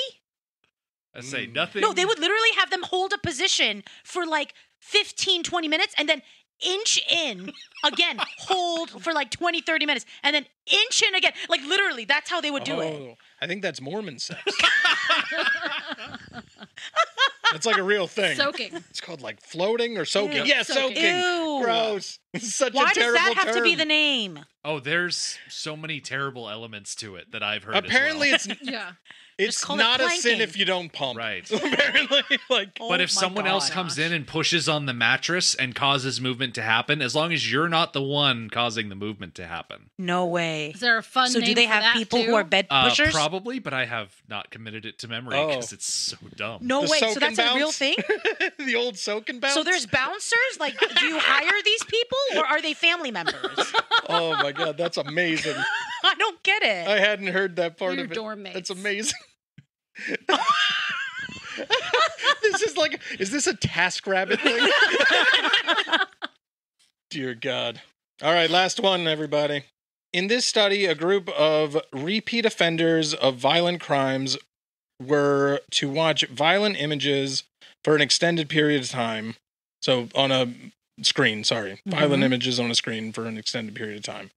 Speaker 7: I say nothing.
Speaker 2: No, they would literally have them hold a position for, like, 15, 20 minutes and then inch in again, hold for, like, 20, 30 minutes and then inch in again. Like, literally, that's how they would do it.
Speaker 3: I think that's Mormon sex. It's like a real thing.
Speaker 6: Soaking.
Speaker 3: It's called like floating or soaking.
Speaker 6: Ew.
Speaker 3: Yeah,
Speaker 6: Soaking.
Speaker 3: soaking.
Speaker 2: Ew.
Speaker 3: Gross. It's such
Speaker 2: Why
Speaker 3: a terrible
Speaker 2: does that have to be
Speaker 3: term.
Speaker 2: the name?
Speaker 7: Oh, there's so many terrible elements to it that I've heard.
Speaker 3: Apparently,
Speaker 7: as
Speaker 6: Yeah.
Speaker 3: it's
Speaker 2: call it
Speaker 3: not a sin
Speaker 2: planking.
Speaker 3: if you don't pump.
Speaker 7: Right.
Speaker 3: Apparently, like.
Speaker 2: Oh
Speaker 7: but if
Speaker 2: my
Speaker 7: someone else
Speaker 2: God.
Speaker 7: comes in and pushes on the mattress and causes movement to happen, as long as you're not the one causing the movement to happen.
Speaker 2: No way.
Speaker 6: Is there a fun
Speaker 2: So
Speaker 6: name
Speaker 2: do they
Speaker 6: for
Speaker 2: have
Speaker 6: that,
Speaker 2: people
Speaker 6: too?
Speaker 2: who are bed pushers?
Speaker 7: Probably, but I have not committed it to memory
Speaker 3: Oh.
Speaker 7: because it's so dumb.
Speaker 2: No
Speaker 3: The
Speaker 2: way.
Speaker 3: soak
Speaker 2: So that's
Speaker 3: and
Speaker 2: a real
Speaker 3: bounce?
Speaker 2: thing?
Speaker 3: The old soak and bounce.
Speaker 2: So there's bouncers? Like, do you hire these people or are they family members?
Speaker 3: Oh my God, that's amazing.
Speaker 2: I don't get it.
Speaker 3: I hadn't heard that part
Speaker 6: Your
Speaker 3: of it.
Speaker 6: dorm mates.
Speaker 3: That's amazing. Is this a TaskRabbit thing? Dear God. All right, last one, everybody. In this study, a group of repeat offenders of violent crimes were to watch violent images for an extended period of time. So on a screen, violent images on a screen for an extended period of time.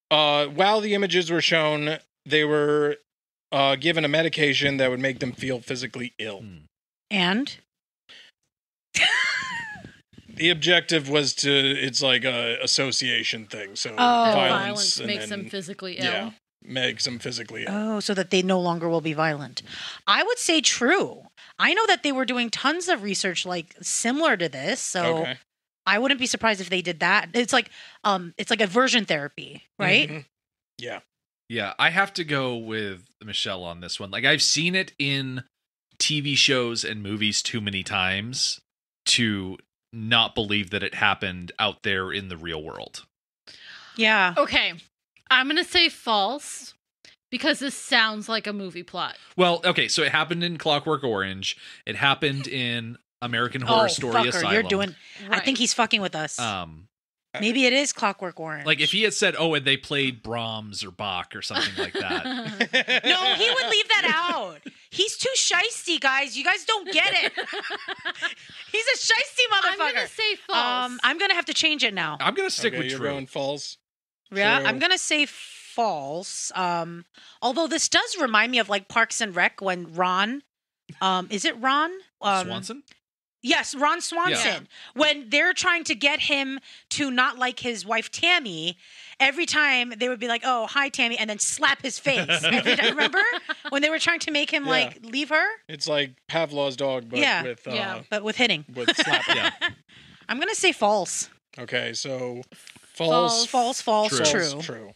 Speaker 3: While the images were shown, they were given a medication that would make them feel physically ill.
Speaker 2: And?
Speaker 3: The objective was it's like a association thing. So
Speaker 6: Violence
Speaker 3: and
Speaker 6: makes
Speaker 3: then-
Speaker 6: them physically ill.
Speaker 3: Yeah, makes them physically ill.
Speaker 2: Oh, so that they no longer will be violent. I would say true. I know that they were doing tons of research like similar to this, so
Speaker 3: Okay.
Speaker 2: I wouldn't be surprised if they did that. It's like aversion therapy, right?
Speaker 3: Mhm. Yeah.
Speaker 7: Yeah, I have to go with Michelle on this one. Like, I've seen it in TV shows and movies too many times to not believe that it happened out there in the real world.
Speaker 2: Yeah.
Speaker 6: Okay. I'm going to say false because this sounds like a movie plot.
Speaker 7: Well, okay, so it happened in Clockwork Orange. It happened in American Horror Story
Speaker 2: fucker,
Speaker 7: Asylum.
Speaker 2: you're doing. I think he's fucking with us. Maybe it is Clockwork Orange.
Speaker 7: Like if he had said, "Oh, and they played Brahms or Bach or something like that."
Speaker 2: No, he would leave that out. He's too shisty, guys. You guys don't get it. He's a shisty motherfucker.
Speaker 6: I'm going to say false.
Speaker 2: I'm gonna have to change it now.
Speaker 7: I'm gonna stick with
Speaker 3: you're
Speaker 7: true.
Speaker 3: going false.
Speaker 2: Yeah,
Speaker 3: True.
Speaker 2: I'm gonna say false. Although this does remind me of like Parks and Rec when Ron, is it Ron
Speaker 7: Swanson?
Speaker 2: Yes, Ron Swanson. When they're trying to get him to not like his wife Tammy, every time they would be like, "Oh, hi Tammy," and then slap his face. Every time, remember when they were trying to make him like leave her?
Speaker 3: It's like Pavlov's dog, but with
Speaker 2: but with hitting.
Speaker 3: with slapping.
Speaker 2: I'm gonna say false.
Speaker 3: Okay, so false,
Speaker 2: False,
Speaker 7: True.
Speaker 2: true.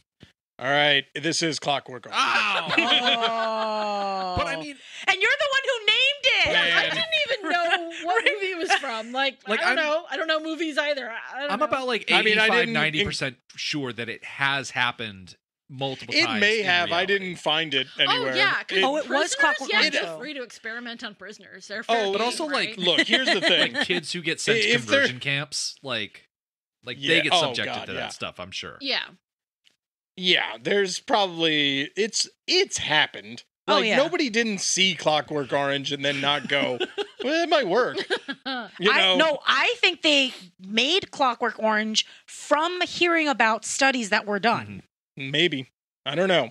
Speaker 3: All right, this is Clockwork Orange.
Speaker 7: Oh.
Speaker 2: But
Speaker 7: I mean,
Speaker 2: and you're the one who named it.
Speaker 3: Man.
Speaker 6: I didn't even know what movie it was from. Like I don't know. I don't know movies either.
Speaker 7: I'm about like 85, 90% sure that it has happened multiple
Speaker 3: It
Speaker 7: times.
Speaker 3: may
Speaker 7: in
Speaker 3: have. I
Speaker 7: reality.
Speaker 3: didn't find it anywhere.
Speaker 6: Oh yeah,
Speaker 2: it was Clockwork
Speaker 6: Yeah,
Speaker 2: Orange,
Speaker 6: they're
Speaker 2: though.
Speaker 6: free to experiment on prisoners. They're
Speaker 7: but also
Speaker 6: right?
Speaker 7: like
Speaker 3: Look, here's the thing.
Speaker 7: like kids who get sent to
Speaker 3: If they're-
Speaker 7: conversion camps, like they
Speaker 3: Yeah,
Speaker 7: get
Speaker 3: oh,
Speaker 7: subjected
Speaker 3: God,
Speaker 7: to
Speaker 3: yeah.
Speaker 7: that stuff. I'm sure.
Speaker 6: yeah.
Speaker 3: Yeah, there's probably it's happened.
Speaker 2: Oh,
Speaker 3: Like
Speaker 2: yeah.
Speaker 3: nobody didn't see Clockwork Orange and then not go, well, it might work. You know?
Speaker 2: I think they made Clockwork Orange from hearing about studies that were done.
Speaker 3: Maybe. I don't know,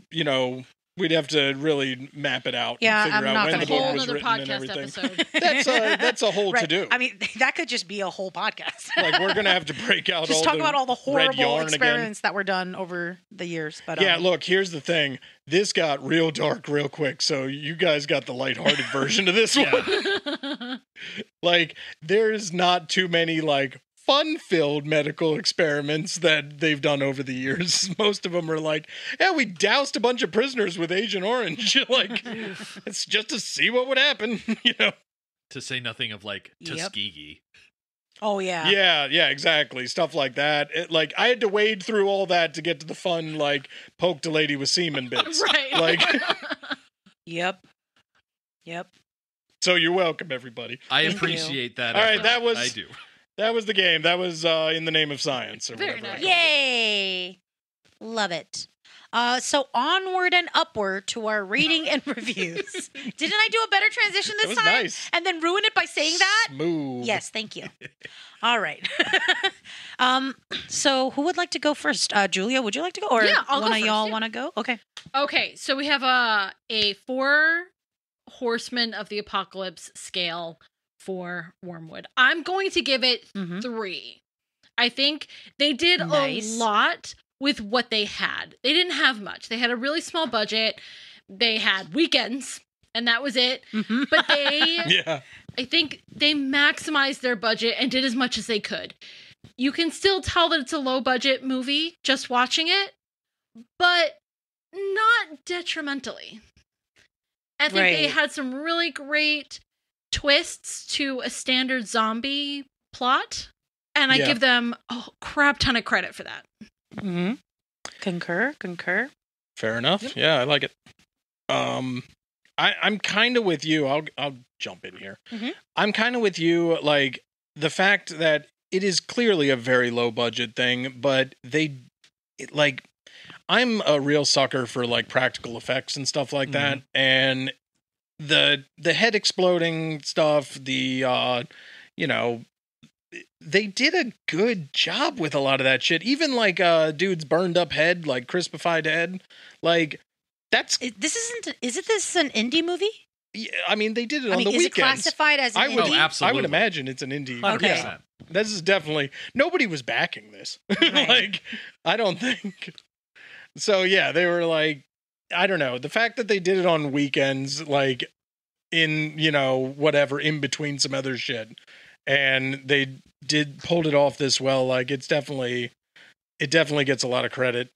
Speaker 3: you know, we'd have to really map it out
Speaker 2: Yeah,
Speaker 3: and figure
Speaker 2: I'm
Speaker 3: out
Speaker 2: not
Speaker 3: when
Speaker 2: gonna
Speaker 3: the
Speaker 2: do
Speaker 3: book
Speaker 2: that.
Speaker 3: was
Speaker 6: Whole
Speaker 3: written and
Speaker 6: nother podcast
Speaker 3: everything.
Speaker 6: episode.
Speaker 3: That's a whole
Speaker 2: Right.
Speaker 3: to do.
Speaker 2: I mean, that could just be a whole podcast.
Speaker 3: Like we're gonna have to break out
Speaker 2: Just talk about all the
Speaker 3: red
Speaker 2: horrible
Speaker 3: yarn
Speaker 2: experiments that were done over the years. But
Speaker 3: Yeah, look, here's the thing. This got real dark real quick, so you guys got the lighthearted version of this one. Like, there's not too many, like, fun-filled medical experiments that they've done over the years. Most of them are like, yeah, we doused a bunch of prisoners with Agent Orange. Like, it's just to see what would happen, you know?
Speaker 7: To say nothing of like
Speaker 2: Yep.
Speaker 7: Tuskegee.
Speaker 2: oh yeah,
Speaker 3: Yeah, exactly. Stuff like that. Like, I had to wade through all that to get to the fun, like, poked a lady with semen bits.
Speaker 6: Right.
Speaker 3: Like,
Speaker 2: yep.
Speaker 3: so you're welcome, everybody.
Speaker 7: I
Speaker 2: Thank
Speaker 7: appreciate that.
Speaker 3: All right,
Speaker 7: effort.
Speaker 3: that was-
Speaker 7: I do.
Speaker 3: That was the game. That was In the Name of Science. Or
Speaker 6: Very
Speaker 3: whatever I
Speaker 6: nice.
Speaker 3: called it.
Speaker 2: Yay! Love it. So onward and upward to our rating and reviews. Didn't I do a better transition
Speaker 3: That
Speaker 2: this
Speaker 3: was
Speaker 2: time?
Speaker 3: nice.
Speaker 2: And then ruin it by saying that?
Speaker 3: Smooth.
Speaker 2: Yes, thank you. All right. So who would like to go first? Julia, would you like to go? Or
Speaker 6: Yeah, I'll go
Speaker 2: one of
Speaker 6: first,
Speaker 2: y'all
Speaker 6: yeah.
Speaker 2: want to go? Okay.
Speaker 6: Okay, so we have a 4 Horsemen of the Apocalypse scale for Wyrmwood. I'm going to give it
Speaker 2: Mhm.
Speaker 6: 3. I think they did
Speaker 2: Nice.
Speaker 6: a lot with what they had. They didn't have much. They had a really small budget. They had weekends, and that was it.
Speaker 2: Mhm.
Speaker 6: But they,
Speaker 3: Yeah.
Speaker 6: I think they maximized their budget and did as much as they could. You can still tell that it's a low budget movie just watching it, but not detrimentally. I think they
Speaker 2: Right.
Speaker 6: had some really great twists to a standard zombie plot, and I
Speaker 3: Yeah.
Speaker 6: give them a crap ton of credit for that.
Speaker 2: Mhm. Concur.
Speaker 3: Fair enough. Yeah, I like it. I'm kind of with you. I'll jump in here.
Speaker 2: Mhm.
Speaker 3: I'm kind of with you. Like the fact that it is clearly a very low budget thing, but like I'm a real sucker for like practical effects and stuff like that, and the head exploding stuff. You know. They did a good job with a lot of that shit. Even like dude's burned up head, like crispified head. Like that's
Speaker 2: This an indie movie?
Speaker 3: yeah, I mean they did it
Speaker 2: I
Speaker 3: on
Speaker 2: mean,
Speaker 3: the
Speaker 2: is
Speaker 3: weekends.
Speaker 2: it classified as an
Speaker 3: I would
Speaker 2: indie?
Speaker 7: absolutely.
Speaker 3: I would imagine it's an indie.
Speaker 7: 100%.
Speaker 3: Yeah. This is definitely nobody was backing this.
Speaker 2: Right.
Speaker 3: Like I don't think. So yeah, they were like I don't know. The fact that they did it on weekends like in, you know, whatever in between some other shit and they pulled it off this well, like it definitely gets a lot of credit.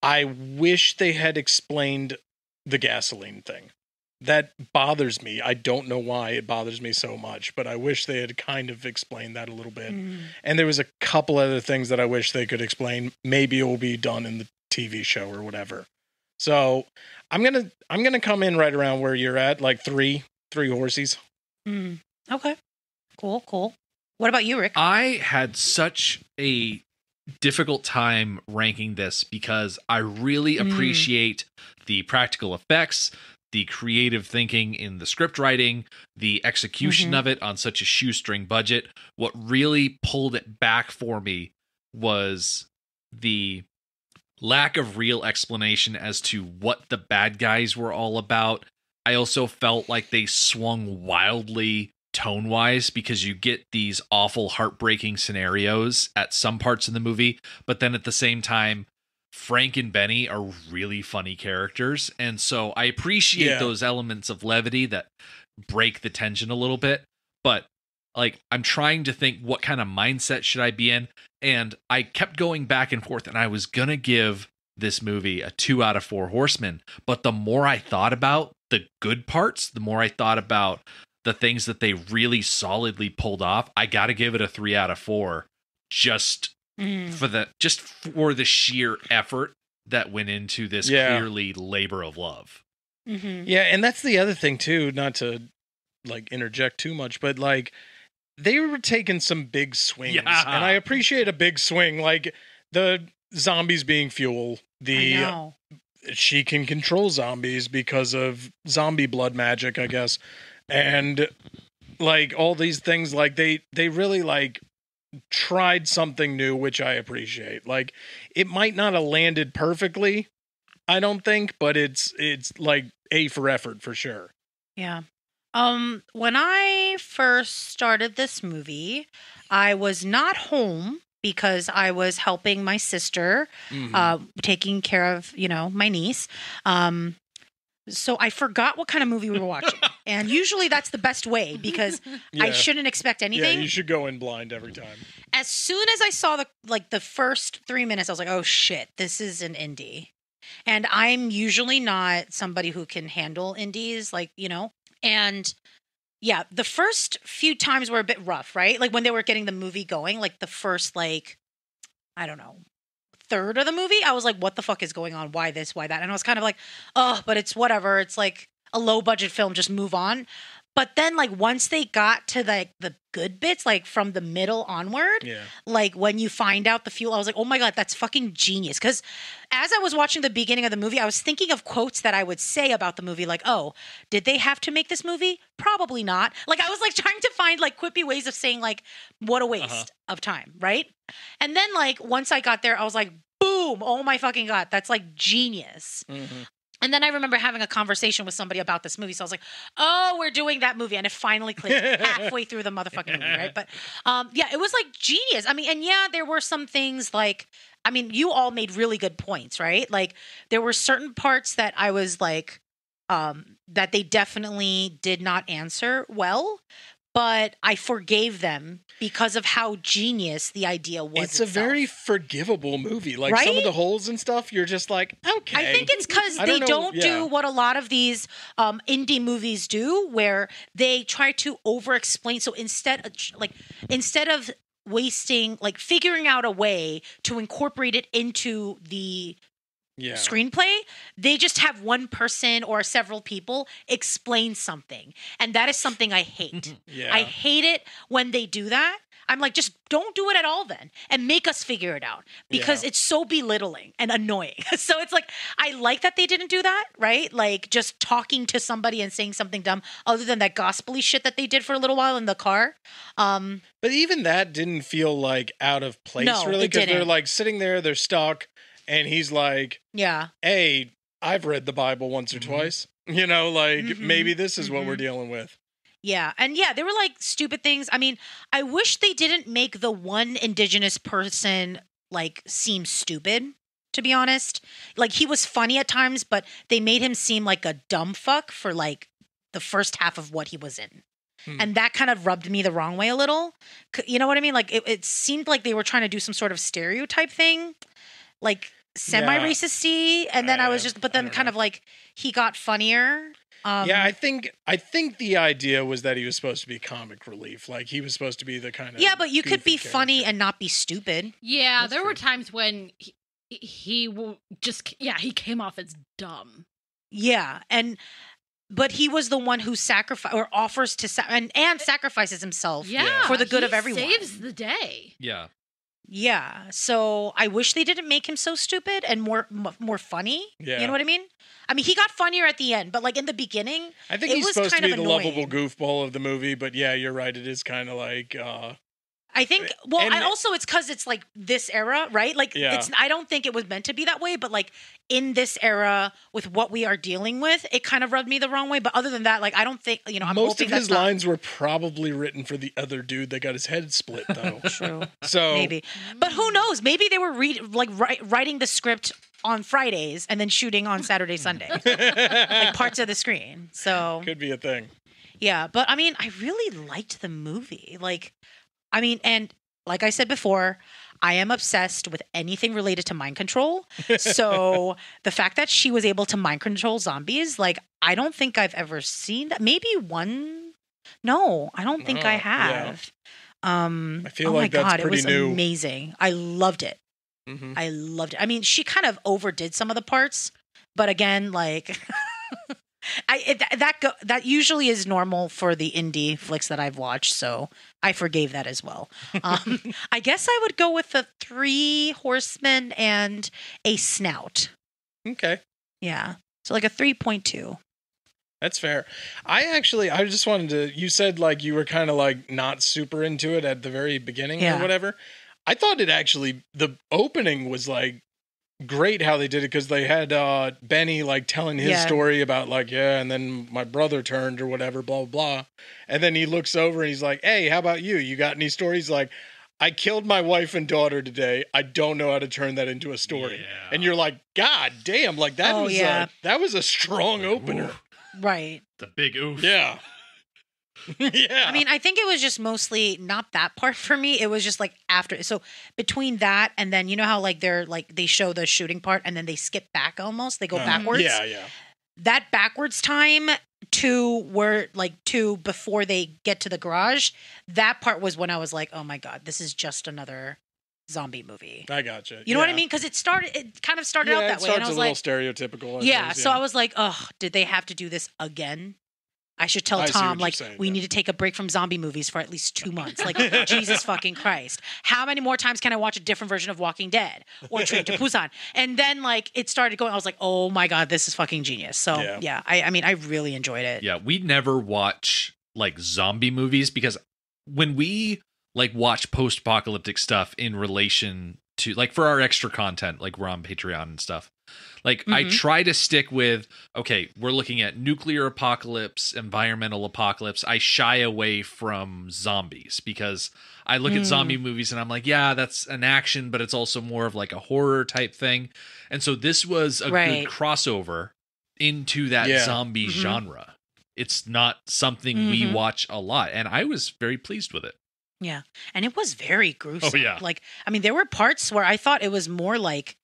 Speaker 3: I wish they had explained the gasoline thing. that bothers me. I don't know why it bothers me so much, but I wish they had kind of explained that a little bit. And there was a couple other things that I wish they could explain. Maybe it will be done in the TV show or whatever. So I'm gonna come in right around where you're at, like three horsies.
Speaker 2: Okay, cool. What about you, Rick?
Speaker 7: I had such a difficult time ranking this because I really appreciate the practical effects, the creative thinking in the script writing, the execution of it on such a shoestring budget. What really pulled it back for me was the lack of real explanation as to what the bad guys were all about. I also felt like they swung wildly tone-wise because you get these awful, heartbreaking scenarios at some parts of the movie, but then at the same time, Frank and Benny are really funny characters, and so I appreciate those elements of levity that break the tension a little bit, but like I'm trying to think what kind of mindset should I be in, and I kept going back and forth, and I was gonna give this movie a 2 out of 4 horsemen, but the more I thought about the good parts, the more I thought about the things that they really solidly pulled off, I gotta give it a 3 out of 4 just for the sheer effort that went into this clearly labor of love.
Speaker 3: Yeah, and that's the other thing too, not to like interject too much, but like they were taking some big swings, and I appreciate a big swing, like the zombies being fuel. She can control zombies because of zombie blood magic, I guess, and like all these things, like they really like tried something new, which I appreciate. Like it might not have landed perfectly, I don't think, but it's like A for effort for sure.
Speaker 2: Yeah. When I first started this movie, I was not home because I was helping my sister, taking care of, my niece. So I forgot what kind of movie we were watching. And usually that's the best way because I shouldn't expect anything.
Speaker 3: Yeah, you should go in blind every time.
Speaker 2: As soon as I saw the first 3 minutes, I was like, oh shit, this is an indie. And I'm usually not somebody who can handle indies, and yeah, the first few times were a bit rough, right? Like when they were getting the movie going, like the first, I don't know, third of the movie, I was like, what the fuck is going on? Why this? Why that? And I was kind of like, oh, but it's whatever. It's like a low budget film, just move on. But then once they got to the good bits, from the middle onward, when you find out the fuel, I was like, oh my God, that's fucking genius. Because as I was watching the beginning of the movie, I was thinking of quotes that I would say about the movie, like, oh, did they have to make this movie? Probably not. I was trying to find quippy ways of saying what a waste of time, right? And then once I got there, I was like, boom, oh my fucking God, that's genius. And then I remember having a conversation with somebody about this movie. So I was like, oh, we're doing that movie. And it finally clicked halfway through the motherfucking movie, right? But it was genius. I mean, and there were some things you all made really good points, right? There were certain parts that I was that they definitely did not answer well, but I forgave them because of how genius the idea was.
Speaker 3: It's a very forgivable movie.
Speaker 2: Right?
Speaker 3: Some of the holes and stuff, you're just like, okay.
Speaker 2: I think it's because they don't do what a lot of these indie movies do, where they try to over-explain. So instead of wasting, figuring out a way to incorporate it into the screenplay, they just have one person or several people explain something, and that is something I hate. I hate it when they do that. I'm like, just don't do it at all then, and make us figure it out, because it's so belittling and annoying. So it's I like that they didn't do that, right? Just talking to somebody and saying something dumb, other than that gospel-y shit that they did for a little while in the car.
Speaker 3: But even that didn't feel out of place, really, because they're sitting there, they're stuck. And he's like, hey, I've read the Bible once or twice. Maybe this is what we're dealing with.
Speaker 2: Yeah. And there were stupid things. I mean, I wish they didn't make the one indigenous person seem stupid, to be honest. He was funny at times, but they made him seem like a dumb fuck for the first half of what he was in. And that kind of rubbed me the wrong way a little. You know what I mean? It seemed like they were trying to do some sort of stereotype thing. Semi-racist-y, and then I was just, but then kind of he got funnier.
Speaker 3: Yeah, I think the idea was that he was supposed to be comic relief. Like he was supposed to be the kind of
Speaker 2: but you could be
Speaker 3: goofy
Speaker 2: funny
Speaker 3: character.
Speaker 2: and not be stupid.
Speaker 6: Yeah,
Speaker 3: That's
Speaker 6: there were
Speaker 3: true.
Speaker 6: times when he came off as dumb.
Speaker 2: Yeah, but he was the one who sacrifice or offers to and sacrifices himself.
Speaker 6: Yeah,
Speaker 2: for the good of
Speaker 6: he
Speaker 2: everyone.
Speaker 6: saves the day.
Speaker 7: Yeah.
Speaker 2: Yeah, so I wish they didn't make him so stupid and more funny.
Speaker 3: Yeah.
Speaker 2: You know what I mean? I mean, he got funnier at the end, but like in the beginning,
Speaker 3: I think
Speaker 2: it
Speaker 3: he's
Speaker 2: was
Speaker 3: supposed to
Speaker 2: kind
Speaker 3: be
Speaker 2: of
Speaker 3: the
Speaker 2: annoying.
Speaker 3: lovable goofball of the movie, but yeah, you're right. It is kind of like
Speaker 2: I think. Well,
Speaker 3: And-
Speaker 2: and also it's because it's like this era, right? Like,
Speaker 3: Yeah.
Speaker 2: I don't think it was meant to be that way, but like in this era with what we are dealing with, it kind of rubbed me the wrong way. But other than that, like I don't think I'm
Speaker 3: most
Speaker 2: hoping
Speaker 3: of
Speaker 2: that's
Speaker 3: his
Speaker 2: not
Speaker 3: lines were probably written for the other dude that got his head split, though.
Speaker 2: true.
Speaker 3: So
Speaker 2: Maybe, but who knows? Maybe they were writing the script on Fridays and then shooting on Saturday, Sunday, like parts of the screen. So
Speaker 3: could be a thing.
Speaker 2: yeah, but I mean, I really liked the movie. Like, I mean, and like I said before, I am obsessed with anything related to mind control. So the fact that she was able to mind control zombies, like, I don't think I've ever seen that. Maybe one. No, I don't think I
Speaker 3: yeah.
Speaker 2: have.
Speaker 3: I feel
Speaker 2: oh
Speaker 3: like
Speaker 2: my
Speaker 3: that's
Speaker 2: God, it
Speaker 3: pretty
Speaker 2: was
Speaker 3: new.
Speaker 2: amazing. I loved it.
Speaker 3: Mhm.
Speaker 2: I loved it. I mean, she kind of overdid some of the parts, but again, like that usually is normal for the indie flicks that I've watched, so I forgave that as well. I guess I would go with the 3 horsemen and a snout.
Speaker 3: Okay.
Speaker 2: Yeah, so like a 3.2.
Speaker 3: That's fair. I just wanted to, you said like you were kind of like not super into it at the very beginning
Speaker 2: Yeah.
Speaker 3: or whatever. I thought it actually, the opening was like great how they did it because they had Benny like telling his
Speaker 2: Yeah.
Speaker 3: story about like, yeah, and then my brother turned or whatever, blah, blah, blah. And then he looks over and he's like, hey, how about you? You got any stories? Like, I killed my wife and daughter today. I don't know how to turn that into a story.
Speaker 7: Yeah.
Speaker 3: And you're like, God damn, like that
Speaker 2: Oh, yeah.
Speaker 3: that was a strong opener.
Speaker 2: Right.
Speaker 7: The big oof.
Speaker 3: Yeah. Yeah.
Speaker 2: I mean, I think it was just mostly not that part for me. It was just like after. So between that and then, you know how like they show the shooting part and then they skip back almost. They go backwards.
Speaker 3: Yeah, yeah.
Speaker 2: That backwards time to before they get to the garage. That part was when I was like, oh my God, this is just another zombie movie.
Speaker 3: I gotcha.
Speaker 2: You know what I mean? Because it kind of started out that way. And I was
Speaker 3: a little
Speaker 2: like,
Speaker 3: stereotypical.
Speaker 2: yeah. So I was like, oh, did they have to do this again? I should tell
Speaker 3: I see
Speaker 2: Tom,
Speaker 3: what you're
Speaker 2: like,
Speaker 3: saying,
Speaker 2: we
Speaker 3: yeah.
Speaker 2: need to take a break from zombie movies for at least 2 months. Like, Jesus fucking Christ. How many more times can I watch a different version of Walking Dead or Train to Busan? And then, like, it started going, I was like, oh my God, this is fucking genius. So, yeah, I mean, I really enjoyed it.
Speaker 7: Yeah, we never watch like zombie movies because when we like watch post-apocalyptic stuff in relation to like for our extra content, like we're on Patreon and stuff. Like I try to stick with, okay, we're looking at nuclear apocalypse, environmental apocalypse. I shy away from zombies because I look at zombie movies and I'm like, yeah, that's an action, but it's also more of like a horror type thing. And so this was a good crossover into that zombie genre. It's not something we watch a lot. And I was very pleased with it.
Speaker 2: Yeah. And it was very gruesome.
Speaker 7: Oh, yeah.
Speaker 2: Like, I mean, there were parts where I thought it was more like,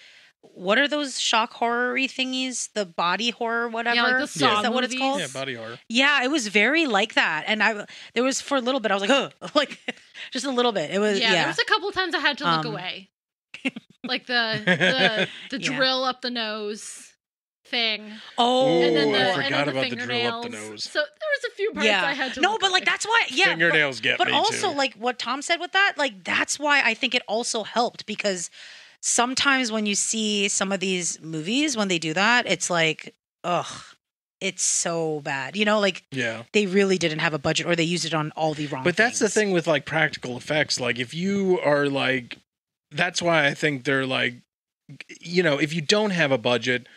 Speaker 2: what are those shock horror-y thingies? The body horror, whatever.
Speaker 6: Yeah, like the Saw
Speaker 2: Is that what it's
Speaker 6: movies?
Speaker 2: called?
Speaker 3: Yeah, body horror.
Speaker 2: Yeah, it was very like that. And there was for a little bit, I was like, oh, like just a little bit. It was,
Speaker 6: there was a couple times I had to look away. Like the drill up the nose thing.
Speaker 2: Oh,
Speaker 3: Ooh,
Speaker 6: and then
Speaker 3: I
Speaker 6: the,
Speaker 3: forgot
Speaker 6: and then
Speaker 3: about
Speaker 6: the
Speaker 3: the drill up the
Speaker 6: fingernails.
Speaker 3: nose.
Speaker 6: So there was a few parts I had to
Speaker 2: no,
Speaker 6: look
Speaker 2: but like
Speaker 6: away.
Speaker 2: that's why, yeah,
Speaker 3: Fingernails get
Speaker 2: but
Speaker 3: me
Speaker 2: also
Speaker 3: too.
Speaker 2: like what Tom said with that, like that's why I think it also helped because sometimes when you see some of these movies when they do that, it's like, ugh, it's so bad. You know, like they really didn't have a budget or they used it on all the wrong.
Speaker 3: But that's the
Speaker 2: things.
Speaker 3: thing with like practical effects. Like if you are like, that's why I think they're like, you know, if you don't have a budget,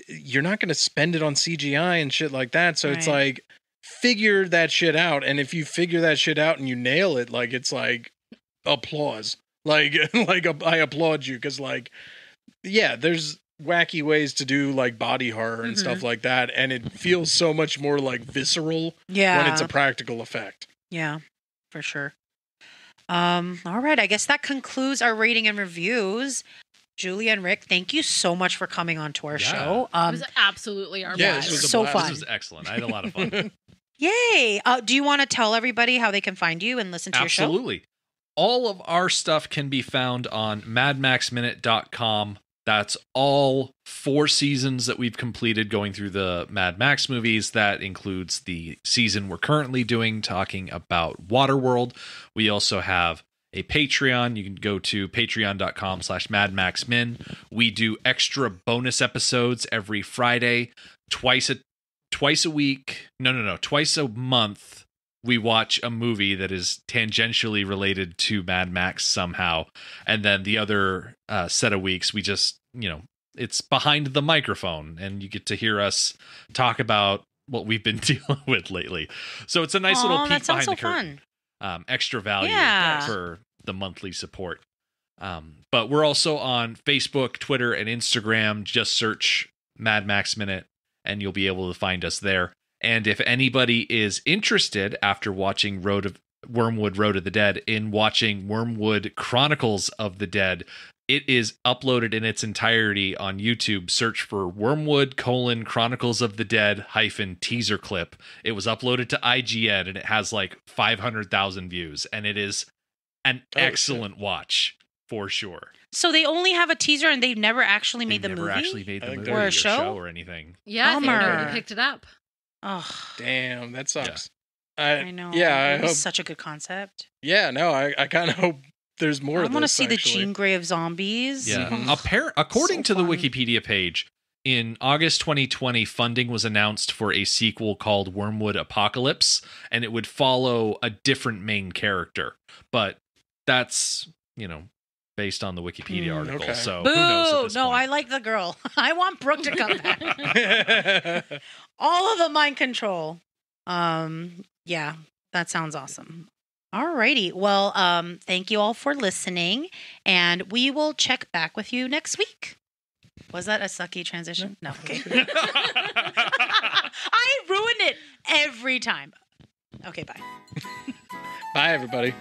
Speaker 3: you're not going to spend it on CGI and shit like that. So it's like, figure that shit out. And if you figure that shit out and you nail it, like, it's like applause. Like I applaud you. Cause like, yeah, there's wacky ways to do like body horror and stuff like that. And it feels so much more like visceral when it's a practical effect.
Speaker 2: Yeah, for sure. All right. I guess that concludes our rating and reviews. Julia and Rick, thank you so much for coming on to our show.
Speaker 6: It was absolutely our
Speaker 3: Yeah,
Speaker 6: blast.
Speaker 3: this was a
Speaker 2: so
Speaker 3: blast.
Speaker 2: fun.
Speaker 7: This was excellent. I had a lot of fun.
Speaker 2: Yay. Do you want to tell everybody how they can find you and listen to your show?
Speaker 7: Absolutely. All of our stuff can be found on madmaxminute.com. That's all 4 seasons that we've completed going through the Mad Max movies. That includes the season we're currently doing, talking about Waterworld. We also have a Patreon. You can go to patreon.com/madmaxmin. We do extra bonus episodes every Friday, twice a week. Twice a month. We watch a movie that is tangentially related to Mad Max somehow. And then the other set of weeks, we just, it's behind the microphone and you get to hear us talk about what we've been dealing with lately. So it's a nice little peek behind the curtain. Extra value for the monthly support. But we're also on Facebook, Twitter, and Instagram. Just search Mad Max Minute and you'll be able to find us there. And if anybody is interested after watching Wyrmwood Road of the Dead in watching Wyrmwood Chronicles of the Dead, it is uploaded in its entirety on YouTube. Search for Wyrmwood Chronicles of the Dead -teaser clip. It was uploaded to IGN and it has like 500,000 views. And it is an excellent watch for sure.
Speaker 2: So they only have a teaser and they've never actually made the movie?
Speaker 7: Never actually made the movie
Speaker 2: or a
Speaker 7: show or anything.
Speaker 6: Yeah, they
Speaker 2: Bummer.
Speaker 6: already picked it up.
Speaker 2: Oh,
Speaker 3: Damn, that sucks.
Speaker 2: I know.
Speaker 3: Yeah,
Speaker 2: it was such a good concept.
Speaker 3: Yeah, no, I kind of hope there's more
Speaker 2: I
Speaker 3: of this.
Speaker 2: want to see the
Speaker 3: actually.
Speaker 2: Jean Grey of zombies.
Speaker 7: Yeah. According
Speaker 2: So
Speaker 7: to the
Speaker 2: fun.
Speaker 7: Wikipedia page, in August 2020, funding was announced for a sequel called Wyrmwood Apocalypse, and it would follow a different main character. But that's, based on the Wikipedia article.
Speaker 3: okay.
Speaker 7: So
Speaker 2: Boo!
Speaker 7: who knows at this
Speaker 2: No,
Speaker 7: point.
Speaker 2: I like the girl. I want Brooke to come back. All of the mind control. Yeah, that sounds awesome. Alrighty. Well, thank you all for listening, and we will check back with you next week. Was that a sucky transition? No. Okay. I ruined it every time. Okay, bye.
Speaker 3: Bye, everybody.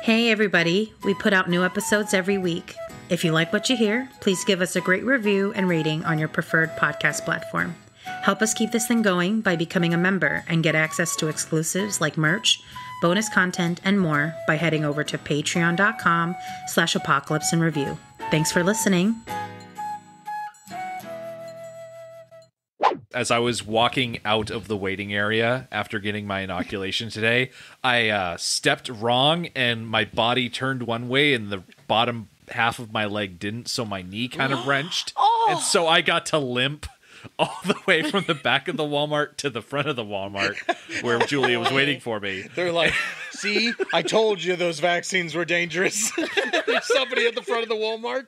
Speaker 2: Hey everybody, we put out new episodes every week. If you like what you hear, please give us a great review and rating on your preferred podcast platform. Help us keep this thing going by becoming a member and get access to exclusives like merch, bonus content, and more by heading over to patreon.com/apocalypse-and-review. Thanks for listening.
Speaker 7: As I was walking out of the waiting area after getting my inoculation today, I stepped wrong and my body turned one way and the bottom half of my leg didn't, so my knee kind of wrenched. And so I got to limp all the way from the back of the Walmart to the front of the Walmart where Julia was waiting for me.
Speaker 3: They're like, see, I told you those vaccines were dangerous. There's somebody at the front of the Walmart.